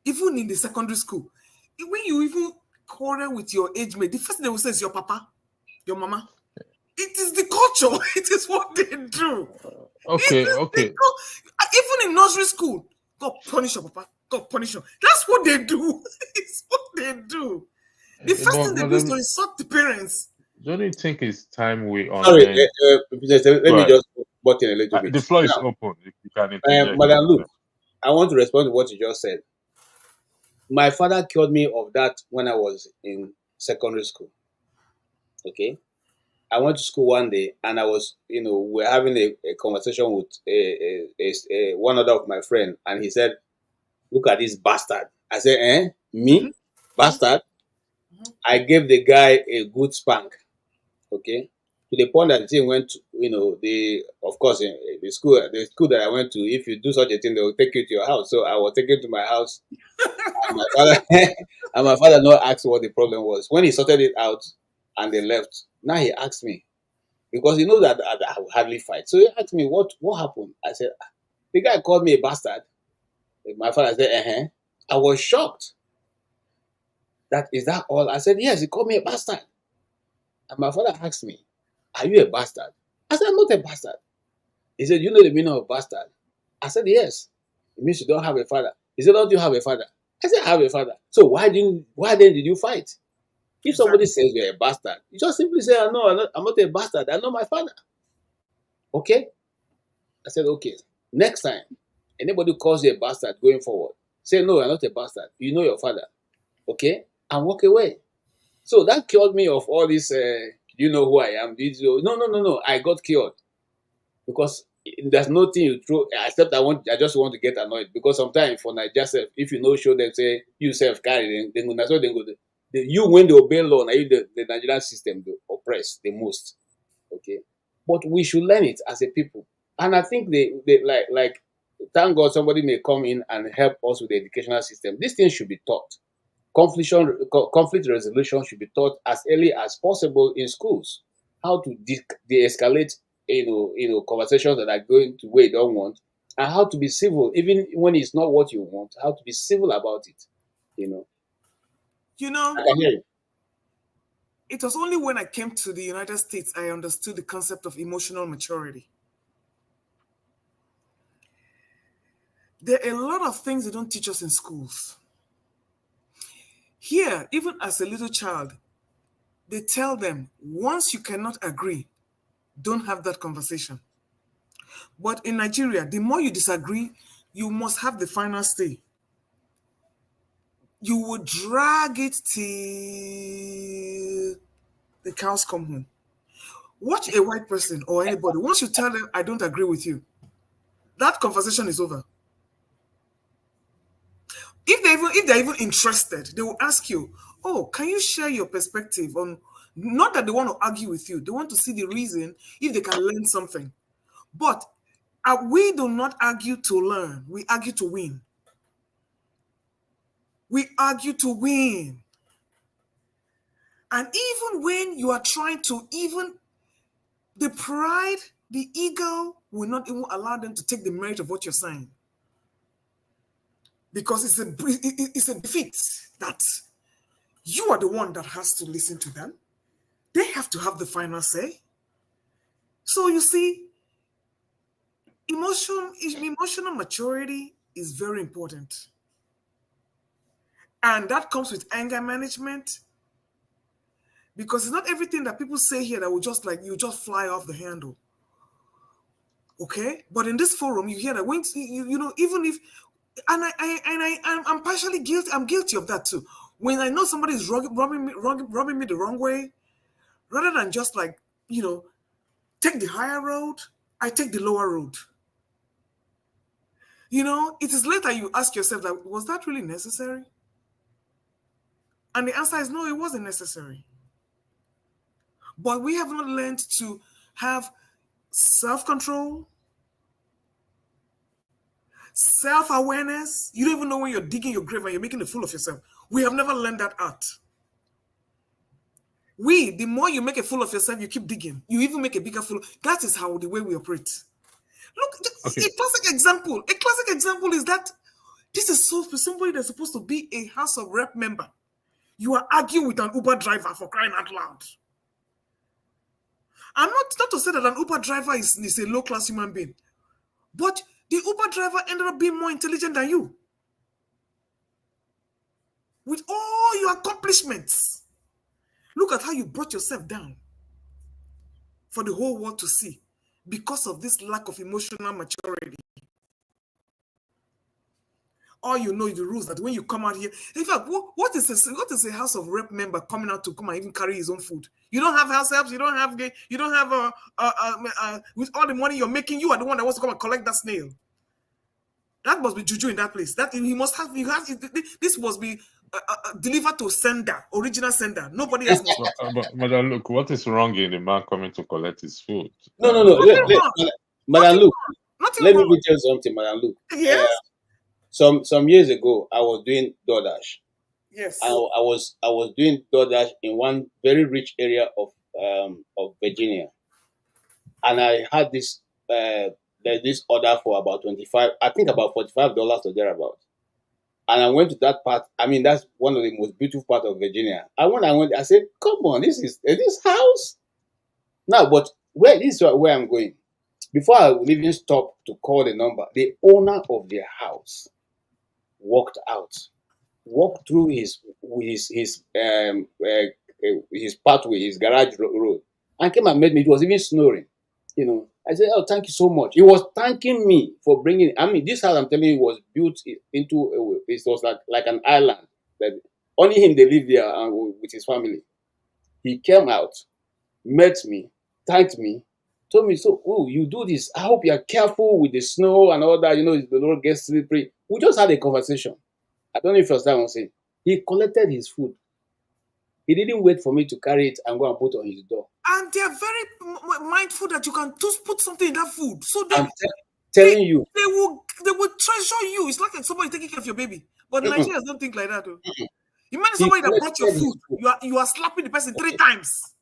S14: even in the secondary school, when you even quarrel with your age mate, the first thing they will say is your papa, your mama. It is the culture. It is what they do.
S7: Okay.
S14: Even in nursery school, God punish your papa. God punish you. That's what they do. It's what they do. The first thing they do is to insult the parents.
S7: Don't you think it's time we
S16: Sorry, let me just butt in a little bit.
S7: The floor is open. You can interject.
S16: Madam Luke, I want to respond to what you just said. My father cured me of that when I was in secondary school. Okay? I went to school one day and I was, we're having a conversation with one other of my friend, and he said, look at this bastard. I said, me? Bastard? I gave the guy a good spank. Okay? to the point that the thing went to, of course, the school that I went to, if you do such a thing, they will take you to your house. So I was taken to my house, and my father, and my father not asked what the problem was. When he sorted it out and they left, now he asked me, because he knows that I will hardly fight. So he asked me, what happened? I said, the guy called me a bastard. My father said, I was shocked. Is that all? I said, yes, he called me a bastard. And my father asked me, are you a bastard? I said, I'm not a bastard. He said, you know the meaning of bastard? I said, yes. It means you don't have a father. He said, don't you have a father? I said, I have a father. So why then did you fight? If somebody says you're a bastard, you just simply say, no, I'm not a bastard. I know my father. Okay? I said, okay. Next time, anybody calls you a bastard going forward, say, no, you're not a bastard. You know your father. Okay? And walk away. So that cured me of all this, you know who I am. No. I got cured. Because there's nothing you throw, except I just want to get annoyed. Because sometimes for Nigeria, if you know, show them, say, you self-carry, then that's what they go. You, when they obey law, now the Nigerian system, they oppress the most. Okay? But we should learn it as a people. And I think they like thank God somebody may come in and help us with the educational system. These things should be taught. Conflict resolution should be taught as early as possible in schools. How to de-escalate, conversations that are going to where you don't want, and how to be civil, even when it's not what you want. How to be civil about it. I can hear you.
S14: It was only when I came to the United States I understood the concept of emotional maturity. There are a lot of things they don't teach us in schools. Here, even as a little child, they tell them, once you cannot agree, don't have that conversation. But in Nigeria, the more you disagree, you must have the final say. You will drag it till the cows come home. Watch a white person or anybody. Once you tell them, I don't agree with you, that conversation is over. If they're even interested, they will ask you, oh, can you share your perspective on, not that they want to argue with you, they want to see the reason if they can learn something. But we do not argue to learn, we argue to win. We argue to win. And even when you are trying to, the pride, the ego will not even allow them to take the merit of what you're saying. Because it's a defeat that you are the one that has to listen to them. They have to have the final say. So you see, emotional maturity is very important. And that comes with anger management. Because it's not everything that people say here that will just you just fly off the handle. Okay? But in this forum, you hear that when even if, and I'm partially guilty. I'm guilty of that too. When I know somebody is rubbing me the wrong way, rather than just take the higher road, I take the lower road. It is later you ask yourself that, was that really necessary? And the answer is no, it wasn't necessary. But we have not learned to have self-control, self-awareness. You don't even know when you're digging your grave and you're making a fool of yourself. We have never learned that art. The more you make a fool of yourself, you keep digging. You even make a bigger fool. That is the way we operate. Look, okay. A classic example is that this is somebody that's supposed to be a House of Rep member. You are arguing with an Uber driver, for crying out loud. I'm not to say that an Uber driver is a low-class human being, but the Uber driver ended up being more intelligent than you. With all your accomplishments, look at how you brought yourself down for the whole world to see because of this lack of emotional maturity. All you know is the rules that when you come out here, in fact, what is a House of Rep member coming out to come and even carry his own food? You don't have house helps. You don't have with all the money you're making, you are the one that wants to come and collect that snail. That must be juju in that place. That he must have. This must be delivered to sender, original sender. Nobody else must.
S7: But Madam, look, what is wrong in the man coming to collect his food?
S16: No. Madam Luke, let me tell you something, Madam Luke.
S14: Yes.
S16: Some years ago, I was doing DoorDash.
S14: Yes.
S16: I was doing DoorDash in one very rich area of Virginia, and I had this this order for about $25, I think about $45 or thereabout. And I went to that part. I mean, that's one of the most beautiful part of Virginia. I said, "Come on, this house." Now, but this is where I'm going. Before I would even stop to call the number, the owner of the house walked through his pathway, his garage road, and came and met me. It was even snoring. I said, "Oh, thank you so much." He was thanking me for bringing. I mean, this house, I'm telling you, was built into. It was like an island. That only him they live there with his family. He came out, met me, thanked me, told me, "So, you do this. I hope you are careful with the snow and all that. The road gets slippery." We just had a conversation. I don't know if you understand what I'm saying. He collected his food. He didn't wait for me to carry it and go and put it on his door.
S14: And they are very mindful that you can just put something in that food. So
S16: I'm telling you,
S14: they will treasure you. It's like somebody taking care of your baby. But Nigerians don't think like that. Imagine somebody that brought your food. You are slapping the person 3 times.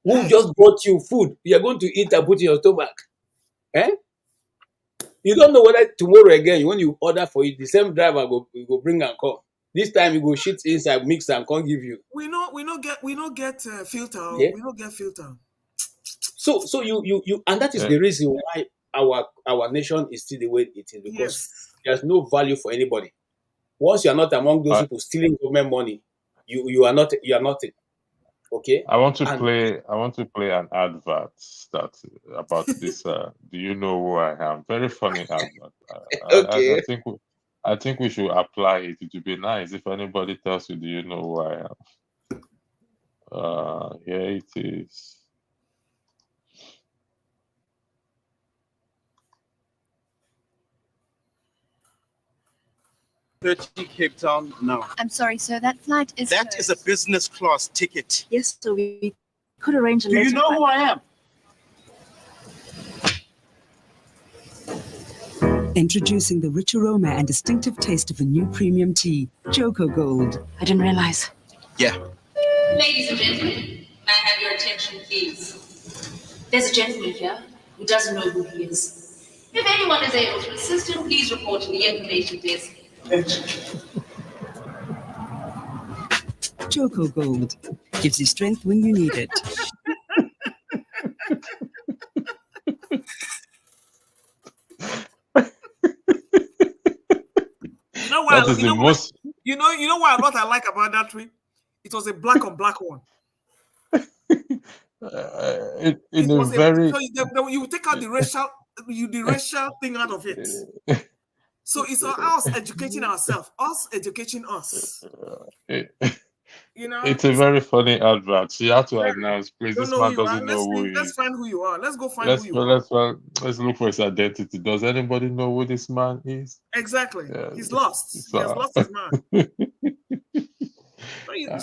S16: Who just brought you food? You are going to eat and put in your stomach. You don't know whether tomorrow again, when you order for it, the same driver go bring and come. This time you go shit inside, mix and can't give you.
S14: We don't get filter.
S16: Yeah.
S14: We don't get filter.
S16: So you and that is the reason why our nation is still the way it is, because there's no value for anybody. Once you are not among those people stealing government money, you are nothing. Okay.
S7: I want to play an advert about this. Do you know who I am? Very funny advert.
S16: Okay.
S7: I think we should apply it. It would be nice if anybody tells you, "Do you know who I am?" Here it is.
S19: Cape Town now.
S20: I'm sorry, sir. That flight is.
S19: That is a business class ticket.
S20: Yes, so we could arrange a
S19: Do
S20: later
S19: you know who I am?
S21: Introducing the rich aroma and distinctive taste of a new premium tea, Joko Gold.
S20: I didn't realize.
S19: Yeah.
S22: Ladies and gentlemen, may I have your attention, please? There's a gentleman here who doesn't know who he is. If anyone is able to assist him, please report to the information desk.
S21: Joko Gold gives you strength when you need it.
S14: You know what I like about that tweet? It was a black on black one. You take out the racial thing out of it. So it's us educating ourselves, us educating us.
S7: It's a very funny advert. She had to announce, please, this man doesn't know who he is.
S14: Let's find who you are. Let's go find who you are.
S7: Let's look for his identity. Does anybody know who this man is?
S14: Exactly.
S7: Yeah,
S14: He's lost. He has lost his mind.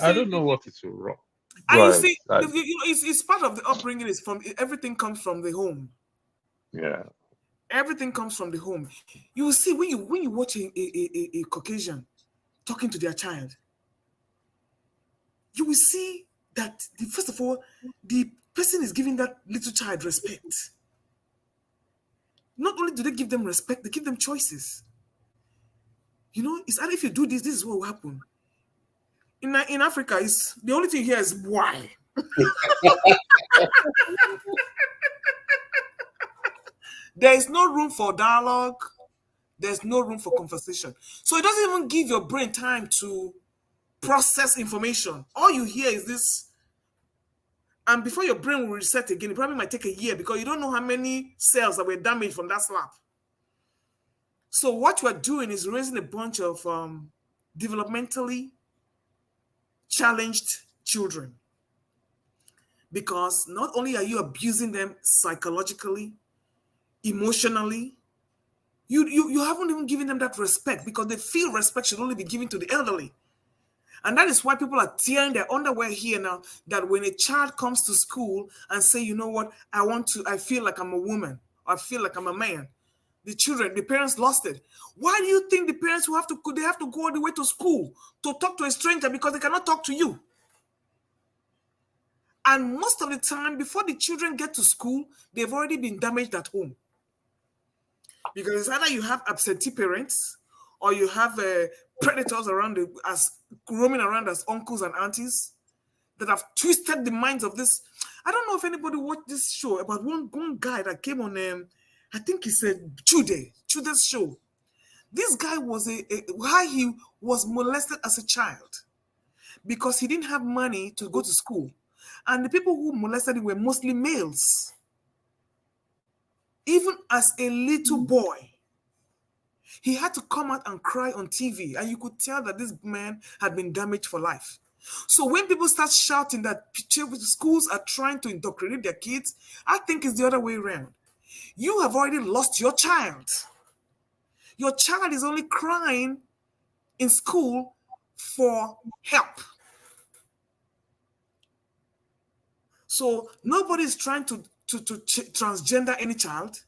S7: I don't know what is wrong.
S14: And you see, it's part of the upbringing. Is from everything comes from the home.
S7: Yeah.
S14: Everything comes from the home. You will see when you watch a Caucasian talking to their child, you will see that first of all, the person is giving that little child respect. Not only do they give them respect, they give them choices. It's either if you do this is what will happen. In Africa, it's the only thing here is why. There is no room for dialogue. There's no room for conversation. So it doesn't even give your brain time to process information. All you hear is this. And before your brain will reset again, it probably might take a year because you don't know how many cells that were damaged from that slap. So what we're doing is raising a bunch of developmentally challenged children. Because not only are you abusing them psychologically, emotionally, you haven't even given them that respect because they feel respect should only be given to the elderly. And that is why people are tearing their underwear here now, that when a child comes to school and say, you know what, I feel like I'm a woman, or I feel like I'm a man. The parents lost it. Why do you think the parents have to go all the way to school to talk to a stranger because they cannot talk to you? And most of the time, before the children get to school, they've already been damaged at home. Because it's either you have absentee parents or you have predators roaming around as uncles and aunties that have twisted the minds of this. I don't know if anybody watched this show about one guy that came on, I think he said Chude's show. This guy was why he was molested as a child because he didn't have money to go to school. And the people who molested him were mostly males. Even as a little boy, he had to come out and cry on TV, and you could tell that this man had been damaged for life. So when people start shouting that schools are trying to indoctrinate their kids, I think it's the other way around. You have already lost your child. Your child is only crying in school for help. So nobody's trying to transgender any child.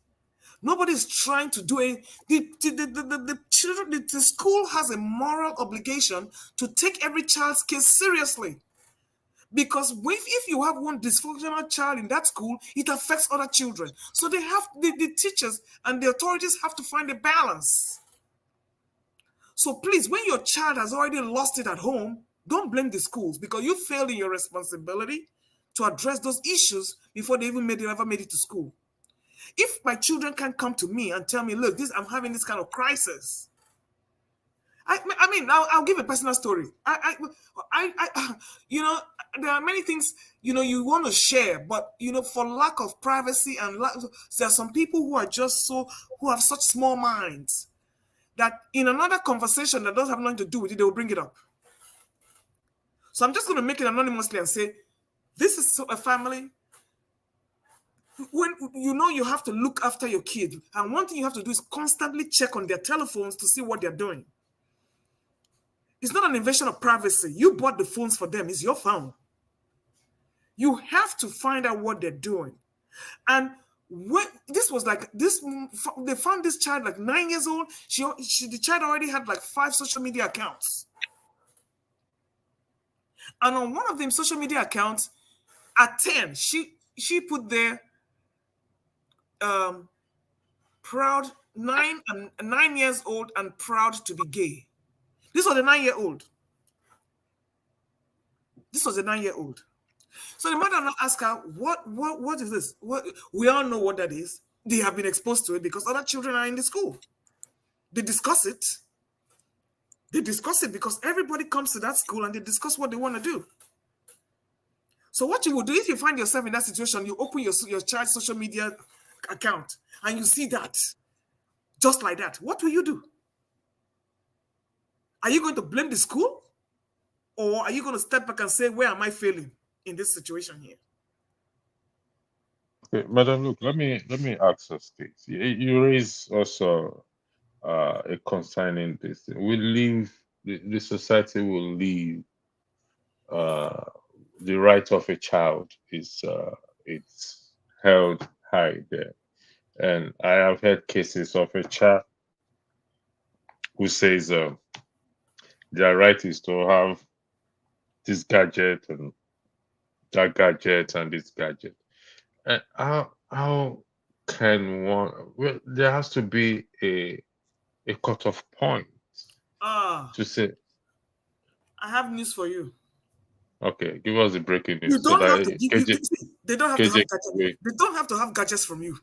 S14: Nobody's trying to do it. The school has a moral obligation to take every child's case seriously. Because if you have one dysfunctional child in that school, it affects other children. So the teachers and the authorities have to find a balance. So please, when your child has already lost it at home, don't blame the schools because you failed in your responsibility to address those issues before they ever made it to school. If my children can't come to me and tell me, look, I'm having this kind of crisis. I'll give a personal story. There are many things, you want to share, but, for lack of privacy and there are some people who have such small minds that in another conversation that doesn't have nothing to do with it, they will bring it up. So I'm just going to make it anonymously and say, this is a family. When you have to look after your kid, and one thing you have to do is constantly check on their telephones to see what they're doing. It's not an invasion of privacy. You bought the phones for them. It's your phone. You have to find out what they're doing. And when this was like this, they found this child like 9 years old. The child already had like 5 social media accounts. And on one of them social media accounts, at 10, she put there proud 9 years old and proud to be gay. This was a 9-year-old. This was a 9-year-old. So the mother now asked her, what is this? We all know what that is. They have been exposed to it because other children are in the school. They discuss it. They discuss it because everybody comes to that school and they discuss what they want to do. So what you will do if you find yourself in that situation, you open your child's social media account and you see that, just like that, what will you do? Are you going to blame the school? Or are you going to step back and say, where am I failing in this situation here?
S7: Okay, Madam, look, let me ask us this. You raise also a concerning this. We leave the society will leave the right of a child is it's held high there. And I have heard cases of a child who says their right is to have this gadget and that gadget and this gadget. And how can one? Well, there has to be a cut-off point to say.
S14: I have news for you.
S7: Okay, give us the breaking news.
S14: You don't have to. They don't have to have gadgets. They don't have to have gadgets from you.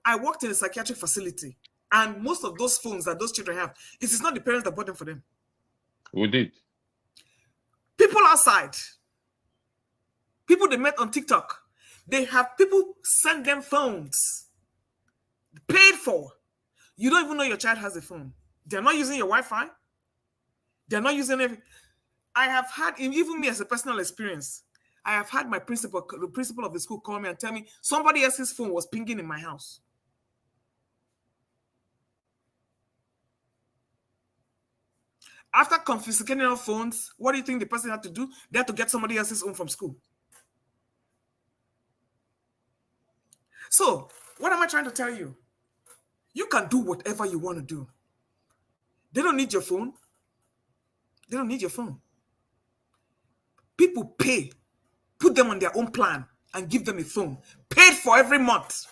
S14: I worked in a psychiatric facility, and most of those phones that those children have, it is not the parents that bought them for them.
S7: We did.
S14: People outside, people they met on TikTok, they have people send them phones, paid for. You don't even know your child has a phone. They're not using your Wi-Fi. They're not using everything. I have had, even me as a personal experience, I have had the principal of the school call me and tell me somebody else's phone was pinging in my house. After confiscating our phones, what do you think the person had to do? They had to get somebody else's home from school. So, what am I trying to tell you? You can do whatever you want to do. They don't need your phone. They don't need your phone. People pay, put them on their own plan, and give them a phone. Paid for every month.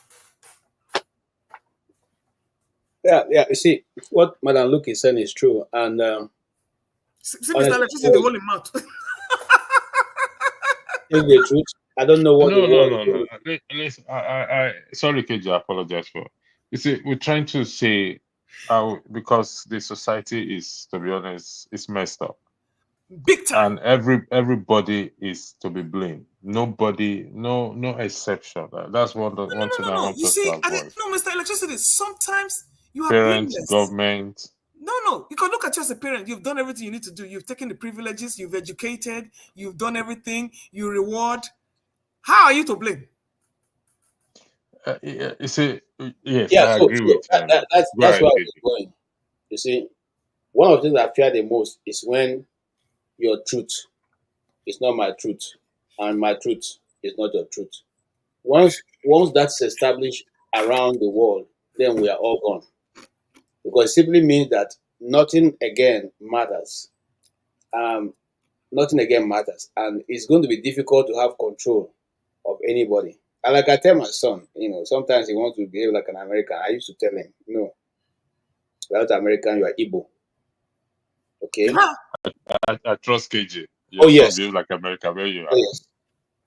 S16: Yeah. You see, what Madam Luke is saying is true. And
S14: see Mr. Electricity, the whole amount.
S16: Is the truth. I don't know what.
S7: No. Listen, I sorry, KJ, I apologize for. You see, we're trying to say how, because the society is, to be honest, it's messed up.
S14: Big time.
S7: And everybody is to be blamed. Nobody, no exception. That's one thing I want
S14: You
S7: us
S14: see,
S7: to avoid.
S14: Mr. Electricity, sometimes you are
S7: Parents,
S14: blameless.
S7: government.
S14: No. You can look at you as a parent. You've done everything you need to do. You've taken the privileges. You've educated. You've done everything. You reward. How are you to blame?
S7: You see, yes,
S16: Yeah,
S7: I
S16: so
S7: agree with him.
S16: that's
S7: Go ahead,
S16: where I
S7: KJ.
S16: was going. You see, one of the things I fear the most is when your truth is not my truth, and my truth is not your truth. Once that's established around the world, then we are all gone. Because it simply means that nothing again matters. Nothing again matters. And it's going to be difficult to have control of anybody. And like I tell my son, sometimes he wants to behave like an American. I used to tell him, no, you're not American, you are Igbo. Okay?
S7: I trust KJ.
S16: Oh, yes.
S7: Behave like America, where you are.
S16: Oh, yes.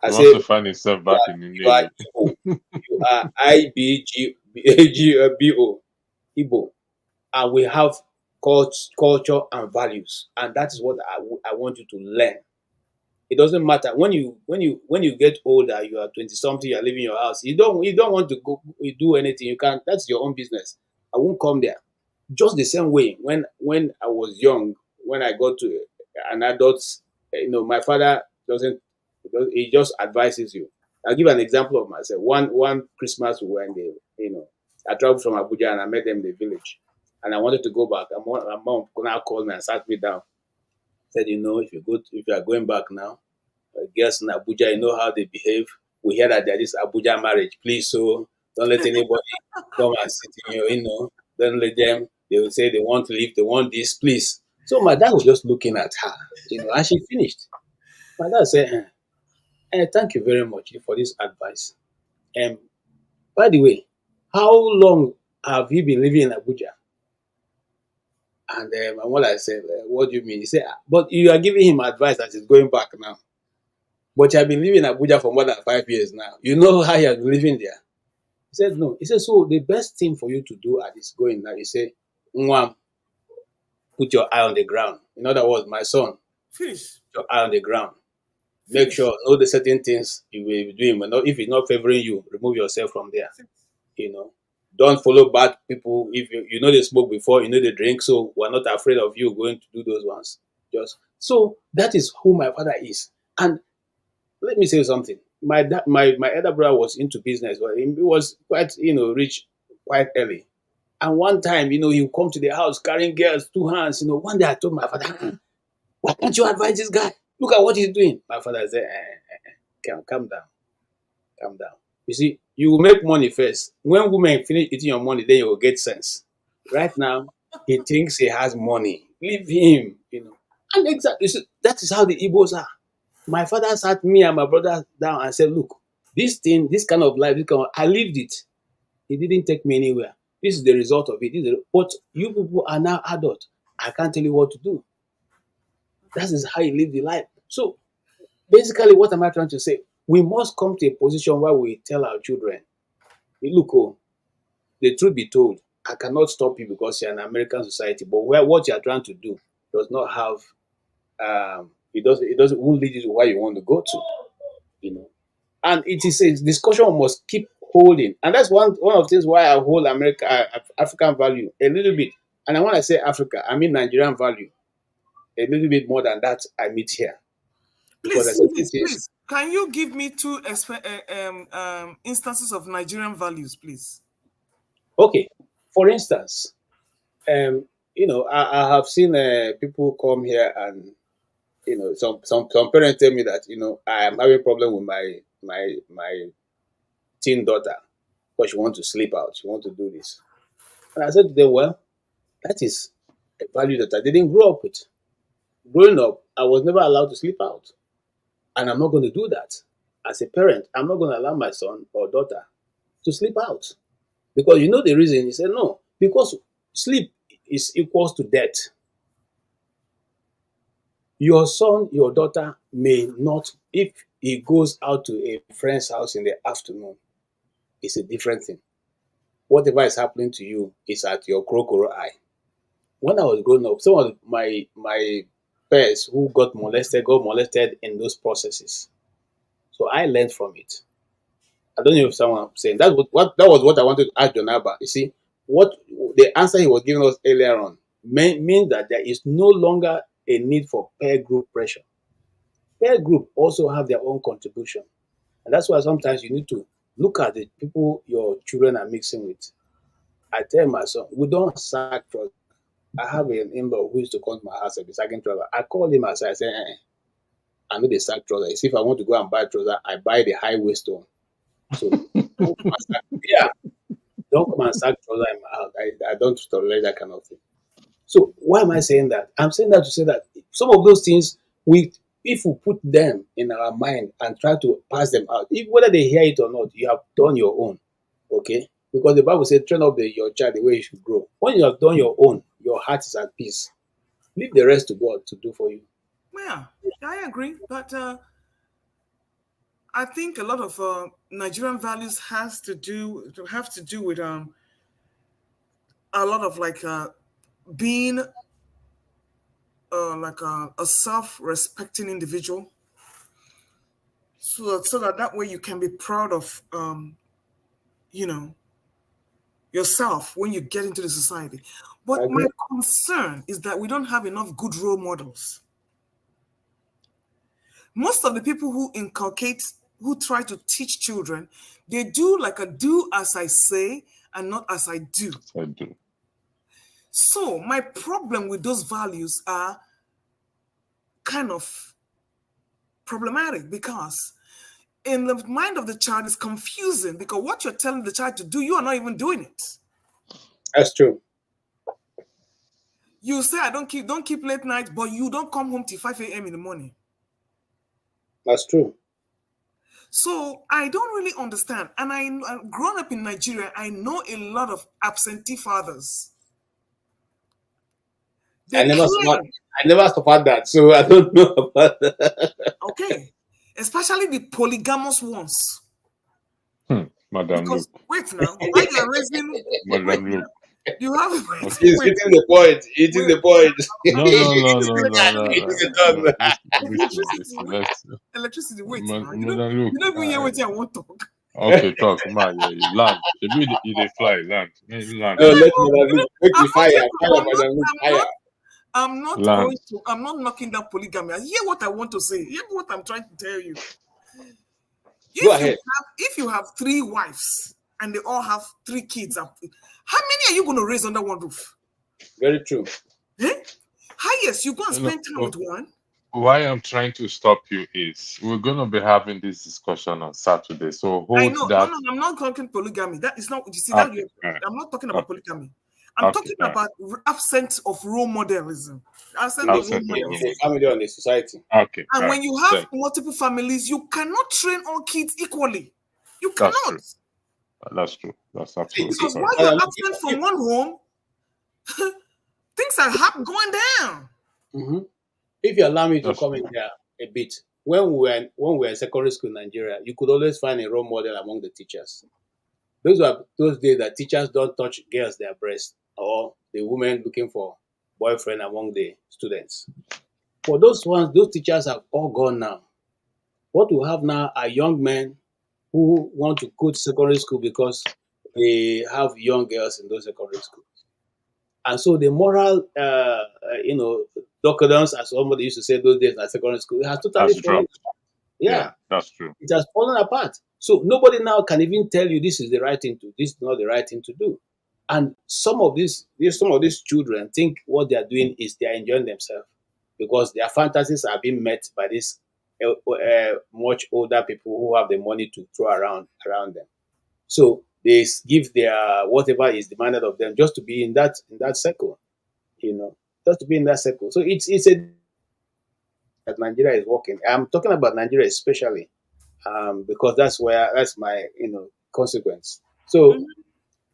S7: He wants to find himself back in the
S16: You are
S7: Navy.
S16: Igbo. You are IBGBO, Igbo. And we have culture and values. And that is what I want you to learn. It doesn't matter when you get older, you are 20-something, you are leaving your house. You don't want to go do anything. You can't. That's your own business. I won't come there. Just the same way when I was young, when I got to an adult, my father he just advises you. I'll give an example of myself. One Christmas we were in I traveled from Abuja and I met them in the village, and I wanted to go back. And my mom now called me and sat me down. Said, if you are going back now, guests in Abuja, you know how they behave. We hear that there is Abuja marriage. Please, so don't let anybody come and sit in don't let them. They will say they want to leave, they want this, please. So my dad was just looking at her, and she finished. My dad said, thank you very much for this advice. By the way, how long have you been living in Abuja? And what I said, what do you mean? He said, but you are giving him advice that he's going back now. But you have been living in Abuja for more than 5 years now. You know how you have been living there. He said, no. He said, so the best thing for you to do at this going now, he said, Nwam, put your eye on the ground. In other words, my son,
S14: Finish.
S16: Put your eye on the ground. Make sure, know the certain things you will be doing. But if it's not favoring you, remove yourself from there. Don't follow bad people. If you know they smoke before, you know they drink, so we're not afraid of you going to do those ones. So that is who my father is. And let me say something. My elder brother was into business. Well, he was quite rich quite early. And one time, he would come to the house carrying girls, 2 hands. One day I told my father, why can't you advise this guy? Look at what he's doing. My father said, calm down. You see, you will make money first. When women finish eating your money, then you will get sense. Right now, he thinks he has money. Leave him, And exactly, that is how the Igbos are. My father sat me and my brother down and said, look, this kind of life, I lived it. He didn't take me anywhere. This is the result of it. But you people are now adult. I can't tell you what to do. That is how you live the life. So basically, what am I trying to say? We must come to a position where we tell our children, look, the truth be told, I cannot stop you because you're an American society, but what you're trying to do does not have, it won't lead you to where you want to go to, And it is a discussion we must keep holding. And that's one of the things why I hold African value a little bit. And when I say Africa, I mean Nigerian value. A little bit more than that I meet here.
S14: Please, can you give me 2 instances of Nigerian values, please?
S16: Okay. For instance, I have seen people come here and some parents tell me that I am having a problem with my teen daughter because she wants to sleep out, she wants to do this, and I said to them, well, that is a value that I didn't grow up with. Growing up, I was never allowed to sleep out, and I'm not going to do that. As a parent, I'm not going to allow my son or daughter to sleep out because the reason. He said no, because sleep is equals to death. Your son, your daughter may not, if he goes out to a friend's house in the afternoon, it's a different thing. Whatever is happening to you is at your crocodile eye. When I was growing up, some of my peers who got molested in those processes. So I learned from it. I don't know if someone saying that was what I wanted to ask John Abba. You see, what the answer he was giving us earlier on means that there is no longer a need for peer group pressure. Peer group also have their own contribution. And that's why sometimes you need to look at the people your children are mixing with. I tell my son, we don't sack trousers. I have an in-law who used to come to my house and be sacking trousers. I call him aside, I say, I know they sack trousers. You see, if I want to go and buy trousers, I buy the high waist one. So don't come and sack trousers in my house. I don't tolerate that kind of thing. So why am I saying that? I'm saying that to say that some of those things, if we put them in our mind and try to pass them out, whether they hear it or not, you have done your own, okay? Because the Bible says, train up your child the way he should grow. When you have done your own, your heart is at peace. Leave the rest to God to do for you.
S14: Yeah, I agree. But I think a lot of Nigerian values have to do with a lot of being a self-respecting individual, so that way you can be proud of yourself when you get into the society. But my concern is that we don't have enough good role models. Most of the people who try to teach children, they do like a do as I say and not as I do.
S7: I do.
S14: So my problem with those values are kind of problematic because in the mind of the child is confusing because what you're telling the child to do, you are not even doing it.
S16: That's true.
S14: You say don't keep late nights, but you don't come home till 5 a.m. in the morning.
S16: That's true.
S14: So I don't really understand. And I've grown up in Nigeria. I know a lot of absentee fathers.
S16: I never suffered that, so I don't know about that.
S14: Okay. Especially the polygamous ones.
S7: Madam
S14: Because,
S7: Luke.
S14: wait now, why they are raising...
S7: Madam Luke.
S14: You have...
S16: He's hitting the point. Hitting the point.
S7: No.
S14: Electricity, wait
S7: Madam
S14: now. You
S7: Luke.
S14: don't even hear what I want to talk.
S7: Okay, talk. Man, yeah, land. They fly. Land. Land.
S16: No, let Madam Luke make the fire. Madam Luke, fire.
S14: I'm not knocking down polygamy. Hear what I want to say. Hear what I'm trying to tell you.
S16: Go ahead.
S14: If you have 3 wives and they all have 3 kids, how many are you going to raise under one roof?
S16: Very true.
S14: Highest, you go and spend time with one.
S7: Why I'm trying to stop you is we're going to be having this discussion on Saturday. So hold
S14: I know.
S7: that.
S14: No, I'm not talking polygamy. That is not. You see,
S7: Okay,
S14: I'm not talking about polygamy. I'm talking about absence of role modelism. Absence of role models.
S16: Family on the society.
S7: Okay.
S14: And when you have multiple families, you cannot train all kids equally. You cannot.
S7: That's true. That's absolutely
S14: Because
S7: correct.
S14: while you're absent from one home, things are going down.
S16: Mm-hmm. If you allow me to comment here a bit, when we were in secondary school in Nigeria, you could always find a role model among the teachers. Those were those days that teachers don't touch girls their breast or the women looking for boyfriend among the students. For those ones, those teachers have all gone now. What we have now are young men who want to go to secondary school because they have young girls in those secondary schools. And so the moral, decadence, as somebody used to say those days at secondary school, it has totally fallen apart. Yeah,
S7: that's true.
S16: It has fallen apart. So nobody now can even tell you this is the right thing to do, this is not the right thing to do. And some of these children think what they are doing is they are enjoying themselves because their fantasies are being met by these much older people who have the money to throw around them. So they give their whatever is demanded of them just to be in that circle, just to be in that circle. So it's a that Nigeria is working. I'm talking about Nigeria especially, because that's my consequence. So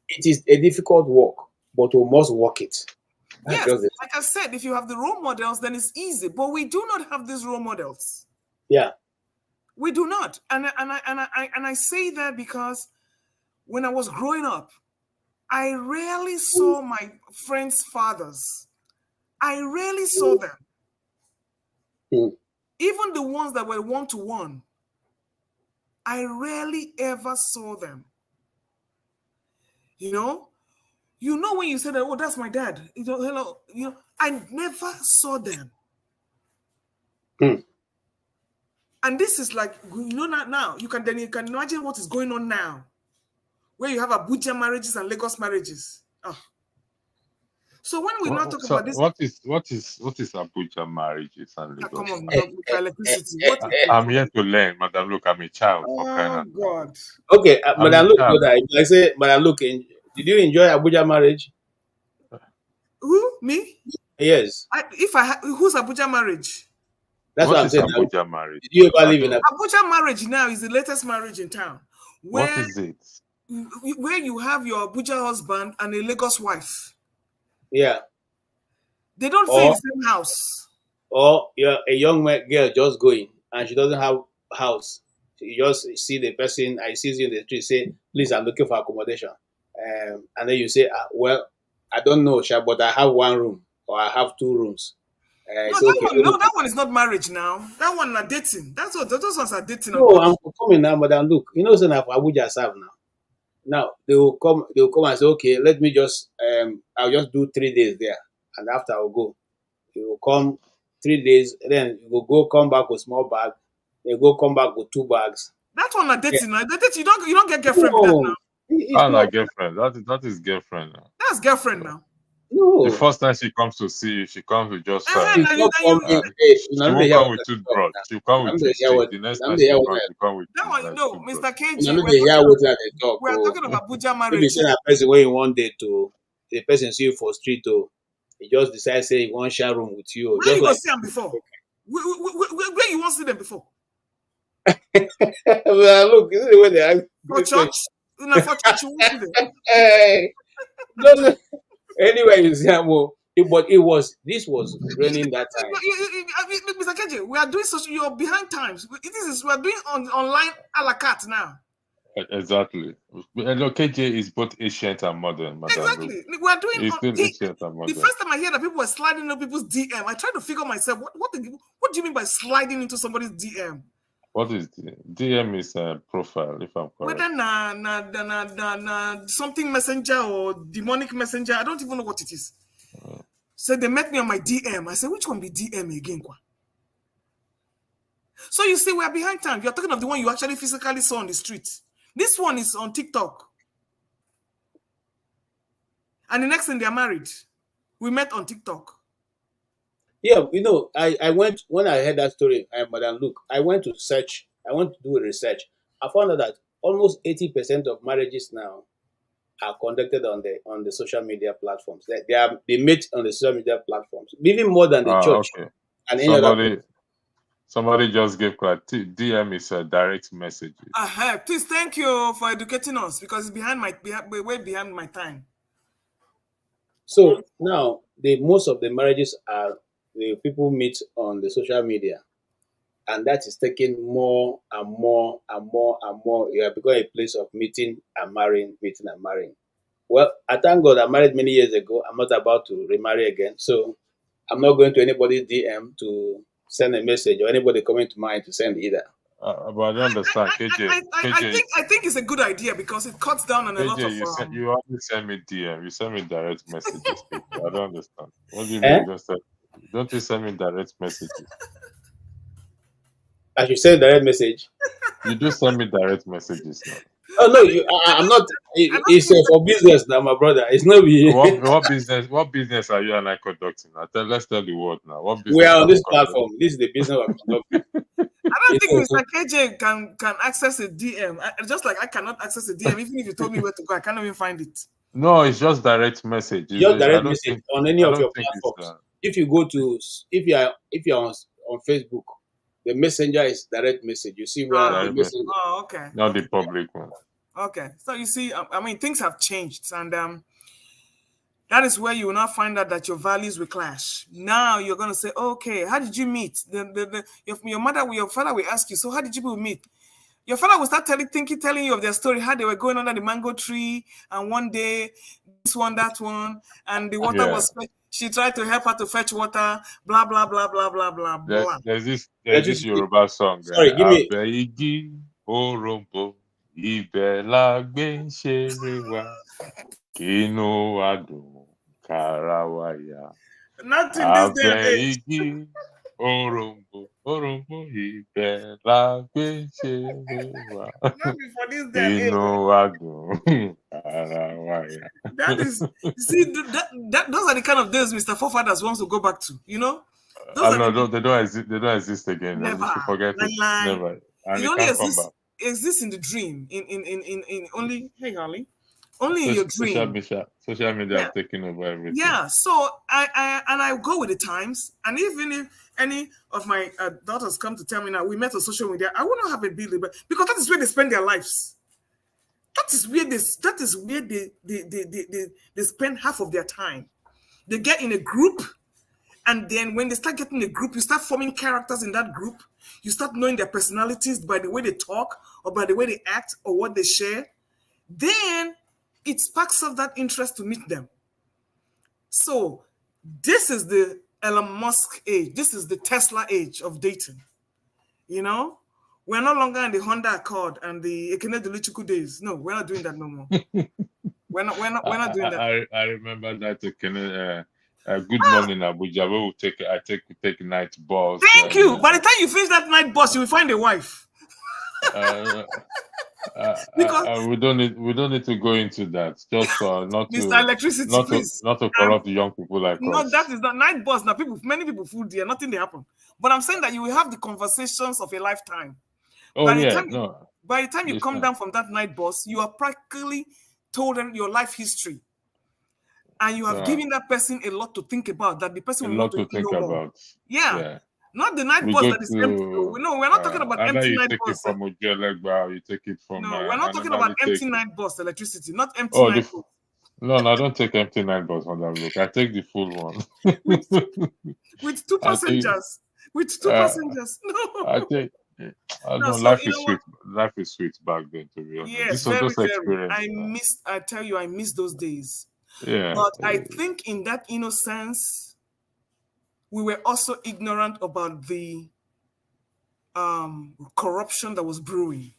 S16: it is a difficult work, but we must work it.
S14: Yes, like I said, if you have the role models, then it's easy. But we do not have these role models.
S16: Yeah,
S14: we do not, and I say that because when I was growing up, I rarely saw my friends' fathers. I rarely saw them. Even the ones that were one-to-one, I rarely ever saw them. You know when you say that, oh, that's my dad. Hello. I never saw them. And this is like, not now. You can imagine what is going on now, where you have Abuja marriages and Lagos marriages. Oh. So when we not talk about this,
S7: what is Abuja marriages and Lagos?
S14: Come on, electricity.
S7: I'm here to learn, Madam. Look, I'm a child.
S14: Oh God.
S16: Okay, Madam. Look, I say, Madam. Look, did you enjoy Abuja marriage?
S14: Who? Me?
S16: Yes.
S14: Who's Abuja marriage?
S16: That's what I'm saying.
S7: Abuja marriage.
S16: Did you ever live in
S14: Abuja marriage? Now is the latest marriage in town.
S7: What is it?
S14: Where you have your Abuja husband and a Lagos wife.
S16: Yeah.
S14: They don't stay in the same house.
S16: Or you're a young girl just going and she doesn't have house. You just see the person, I see you in the street, say, please, I'm looking for accommodation. And then you say, well, I don't know, but I have one room or I have two rooms.
S14: That one is not marriage now. That one are dating. Those ones are dating.
S16: No, I'm coming now, Madam. Look, so now for Abuja serve now. Now they will come and say, okay, let me just I'll just do 3 days there, and after I'll go. You will come 3 days, then you will go come back with small bag. You go come back with 2 bags.
S14: That one are dating now. You don't get girlfriend with that now.
S7: That's not girlfriend. That is girlfriend now.
S14: That's girlfriend now.
S16: No.
S7: The first time she comes to see you, she comes with just
S16: she won't come
S7: with toothbrush. She'll come with toothbrush. The next time she come with
S14: that one, no, Mr. KG.
S16: We
S14: are talking about Abuja marriage.
S16: Maybe send a person where you one day to the person see you for street to he just decides say he want share room with you.
S14: Where you go see them before? Where you want to see them before?
S16: Well, look, this is the way they are.
S14: For church? For church, you won't see them.
S16: No. Anyway, but this was raining that time.
S14: Mr. KJ, we are doing social. You're behind times. We are doing online a la carte now.
S7: Exactly. KJ is both ancient and modern, Madam.
S14: Exactly. We are doing.
S7: It's still ancient and modern.
S14: The first time I hear that people were sliding into people's DM, I tried to figure myself what do you mean by sliding into somebody's DM?
S7: What is DM? Is a profile, if I'm correct.
S14: Whether na something messenger or demonic messenger, I don't even know what it is. So they met me on my DM. I said, which one be DM again? So you see, we are behind time. You're talking of the one you actually physically saw on the street. This one is on TikTok. And the next thing, they are married. We met on TikTok.
S16: Yeah, I went, when I heard that story, Madam, look, I went to do a research. I found out that almost 80% of marriages now are conducted on the social media platforms. They meet on the social media platforms, even more than the church.
S7: Okay.
S16: And any other.
S7: Somebody just gave clarity. DM is a direct message.
S14: Please, thank you for educating us because it's way behind my time.
S16: So now most of the marriages are the people meet on the social media, and that is taking more and more and more and more. You have become a place of meeting and marrying. Well, I thank God I married many years ago. I'm not about to remarry again, so I'm not going to anybody's DM to send a message or anybody coming to mind to send either.
S7: But I don't understand, KJ.
S14: I think it's a good idea because it cuts down on a lot of.
S7: You only send me DM. You send me direct messages. KJ. I don't understand. What do you mean? Don't you send me direct messages?
S16: I should send direct message.
S7: You do send me direct messages now.
S16: Oh no, I'm not. It's for business now, my brother. It's not me.
S7: What business are you and I conducting? Let's tell the world now. What business
S16: We are on
S7: we
S16: this
S7: conducting?
S16: platform. This is the business we're conducting.
S14: I don't think Mr. KJ can access a DM. Just like I cannot access a DM, even if you told me where to go, I can't even find it.
S7: No, it's just direct message.
S16: Just direct message on any of your platforms. If you go to, if you're on Facebook, the messenger is direct message. You see where the message.
S14: Oh, okay.
S7: Not the public one.
S14: Okay, so you see, I mean, things have changed, and that is where you will not find out that your values will clash. Now you're going to say, okay, how did you meet? Your mother, your father will ask you, so how did you people meet? Your father will start telling you of their story, how they were going under the mango tree, and one day, this one, that one, and the water was, she tried to help her to fetch water, blah, blah, blah, blah, blah, blah, blah.
S7: There's this Yoruba song.
S16: Sorry, give me.
S7: Abẹ́igi orombo, ibẹ̀ la gbé ń ṣeré wa, inú wa dùn, kára wa yá.
S14: Not in this day and age.
S7: Abẹ́igi orombo, ibẹ̀ la gbé ń ṣeré wa,
S14: Not before this day and age.
S7: inú wa dùn, kára wa yá.
S14: That is, see, those are the kind of days Mr. Forefathers wants to go back to, you know?
S7: They don't exist again.
S14: Never.
S7: You forget it. Never. And
S14: It only exists in the dream. In only, hey Holly, only in your dream.
S7: Social media have taken over everything.
S14: Yeah. So I go with the times, and even if any of my daughters come to tell me now we met on social media, I will not have a deal because that is where they spend their lives. That is where they spend half of their time. They get in a group. And then when they start getting a group, you start forming characters in that group. You start knowing their personalities by the way they talk or by the way they act or what they share. Then it sparks up that interest to meet them. So this is the Elon Musk age. This is the Tesla age of dating. You know, we're no longer in the Honda Accord and the Ekene Duluchukwu days. No, we're not doing that no more. we're not doing that.
S7: I remember that Ekene. Good morning, Abuja. We will take night bus.
S14: Thank you. By the time you finish that night bus, you will find a wife.
S7: Because we don't need to go into that. Just not
S14: Mr.
S7: to
S14: Electricity,
S7: not to corrupt young people like us.
S14: No, that is not night bus. Now many people fool there. Nothing they happen. But I'm saying that you will have the conversations of a lifetime.
S7: Oh,
S14: by the time you come down from that night bus, you are practically told them your life history. And you have given that person a lot to think about, that the person will
S7: not to think about.
S14: Yeah. Not the night bus that is empty. No, we're not talking about empty night bus.
S7: You take it from
S14: No, we're not talking about empty night bus electricity, not empty night bus.
S7: No, I don't take empty night bus on that look. I take the full one.
S14: with two passengers. No.
S7: I take. Life is sweet. Life is sweet back then, to be honest.
S14: Yes, very. I tell you, I miss those days.
S7: Yeah.
S14: But I think in that innocence, we were also ignorant about the corruption that was brewing.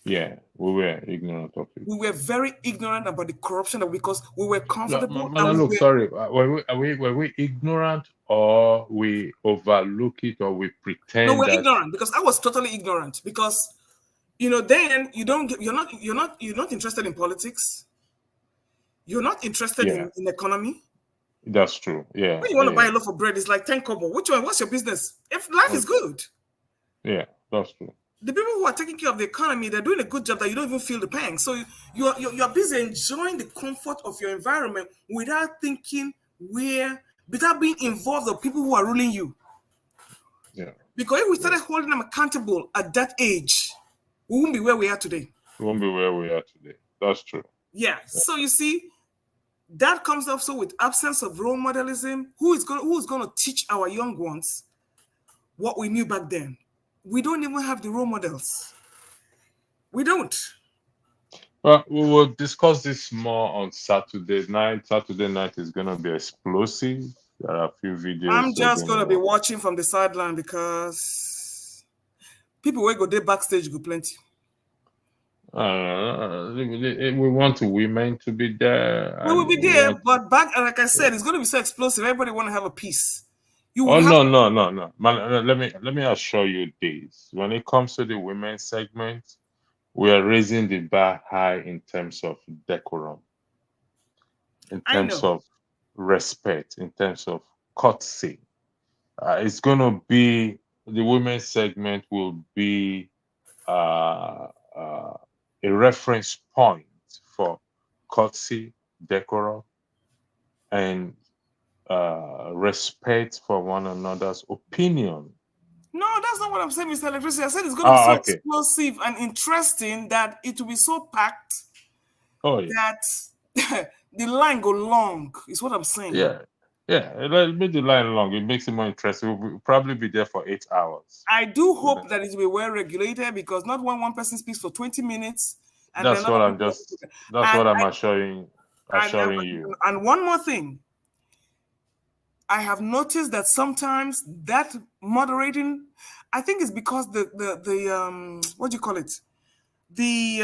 S7: Yeah, we were ignorant of it.
S14: We were very ignorant about the corruption because we were comfortable.
S7: Sorry. Were we ignorant or we overlook it or we pretend?
S14: No, we're ignorant because I was totally ignorant because, then you're not interested in politics. You're not interested in economy.
S7: That's true. Yeah.
S14: When you want to buy a loaf of bread, it's like 10 kobo. Which one? What's your business? If life is good.
S7: Yeah, that's true.
S14: The people who are taking care of the economy, they're doing a good job that you don't even feel the pang. So you're busy enjoying the comfort of your environment without thinking without being involved with people who are ruling you.
S7: Yeah.
S14: Because if we started holding them accountable at that age, we won't be where we are today.
S7: That's true.
S14: Yeah. So you see, that comes also with absence of role modelism. Who is going to teach our young ones what we knew back then? We don't even have the role models. We don't.
S7: Well, we will discuss this more on Saturday night. Saturday night is going to be explosive. There are a few videos.
S14: I'm just going to be watching from the sideline because people will go there backstage go plenty.
S7: We want women to be there.
S14: We will be there, but like I said, it's going to be so explosive. Everybody want to have a piece.
S7: No. Man, let me assure you this. When it comes to the women's segment, we are raising the bar high in terms of decorum, in
S14: I
S7: terms
S14: know.
S7: of respect, in terms of courtesy. It's going to be, the women's segment will be a reference point for courtesy, decorum, and respect for one another's opinion.
S14: No, that's not what I'm saying, Mr. Electricity. I said it's going to be so
S7: Okay.
S14: explosive and interesting that it will be so packed
S7: Oh, yeah.
S14: that the line go long, is what I'm saying.
S7: Yeah. Let me the line long. It makes it more interesting. We'll probably be there for 8 hours.
S14: I do hope that it will be well regulated, because not when one person speaks for 20 minutes and
S7: That's
S14: then
S7: what
S14: another
S7: I'm
S14: people.
S7: just. That's what I'm assuring
S14: and,
S7: you.
S14: And one more thing, I have noticed that sometimes that moderating, I think it's because the what do you call it? The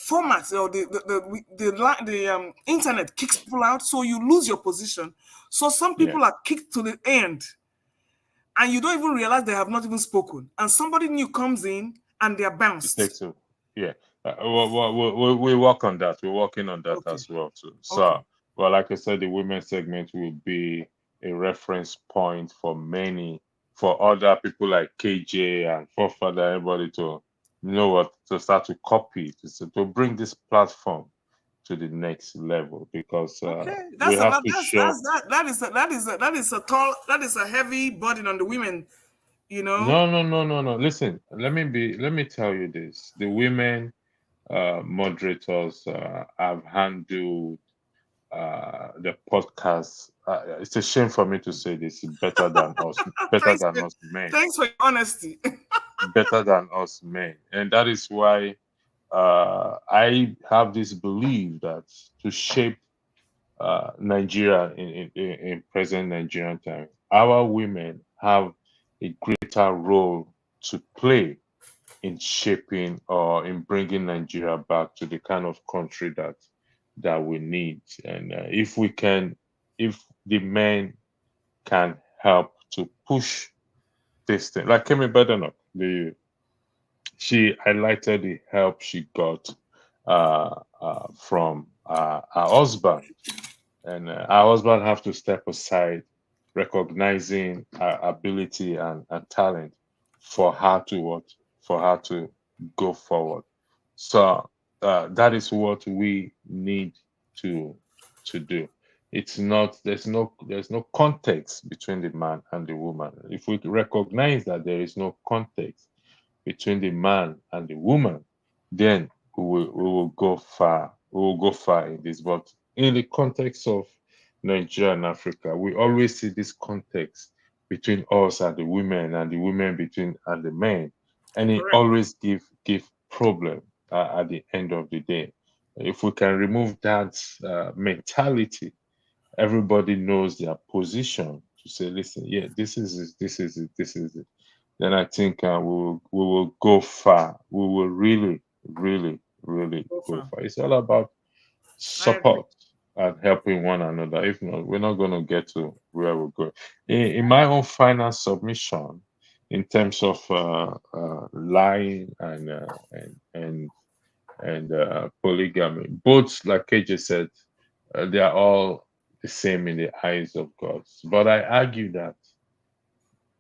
S14: format or the internet kicks people out, so you lose your position. So some people are kicked to the end, and you don't even realize they have not even spoken. And somebody new comes in, and they're bounced.
S7: Yeah. We work on that. We're working on that as well too. So, well, like I said, the women's segment will be a reference point for other people like KJ and Forefather, everybody to know what to start to copy, to bring this platform to the next level, because we have to show.
S14: That is a heavy burden on the women, you know.
S7: No. Listen, let me tell you this. The women moderators have handled the podcast. It's a shame for me to say this, better than us, men.
S14: Thanks for your honesty.
S7: Better than us men, and that is why I have this belief that to shape Nigeria in present Nigerian time, our women have a greater role to play in shaping or in bringing Nigeria back to the kind of country that we need. And if the men can help to push this thing, like Kemi Badenoch, she highlighted the help she got from her husband, and her husband have to step aside, recognizing her ability and talent for her to go forward. So that is what we need to do. It's not there's no context between the man and the woman. If we recognize that there is no context between the man and the woman, then we will go far. We will go far in this. But in the context of Nigeria and Africa, we always see this context between us and the women between and the men, and it always give problem at the end of the day. If we can remove that mentality, everybody knows their position to say, listen, yeah, this is it. Then I think we will go far. We will really go far. It's all about support and helping one another. If not, we're not going to get to where we're going. In my own final submission, in terms of lying and polygamy, both, like KJ said, they are all the same in the eyes of God. But I argue that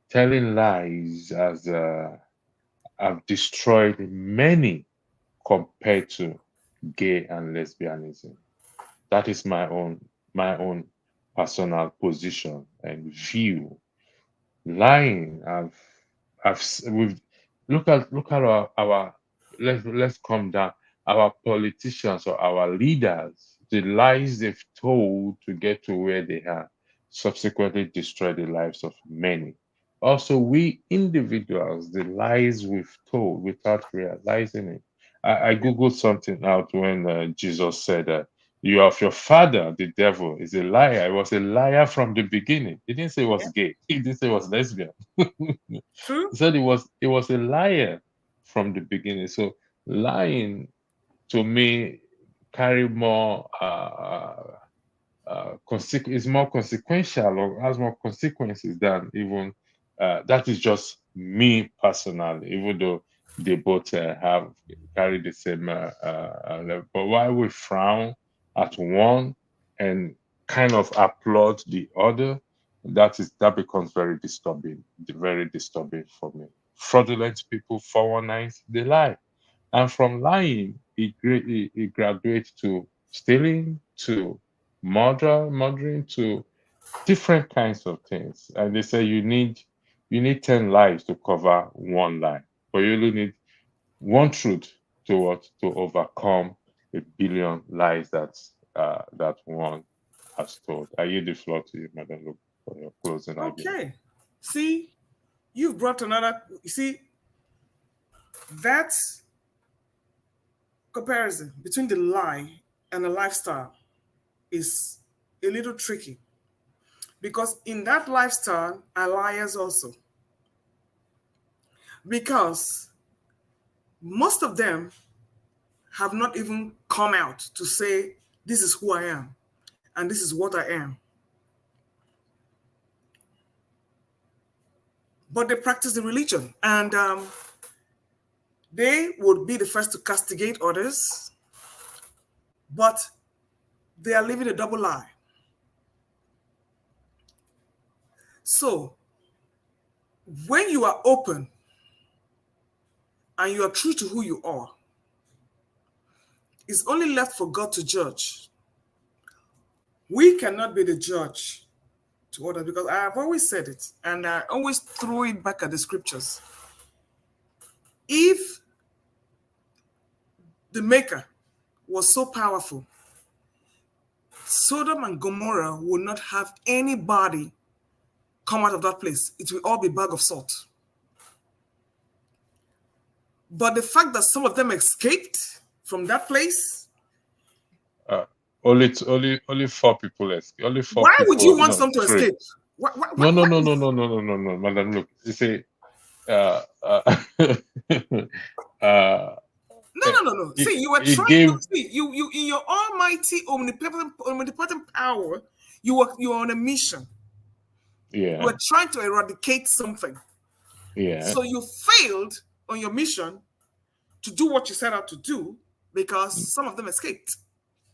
S7: telling lies have destroyed many compared to gay and lesbianism. That is my own personal position and view. Lying, we've look at our let's come down. Our politicians or our leaders, the lies they've told to get to where they are, subsequently destroy the lives of many. Also, we individuals, the lies we've told without realizing it. I googled something out when Jesus said, "You are of your father, the devil, is a liar." He was a liar from the beginning. He didn't say he was gay. He didn't say he was lesbian.
S14: True.
S7: He said he was a liar from the beginning. So lying, to me, carry more is more consequential or has more consequences than even that is just me personally, even though they both have carry the same level. But why we frown at one and kind of applaud the other, that becomes very disturbing for me. Fraudulent people, 419s, they lie. And from lying, it graduates to stealing, to murdering, to different kinds of things. And they say you need 10 lies to cover one lie, but you only need one truth to overcome a billion lies that one has told. I yield the floor to you, Madam Luke, for your closing argument.
S14: Okay. See, you've brought another. You see, that comparison between the lie and the lifestyle is a little tricky, because in that lifestyle are liars also. Because most of them have not even come out to say, this is who I am and this is what I am. But they practice the religion, and they would be the first to castigate others, but they are living a double lie. So when you are open and you are true to who you are, it's only left for God to judge. We cannot be the judge to others, because I have always said it, and I always throw it back at the scriptures. If the Maker was so powerful, Sodom and Gomorrah would not have anybody come out of that place. It will all be a bag of salt. But the fact that some of them escaped from that place.
S7: Only 4 people escaped. Only 4
S14: Why
S7: people,
S14: would you want
S7: no,
S14: some to
S7: 3.
S14: escape?
S7: No, Madam. Look, you say,
S14: No. See, you were trying to see you in your almighty omnipotent power. You are on a mission.
S7: Yeah.
S14: You were trying to eradicate something.
S7: Yeah.
S14: So you failed on your mission to do what you set out to do, because some of them escaped.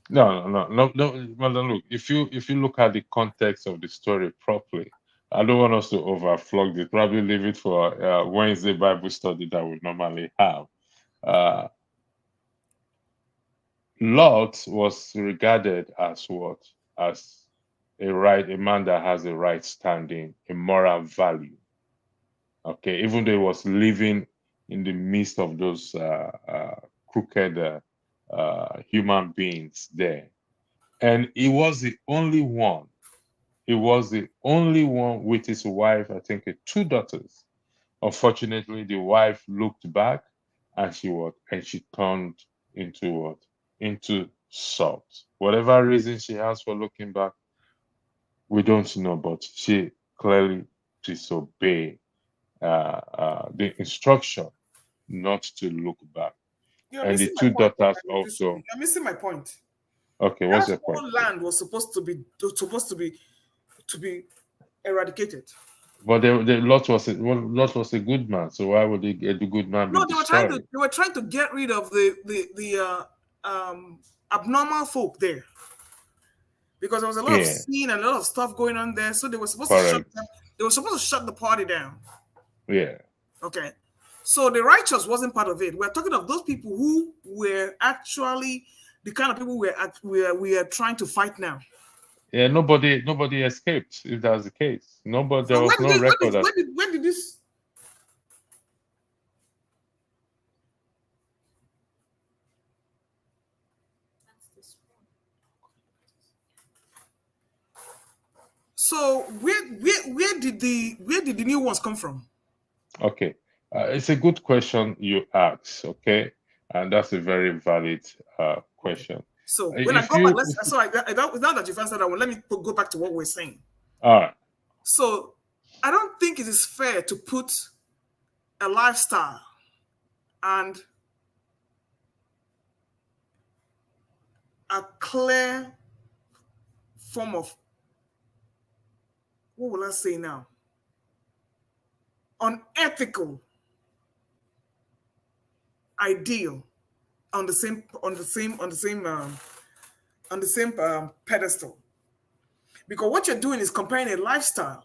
S7: No, Madam. Look, if you look at the context of the story properly, I don't want us to overflog it. Probably leave it for Wednesday Bible study that we normally have. Lot was regarded as what? As a man that has a right standing, a moral value. Okay, even though he was living in the midst of those crooked human beings there. And he was the only one. He was the only one with his wife, I think 2 daughters. Unfortunately, the wife looked back and she turned into what? Into salt. Whatever reason she has for looking back, we don't know, but she clearly disobeyed the instruction not to look back. And the 2 daughters also.
S14: You're missing my point.
S7: Okay, what's your
S14: That
S7: point?
S14: whole land was supposed to be eradicated.
S7: But Lot was a good man, so why would the good man be
S14: No, they
S7: destroyed?
S14: were trying to get rid of the abnormal folk there, because there was a lot of sin and a lot of stuff going on there. So they were supposed to shut them. They were supposed to shut the party down.
S7: Yeah.
S14: Okay. So the righteous wasn't part of it. We're talking of those people who were actually the kind of people we are trying to fight now.
S7: Yeah, nobody escaped, if that's the case. Nobody, there was no record.
S14: When did this? So where did the new ones come from?
S7: Okay, it's a good question you ask. Okay, and that's a very valid question.
S14: So when I go back, now that you've answered that one, let me go back to what we're saying.
S7: All right.
S14: So I don't think it is fair to put a lifestyle and a clear form of, what will I say now? Unethical ideal on the same pedestal. Because what you're doing is comparing a lifestyle,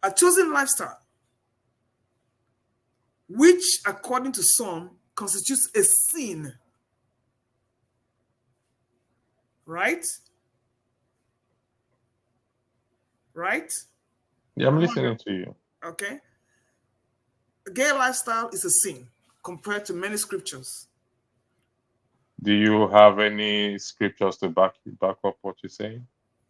S14: a chosen lifestyle, which according to some constitutes a sin. Right? Right?
S7: Yeah, I'm listening to you.
S14: Okay. A gay lifestyle is a sin compared to many scriptures.
S7: Do you have any scriptures to back up what you're saying?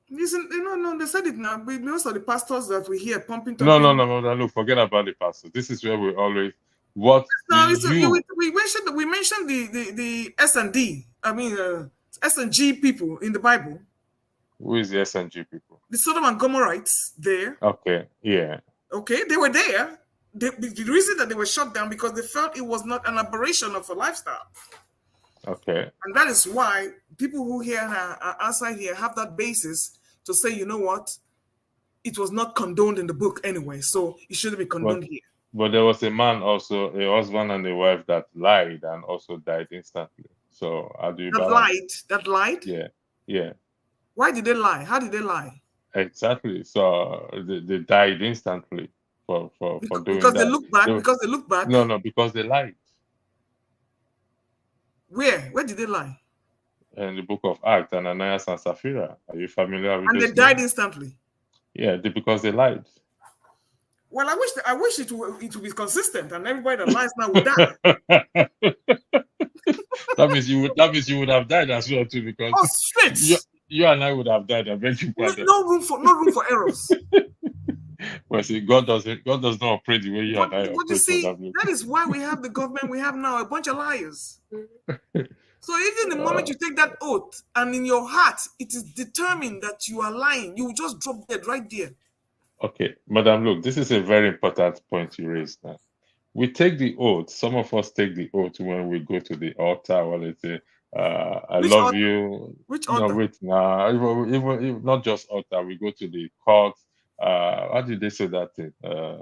S14: Listen, no, they said it now. Most of the pastors that we hear pumping.
S7: No. Look, forget about the pastors. This is where we always. What
S14: No,
S7: do you?
S14: we mentioned the S&D. I mean, S&G people in the Bible.
S7: Who is the S&G people?
S14: The Sodom and Gomorrites there.
S7: Okay, yeah.
S14: Okay, they were there. The reason that they were shut down because they felt it was not an aberration of a lifestyle.
S7: Okay.
S14: And that is why people who here are outside here have that basis to say, you know what, it was not condoned in the book anyway, so it shouldn't be condoned here.
S7: But there was a man also, a husband and a wife that lied and also died instantly. So how do you balance?
S14: That lied?
S7: Yeah.
S14: Why did they lie? How did they lie?
S7: Exactly. So they died instantly for doing
S14: because
S7: that.
S14: They look back. Because they look back.
S7: No, because they lied.
S14: Where did they lie?
S7: In the book of Acts, Ananias and Sapphira. Are you familiar with
S14: And
S7: this?
S14: they died instantly.
S7: Yeah, because they lied.
S14: Well, I wish it would be consistent, and everybody that lies now would die.
S7: That means you would have died as well too, because you and I would have died. I bet you.
S14: No room for errors.
S7: Well, see, God does not operate the way you and I operate.
S14: But you see, that is why we have the government we have now, a bunch of liars. So even the moment you take that oath, and in your heart it is determined that you are lying, you will just drop dead right there.
S7: Okay, madam, look, this is a very important point you raised now. We take the oath. Some of us take the oath when we go to the altar. Well, they say, I love you.
S14: Which altar?
S7: No, wait, even not just altar. We go to the court. How did they say that thing?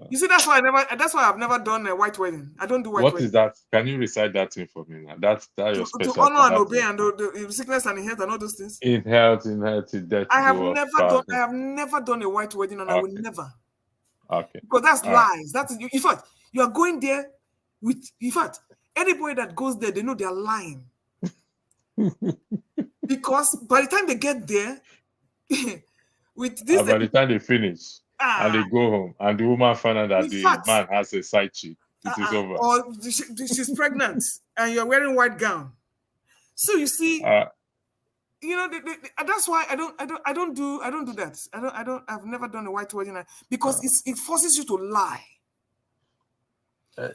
S14: You see, that's why I've never done a white wedding. I don't do white
S7: What
S14: wedding.
S7: is that? Can you recite that thing for me now? That's your special.
S14: To honor and obey and the sickness and in health and all those things.
S7: In health, in death.
S14: I have never done a white wedding, and I will never.
S7: Okay.
S14: Because that's lies. That's in fact, you are going there with. In fact, anybody that goes there, they know they are lying. Because by the time they get there, with this,
S7: by the time they finish and they go home, and the woman find out that the man has a side chick, it is over.
S14: Or she's pregnant and you're wearing white gown. So you see, that's why I don't do that. I've never done a white wedding because it forces you to lie.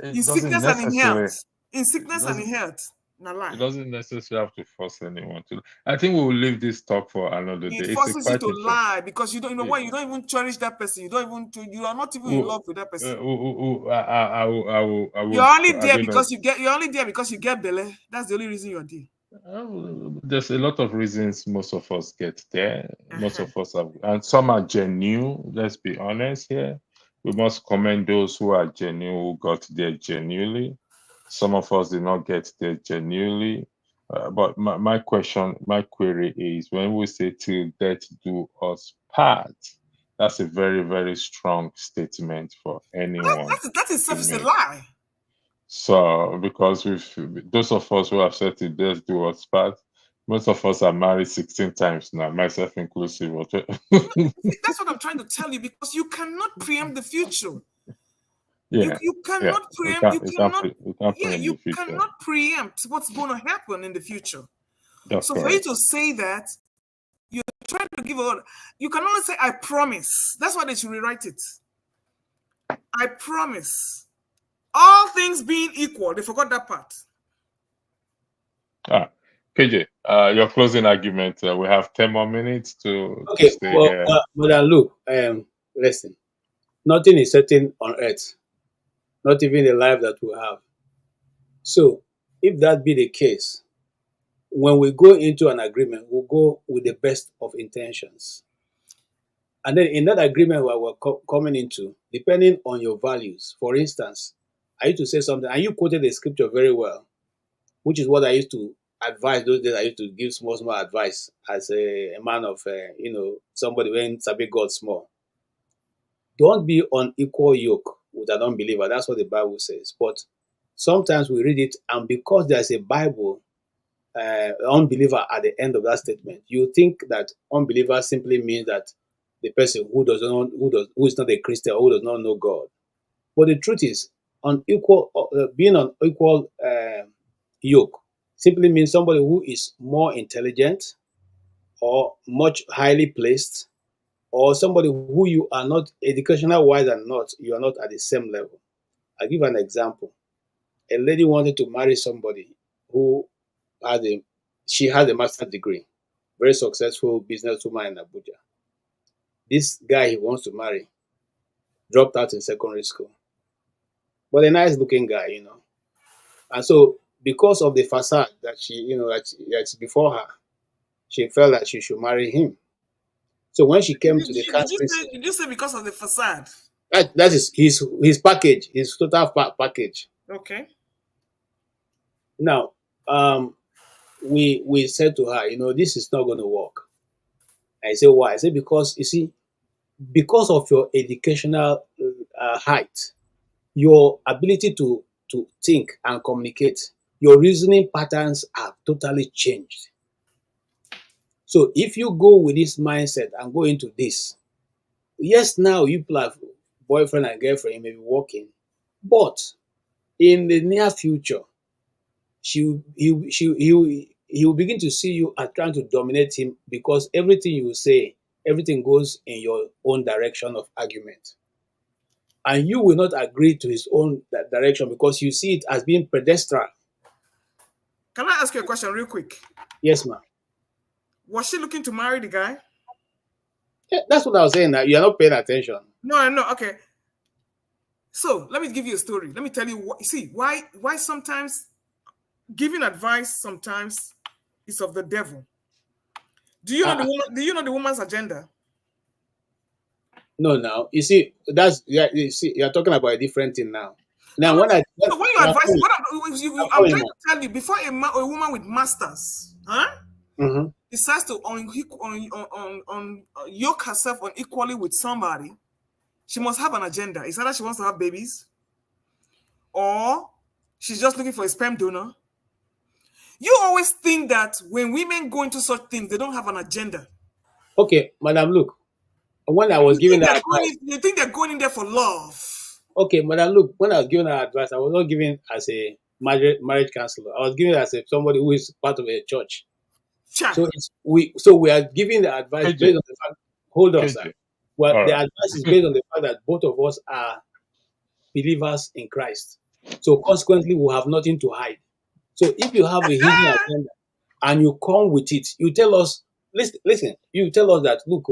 S14: In sickness and in health. In sickness and in health.
S7: It doesn't necessarily have to force anyone to. I think we will leave this talk for another day.
S14: It forces you to lie because you don't what you don't even cherish that person. You are not even in love with that person.
S7: I will.
S14: You're only there because you get belly. That's the only reason you're there.
S7: There's a lot of reasons most of us get there. Most of us have, and some are genuine. Let's be honest here. We must commend those who are genuine, who got there genuinely. Some of us did not get there genuinely. But my query is, when we say till death do us part, that's a very, very strong statement for anyone.
S14: That itself is a lie.
S7: So, because those of us who have said till death do us part, most of us are married 16 times now, myself inclusive.
S14: That's what I'm trying to tell you, because you cannot preempt the future.
S7: Yeah,
S14: you cannot preempt. You cannot preempt what's going to happen in the future.
S7: That's
S14: so
S7: correct.
S14: for you to say that, you're trying to give a. You can only say, "I promise." That's why they should rewrite it. I promise. All things being equal, they forgot that part.
S7: KJ, your closing argument. We have 10 more minutes to stay here.
S16: But look, listen. Nothing is certain on earth. Not even the life that we have. So, if that be the case, when we go into an agreement, we'll go with the best of intentions. And then in that agreement where we're coming into, depending on your values, for instance, I used to say something, and you quoted the scripture very well, which is what I used to advise those days. I used to give small advice as a man of, somebody when Sabi God small. Don't be on equal yoke with an unbeliever. That's what the Bible says. But sometimes we read it, and because there's a Bible unbeliever at the end of that statement, you think that unbeliever simply means that the person who is not a Christian or who does not know God. But the truth is, being on equal yoke simply means somebody who is more intelligent or much highly placed, or somebody who you are not educational wise and not, you are not at the same level. I'll give an example. A lady wanted to marry somebody who she has a master's degree, very successful businesswoman in Abuja. This guy he wants to marry dropped out in secondary school, but a nice looking guy, And so because of the facade that that's before her, she felt that she should marry him. So when she came to the country,
S14: did you say because of the facade?
S16: that is his package, his total package.
S14: Okay.
S16: Now, we said to her, this is not going to work. I said, why? I said, because, you see, because of your educational height, your ability to think and communicate, your reasoning patterns are totally changed. So if you go with this mindset and go into this, yes, now you have boyfriend and girlfriend, you may be working, but in the near future, he will begin to see you as trying to dominate him, because everything you say, everything goes in your own direction of argument. And you will not agree to his own direction because you see it as being pedestrian.
S14: Can I ask you a question real quick?
S16: Yes, ma'am.
S14: Was she looking to marry the guy?
S16: Yeah, that's what I was saying. Now you are not paying attention.
S14: No. Okay. So let me give you a story. Let me tell you why sometimes giving advice sometimes is of the devil. Do you know the woman's agenda?
S16: No, now you see you're talking about a different thing now. Now when
S14: you advise, I'm trying to tell you, before a woman with masters, decides to yoke herself unequally with somebody, she must have an agenda. It's either she wants to have babies, or she's just looking for a sperm donor. You always think that when women go into such things, they don't have an agenda.
S16: Okay, madam, look. When I was giving that advice,
S14: you think they're going in there for love?
S16: Okay, madam, look. When I was giving that advice, I was not giving as a marriage counselor. I was giving as somebody who is part of a church. So we are giving the advice based on the fact. Hold on, sir. Well, the advice is based on the fact that both of us are believers in Christ. So consequently, we have nothing to hide. So if you have a hidden agenda and you come with it, you tell us. Listen. You tell us that, look,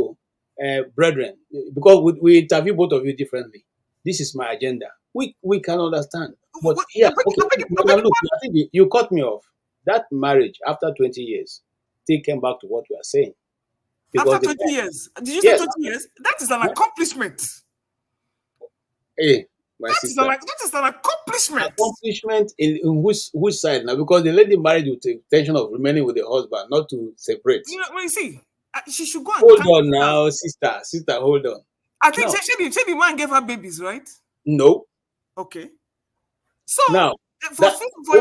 S16: brethren, because we interview both of you differently. This is my agenda. We can understand. But yeah, okay. Look, I think you cut me off. That marriage after 20 years, they came back to what we are saying.
S14: After 20 years? Did you say 20 years? That is an accomplishment.
S16: Hey, my sister.
S14: That is an accomplishment.
S16: Accomplishment in which side now? Because the lady married with the intention of remaining with the husband, not to separate.
S14: When you see, she should go and
S16: hold on now, sister, hold on.
S14: I think the man gave her babies, right?
S16: No.
S14: Okay. So
S16: now,
S14: for a man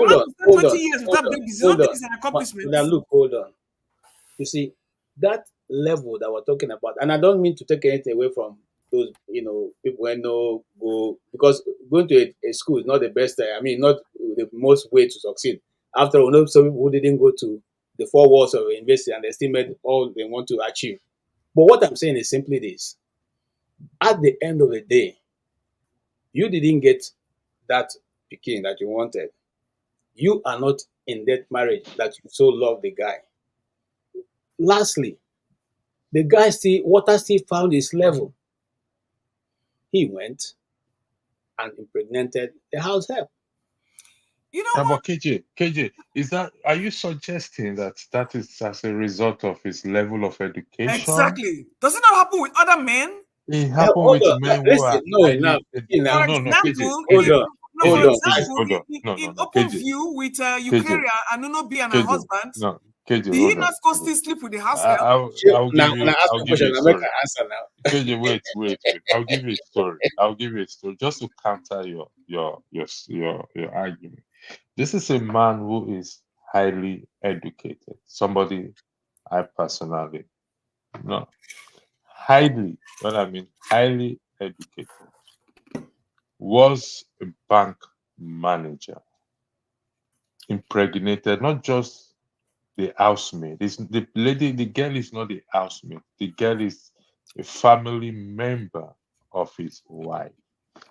S14: to spend 20 years without babies, you don't think it's an accomplishment?
S16: Now look, hold on. You see, that level that we're talking about, and I don't mean to take anything away from those, people who go, because going to a school is not the best, not the most way to succeed. After all, some people who didn't go to the 4 walls of a university and they still made all they want to achieve. But what I'm saying is simply this. At the end of the day, you didn't get that Peking that you wanted. You are not in that marriage that you so love the guy. Lastly, the guy water still found his level. He went and impregnated the house help.
S14: You know
S7: what? But KJ, are you suggesting that is as a result of his level of education?
S14: Exactly. Does it not happen with other men?
S7: It happened with men who are...
S14: No, No,
S10: hold
S14: for
S10: on.
S14: example,
S7: hold on.
S14: in
S7: No.
S14: open
S7: KJ,
S14: view with
S7: KJ,
S14: Eukarya and Unobi and her
S7: KJ,
S14: husband,
S7: no, KJ,
S14: did he
S7: hold
S14: not
S7: on.
S14: go still sleep with the house
S7: I-
S14: girl?
S7: I'll, I'll
S10: Now,
S7: give
S10: now
S7: you,
S10: ask
S7: I'll
S10: a
S7: give you
S10: question.
S7: a
S10: I make
S7: story.
S10: an answer now.
S7: KJ, wait. I'll give you a story. I'll give you a story just to counter your argument. This is a man who is highly educated. Somebody I personally know. Highly, what I mean, highly educated. Was a bank manager. Impregnated not just the housemaid. The girl is not the housemaid. The girl is a family member of his wife.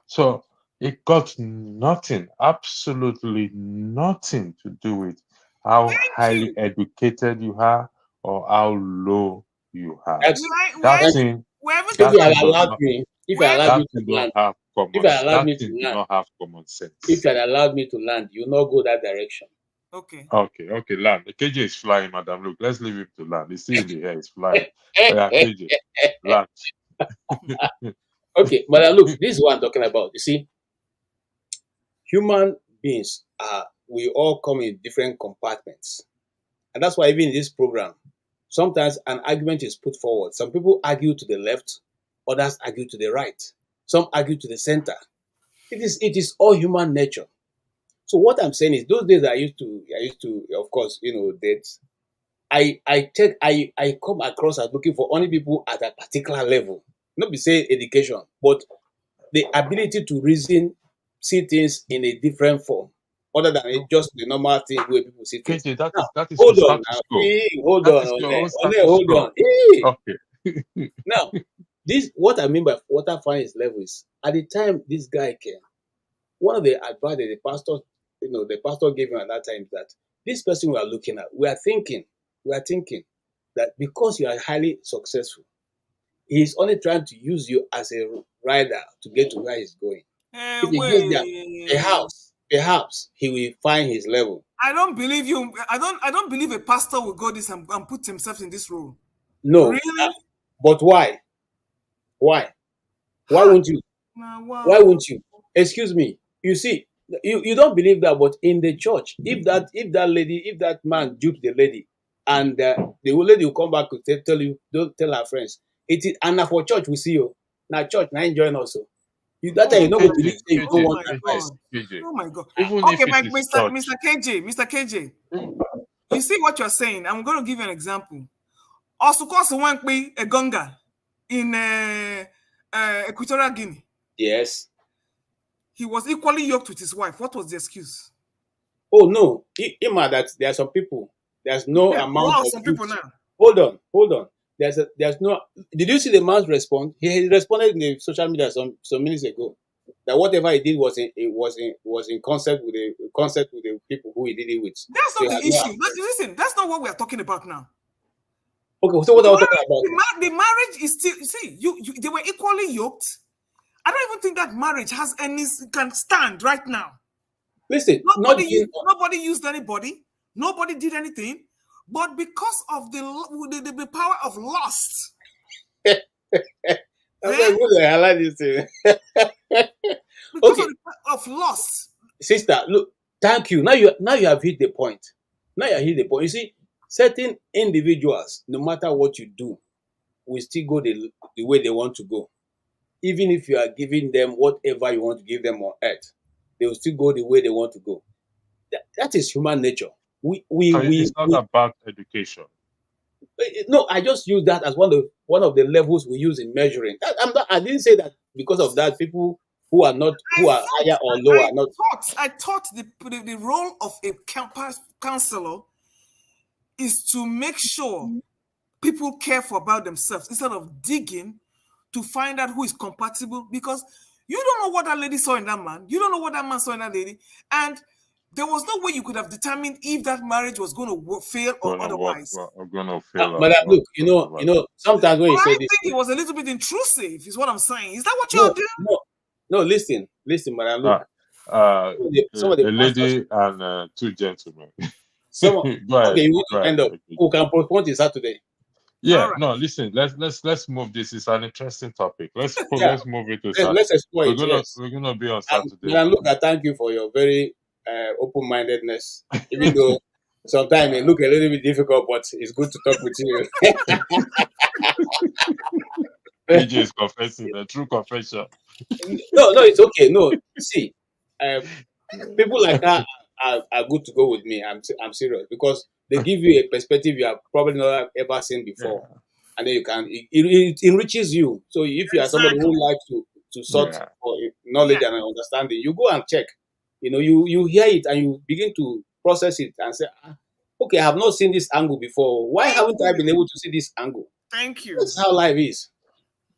S7: So it got nothing, absolutely nothing to do with how highly educated you are or how low you are.
S10: That's
S7: That
S10: that's
S7: thing,
S14: Wherever
S10: if
S7: that
S10: you
S7: thing
S10: had
S7: does
S10: allowed
S7: not,
S10: me, if you allowed me
S7: that
S10: to
S7: thing don't
S10: land,
S7: have
S10: if you had allowed
S7: that
S10: me to
S7: thing do
S10: land,
S7: not have common
S10: if
S7: sense.
S10: you had allowed me to land, you not go that direction.
S14: Okay.
S7: Okay, land. The KJ is flying, madam. Look, let's leave him to land. He's still in the air, he's flying. Yeah, KJ, land.
S10: Okay, but look, this is what I'm talking about. You see, human beings we all come in different compartments. And that's why even in this program, sometimes an argument is put forward. Some people argue to the left, others argue to the right. Some argue to the center. It is all human nature. So what I'm saying is those days I used to, of course, date. I come across as looking for only people at a particular level. Not be say education, but the ability to reason, see things in a different form, other than just the normal thing where people see things.
S7: KJ,
S10: Now,
S7: that is your
S10: hold on now.
S7: status quo.
S10: Hold
S7: That
S10: on,
S7: is your
S10: Ole.
S7: own
S10: Ole,
S7: status
S10: hold
S7: quo.
S10: on.
S7: Okay.
S10: Now, this what I mean by what I find is level is at the time this guy came, one of the advice that the pastor gave him at that time is that this person we are looking at, we are thinking that because you are highly successful, he's only trying to use you as a rider to get to where he's going. If he gets there, perhaps he will find his level.
S14: I don't believe you. I don't believe a pastor will go this and put himself in this role.
S10: No.
S14: Really?
S10: But why? Why? Why won't you?
S14: Wow.
S10: Why won't you? Excuse me. You see, you don't believe that, but in the church, if that man dupes the lady, and the lady will come back to tell you, don't tell her friends. It is and now for church we see you. Now church, now enjoying also. That time you know what believe say you don't want advice.
S14: Oh my God.
S7: Even
S14: Okay,
S7: if it is
S14: Mr. KJ, you see what you're saying. I'm going to give you an example. Osukosu Wankpi Egonga in Equatorial Guinea.
S10: Yes.
S14: He was equally yoked with his wife. What was the excuse?
S10: Oh no, that there are some people. There's no amount of
S14: some people now.
S10: Hold on. There's no. Did you see the man's response? He responded in the social media some minutes ago that whatever he did was in concept with the people who he did it with.
S14: That's not the issue. Listen, that's not what we are talking about now.
S10: Okay, so what are we talking about?
S14: The marriage is still. See, they were equally yoked. I don't even think that marriage can stand right now.
S10: Listen,
S14: nobody used anybody. Nobody did anything. But because of the power of lust.
S10: I like this thing.
S14: Because of lust.
S10: Sister, look, thank you. Now you have hit the point. You see, certain individuals, no matter what you do, will still go the way they want to go. Even if you are giving them whatever you want to give them on earth, they will still go the way they want to go. That is human nature.
S7: It's not about education.
S10: No, I just use that as one of the levels we use in measuring. I didn't say that because of that. People who are higher or lower are not.
S14: I thought the role of a counselor is to make sure people care about themselves instead of digging to find out who is compatible, because you don't know what that lady saw in that man. You don't know what that man saw in that lady. And there was no way you could have determined if that marriage was going to fail or otherwise.
S10: Madam, look, you know, sometimes when you say
S14: I
S10: this,
S14: think it was a little bit intrusive, is what I'm saying. Is that what you're doing?
S10: No, listen, madam, look.
S7: A lady and two gentlemen.
S10: You want to end up. Who can postpone till Saturday?
S7: Yeah,
S14: All right.
S7: no, listen, let's move this. It's an interesting topic. Let's
S16: Yeah.
S7: let's move it to
S16: Let's explore
S7: We're
S16: it.
S7: gonna
S16: Yes.
S7: we're gonna be on
S16: And
S7: Saturday.
S16: Madam Luke, I thank you for your very open-mindedness, even though sometimes it look a little bit difficult, but it's good to talk with you.
S7: PJ is confessing the true confession.
S16: No, it's okay. No, see, people like that are good to go with me. I'm serious because they give you a perspective you have probably not ever seen before, and then you can it enriches you. So if you are somebody who likes to sort
S7: Yeah.
S16: for knowledge and understanding, you go and check. You know, you hear it and you begin to process it and say, okay, I have not seen this angle before. Why haven't I been able to see this angle?
S14: Thank you.
S16: That's how life is.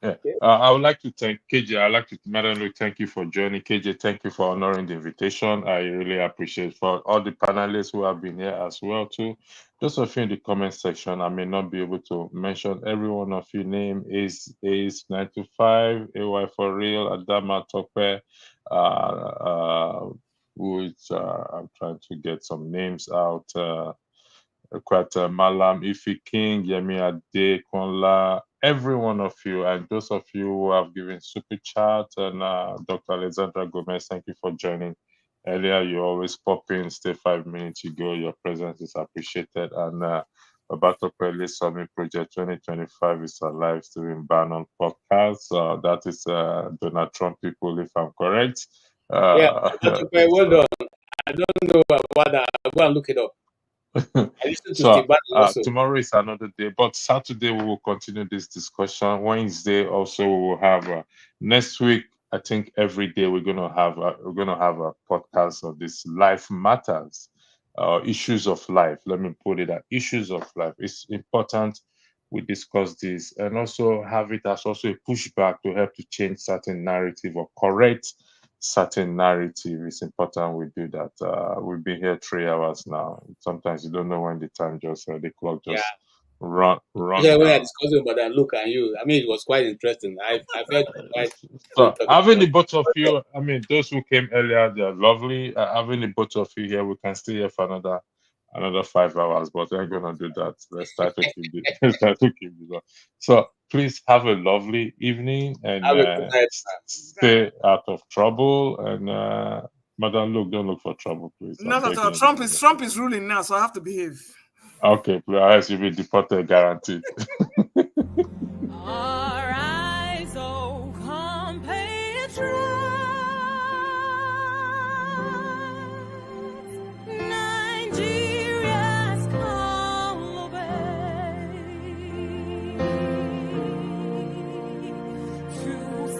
S7: Yeah. I would like to thank KJ. I'd like to, Madam Luke, thank you for joining. KJ, thank you for honoring the invitation. I really appreciate for all the panelists who have been here as well too. Those of you in the comment section, I may not be able to mention every one of your name is 925, AY for real, Adama Tope, which I'm trying to get some names out. Malam, Ifi King, Yemi Ade, Konla, every one of you, and those of you who have given super chat, and Dr. Alexandra Gomez, thank you for joining. Earlier, you always pop in, stay 5 minutes, you go, your presence is appreciated. And Babato Pele Summit Project 2025 is a live streaming ban on podcast. That is Donald Trump people, if I'm correct.
S16: Yeah, well done. I don't know about that. I'll go and look it up. I listen to
S7: So
S16: Steve Bannon also.
S7: tomorrow is another day, but Saturday we will continue this discussion. Wednesday also we will have next week. I think every day we're gonna have a podcast of this Life Matters, issues of life. Let me put it at issues of life. It's important we discuss this and also have it as also a pushback to help to change certain narrative or correct certain narrative. It's important we do that. We've been here 3 hours now. Sometimes you don't know when the time just the clock just run
S16: Yeah, when I
S7: down.
S16: discussed about that, look at you. I mean, it was quite interesting. I felt quite.
S7: So having the both of you, I mean, those who came earlier, they're lovely. Having the both of you here, we can stay here for another 5 hours, but we're gonna do that. Let's try to keep it. So please have a lovely evening and
S16: Have a good night.
S7: stay out of trouble. And Madam Luke, don't look for trouble, please. I'm
S14: Not at all.
S7: begging you.
S14: Trump is ruling now, so I have to behave.
S7: Okay, please. Else you'll be deported, guaranteed.
S1: Arise, O compatriots, Nigeria's call obey, to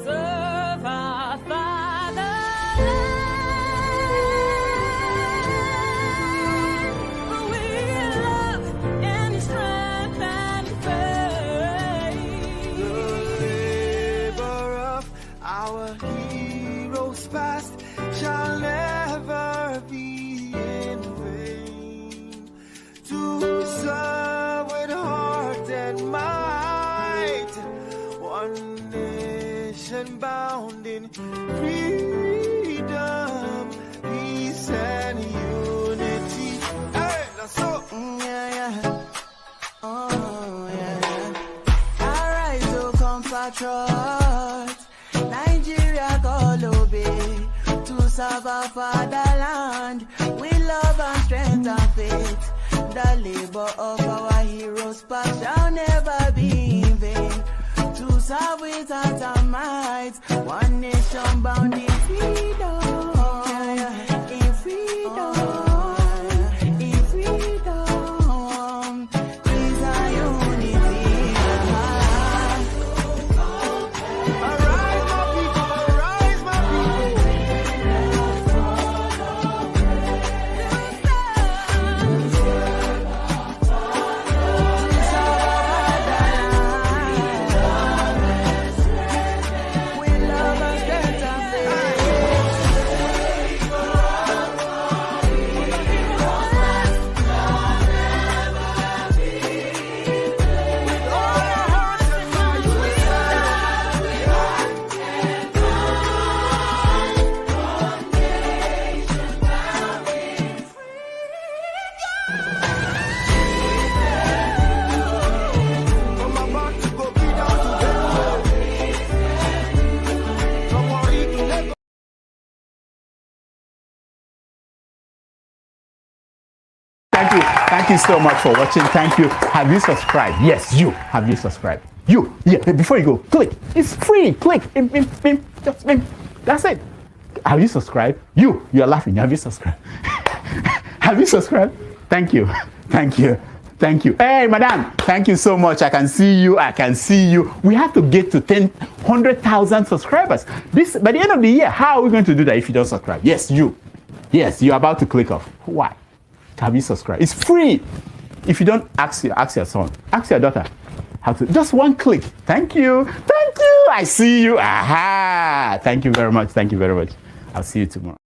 S1: serve our fatherland. We love and strength and faith.
S3: The labor of our heroes past shall never be in vain. To serve with heart and might, one nation bound in freedom, peace and unity. Hey, that's so. Yeah. Oh, yeah. Arise, O compatriots, Nigeria call obey, to serve our fatherland, with love and strength and faith. The labor of our heroes past shall never be in vain. To serve with heart and might, one nation bound in freedom. In freedom. In freedom. Peace and unity. Arise, my people. Arise, my people. With love and strength and faith.
S2: Thank you so much for watching. Thank you. Have you subscribed? Yes, you. Have you subscribed? You. Yeah, before you go, click. It's free. Click. Just that's it. Have you subscribed? You're laughing. Have you subscribed? Have you subscribed? Thank you. Thank you. Thank you. Hey, madam, thank you so much. I can see you. We have to get to 100,000 subscribers. This by the end of the year. How are we going to do that if you don't subscribe? Yes, you. Yes, you're about to click off. Why? Have you subscribed? It's free. If you don't, ask your son, ask your daughter how to. Just one click. Thank you. Thank you. I see you. Aha. Thank you very much. Thank you very much. I'll see you tomorrow.